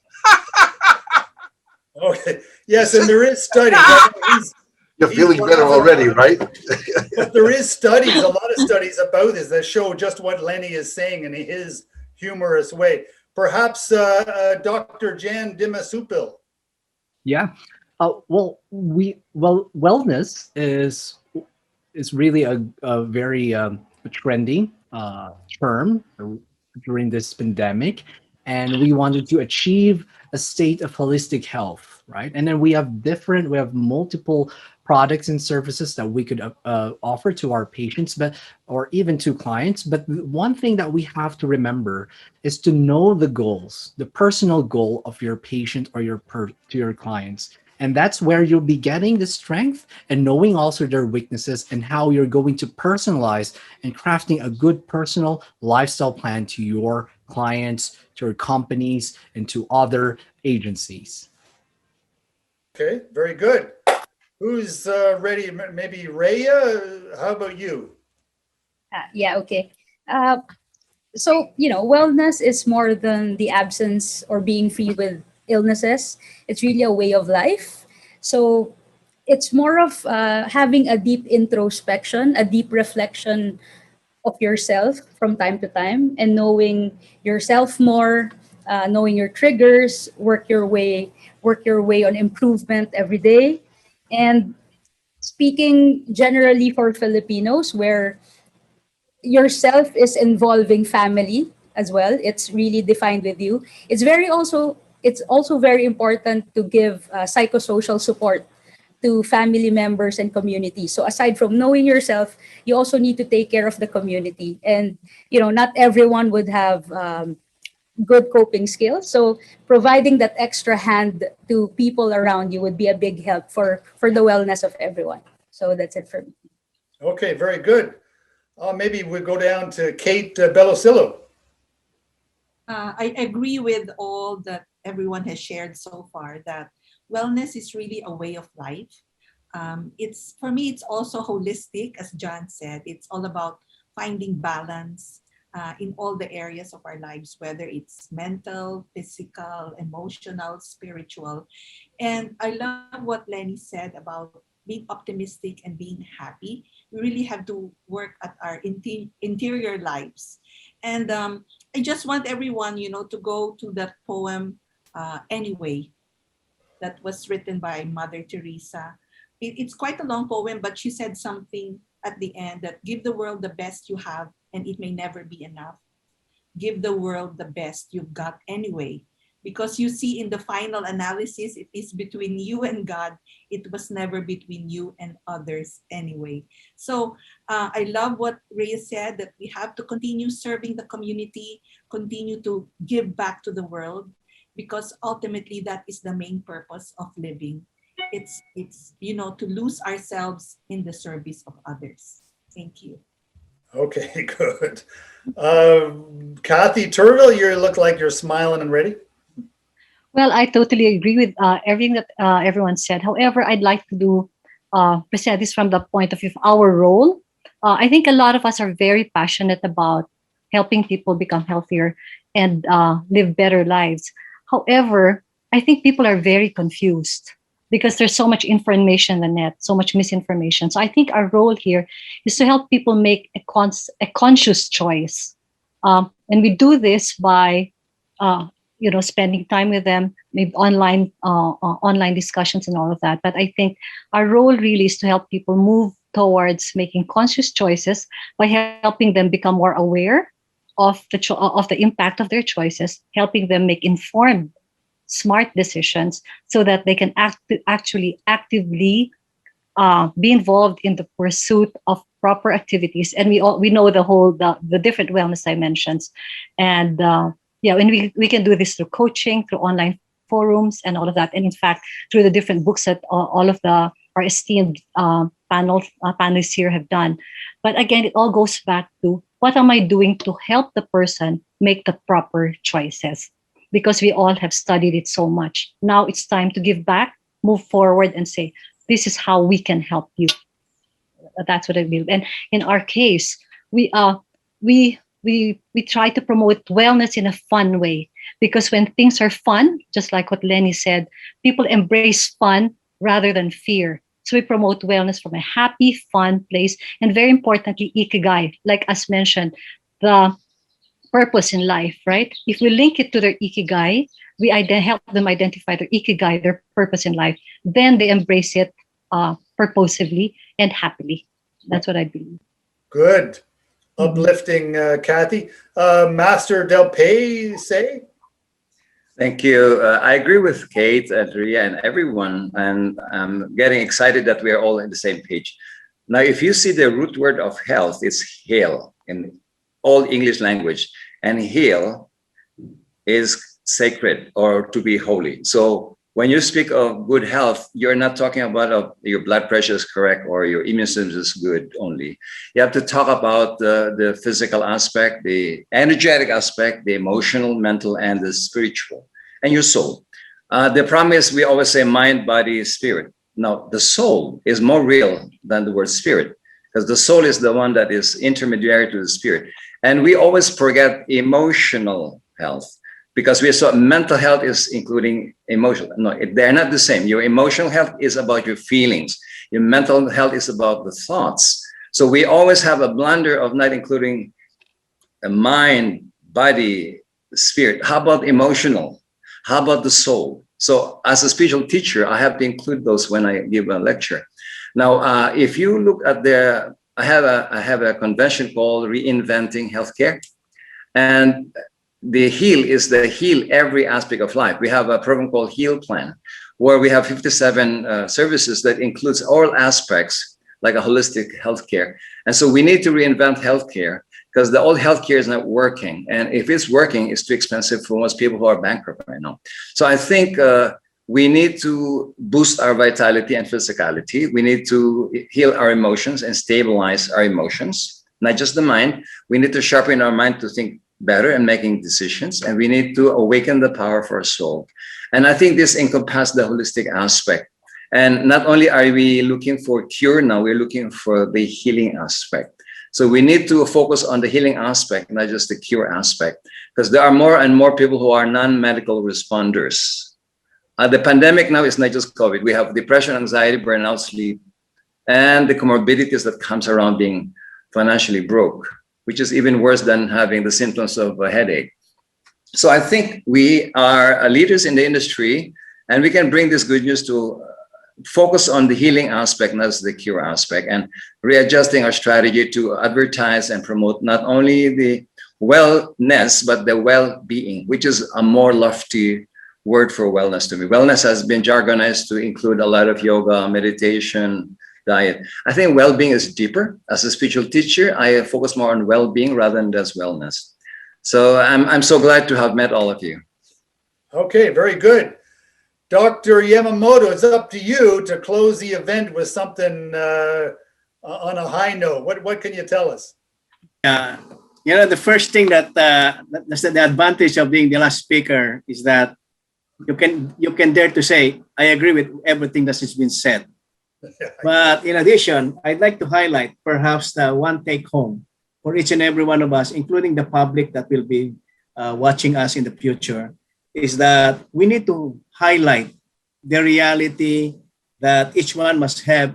Speaker 3: Okay. Yes, and there is studies.
Speaker 14: You're feeling better already, right?
Speaker 3: But there is studies, a lot of studies about this that show just what Lenny is saying in his humorous way. Perhaps Dr. Jan Dimasupil.
Speaker 15: Yeah. Wellness is really a very trendy term during this pandemic, and we wanted to achieve a state of holistic health, right? And then we have multiple products and services that we could offer to our patients, or even to clients. But one thing that we have to remember is to know the goals, the personal goal of your patient or to your clients. And that's where you'll be getting the strength and knowing also their weaknesses and how you're going to personalize and crafting a good personal lifestyle plan to your clients, to your companies, and to other agencies.
Speaker 3: Okay, very good. Who's ready? Maybe Rhea? How about you?
Speaker 20: Yeah, okay. So, wellness is more than the absence or being free with illnesses. It's really a way of life. So it's more of having a deep introspection, a deep reflection of yourself from time to time, and knowing yourself more, knowing your triggers, work your way on improvement every day. And speaking generally for Filipinos, where yourself is involving family as well, it's really defined with you. It's also very important to give psychosocial support to family members and community. So aside from knowing yourself, you also need to take care of the community. And not everyone would have good coping skills. So providing that extra hand to people around you would be a big help for the wellness of everyone. So that's it for me.
Speaker 3: Okay, very good. Maybe we go down to Kate Bellosillo.
Speaker 1: I agree with all that everyone has shared so far, that wellness is really a way of life. It's, for me, it's also holistic, as John said. It's all about finding balance in all the areas of our lives, whether it's mental, physical, emotional, spiritual. And I love what Lenny said about being optimistic and being happy. We really have to work at our interior lives. And I just want everyone, to go to that poem anyway, that was written by Mother Teresa. It's quite a long poem, but she said something at the end that give the world the best you have and it may never be enough. Give the world the best you've got anyway. Because you see, in the final analysis, it is between you and God. It was never between you and others anyway. So I love what Rhea said, that we have to continue serving the community, continue to give back to the world, because ultimately that is the main purpose of living. It's to lose ourselves in the service of others. Thank you.
Speaker 3: Okay, good. Kathy Turville, you look like you're smiling and ready.
Speaker 16: Well, I totally agree with everything that everyone said. However, I'd like to present this from the point of view of our role. I think a lot of us are very passionate about helping people become healthier and live better lives. However, I think people are very confused because there's so much information on the net, so much misinformation. So I think our role here is to help people make a conscious choice. And we do this by spending time with them, maybe online discussions and all of that. But I think our role really is to help people move towards making conscious choices by helping them become more aware of the impact of their choices, helping them make informed, smart decisions so that they can actually actively be involved in the pursuit of proper activities. And we know the different wellness dimensions. And and we can do this through coaching, through online forums and all of that. And in fact, through the different books that all of our esteemed panelists here have done. But again, it all goes back to, what am I doing to help the person make the proper choices? Because we all have studied it so much. Now it's time to give back, move forward and say, this is how we can help you. That's what I believe. And in our case, we try to promote wellness in a fun way, because when things are fun, just like what Lenny said, people embrace fun rather than fear. So we promote wellness from a happy, fun place, and very importantly, ikigai, like as mentioned, the purpose in life, right? If we link it to their ikigai, we help them identify their ikigai, their purpose in life, then they embrace it purposively and happily. That's what I believe.
Speaker 3: Good. Uplifting, Kathy. Master Del Pay, say?
Speaker 17: Thank you. I agree with Kate and Ria and everyone, and I'm getting excited that we are all on the same page. Now, if you see the root word of health, it's heal in all English language, and heal is sacred or to be holy. So when you speak of good health, you're not talking about your blood pressure is correct or your immune system is good only. You have to talk about the physical aspect, the energetic aspect, the emotional, mental, and the spiritual, and your soul. The problem is we always say mind, body, spirit. Now, the soul is more real than the word spirit, because the soul is the one that is intermediary to the spirit. And we always forget emotional health, because we saw mental health is including emotional. No, they're not the same. Your emotional health is about your feelings. Your mental health is about the thoughts. So we always have a blunder of not including a mind, body, spirit. How about emotional? How about the soul? So as a spiritual teacher, I have to include those when I give a lecture. Now, if you look at I have a convention called Reinventing Healthcare. And the heal every aspect of life. We have a program called Heal Plan, where we have 57 services that includes all aspects, like a holistic healthcare. And so we need to reinvent healthcare, because the old healthcare is not working. And if it's working, it's too expensive for most people who are bankrupt right now. So I think we need to boost our vitality and physicality. We need to heal our emotions and stabilize our emotions, not just the mind. We need to sharpen our mind to think better and making decisions, and we need to awaken the power of our soul. And I think this encompasses the holistic aspect. And not only are we looking for cure now, we're looking for the healing aspect. So we need to focus on the healing aspect, not just the cure aspect, because there are more and more people who are non-medical responders. The pandemic now is not just COVID. We have depression, anxiety, burnout, sleep and the comorbidities that comes around being financially broke, which is even worse than having the symptoms of a headache. So I think we are leaders in the industry, and we can bring this good news to focus on the healing aspect, not the cure aspect, and readjusting our strategy to advertise and promote not only the wellness, but the well-being, which is a more lofty word for wellness to me. Wellness has been jargonized to include a lot of yoga, meditation, diet. I think well-being is deeper. As a spiritual teacher, I focus more on well-being rather than just wellness. So I'm so glad to have met all of you.
Speaker 3: Okay, very good. Dr. Yamamoto, it's up to you to close the event with something on a high note. What can you tell us?
Speaker 19: The first thing that's the advantage of being the last speaker is that you can dare to say, I agree with everything that has been said. But in addition, I'd like to highlight perhaps the one take home for each and every one of us, including the public that will be watching us in the future, is that we need to highlight the reality that each one must have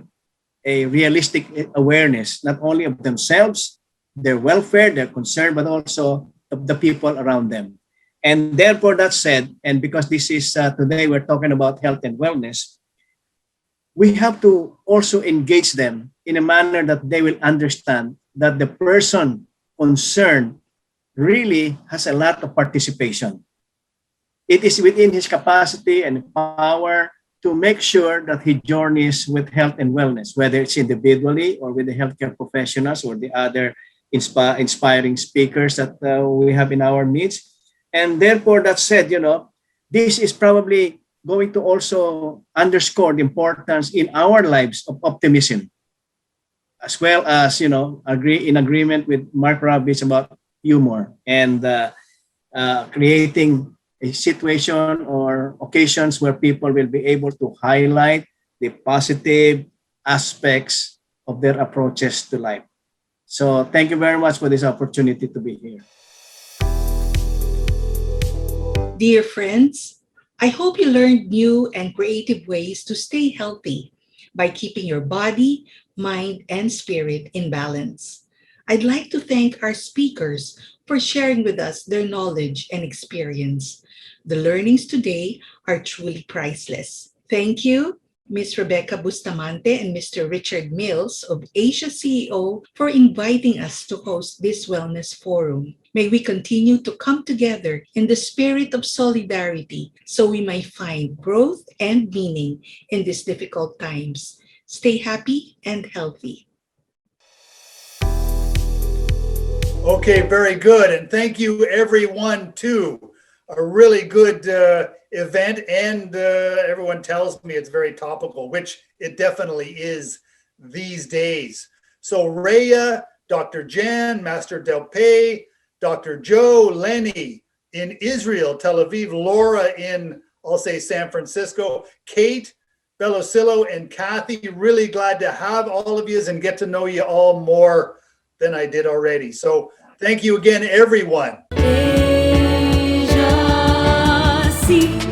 Speaker 19: a realistic awareness, not only of themselves, their welfare, their concern, but also of the people around them. And therefore, that said, and because this is today we're talking about health and wellness, we have to also engage them in a manner that they will understand that the person concerned really has a lot of participation. It is within his capacity and power to make sure that he journeys with health and wellness, whether it's individually or with the healthcare professionals or the other inspiring speakers that we have in our midst. And therefore, that said, this is probably going to also underscore the importance in our lives of optimism, as well as, agree in agreement with Mark Robbins about humor and creating a situation or occasions where people will be able to highlight the positive aspects of their approaches to life. So thank you very much for this opportunity to be here.
Speaker 13: Dear friends, I hope you learned new and creative ways to stay healthy by keeping your body, mind, and spirit in balance. I'd like to thank our speakers for sharing with us their knowledge and experience. The learnings today are truly priceless. Thank you, Ms. Rebecca Bustamante and Mr. Richard Mills of Asia CEO for inviting us to host this wellness forum. May we continue to come together in the spirit of solidarity so we may find growth and meaning in these difficult times. Stay happy and healthy.
Speaker 3: Okay, very good. And thank you everyone too. A really good event, and everyone tells me it's very topical, which it definitely is these days. So Rhea, Dr. Jan, Master Delpay, Dr. Joe, Lenny in Israel, Tel Aviv, Laura in, I'll say San Francisco, Kate, Bellosillo, and Kathy, really glad to have all of you and get to know you all more than I did already. So thank you again, everyone.
Speaker 7: See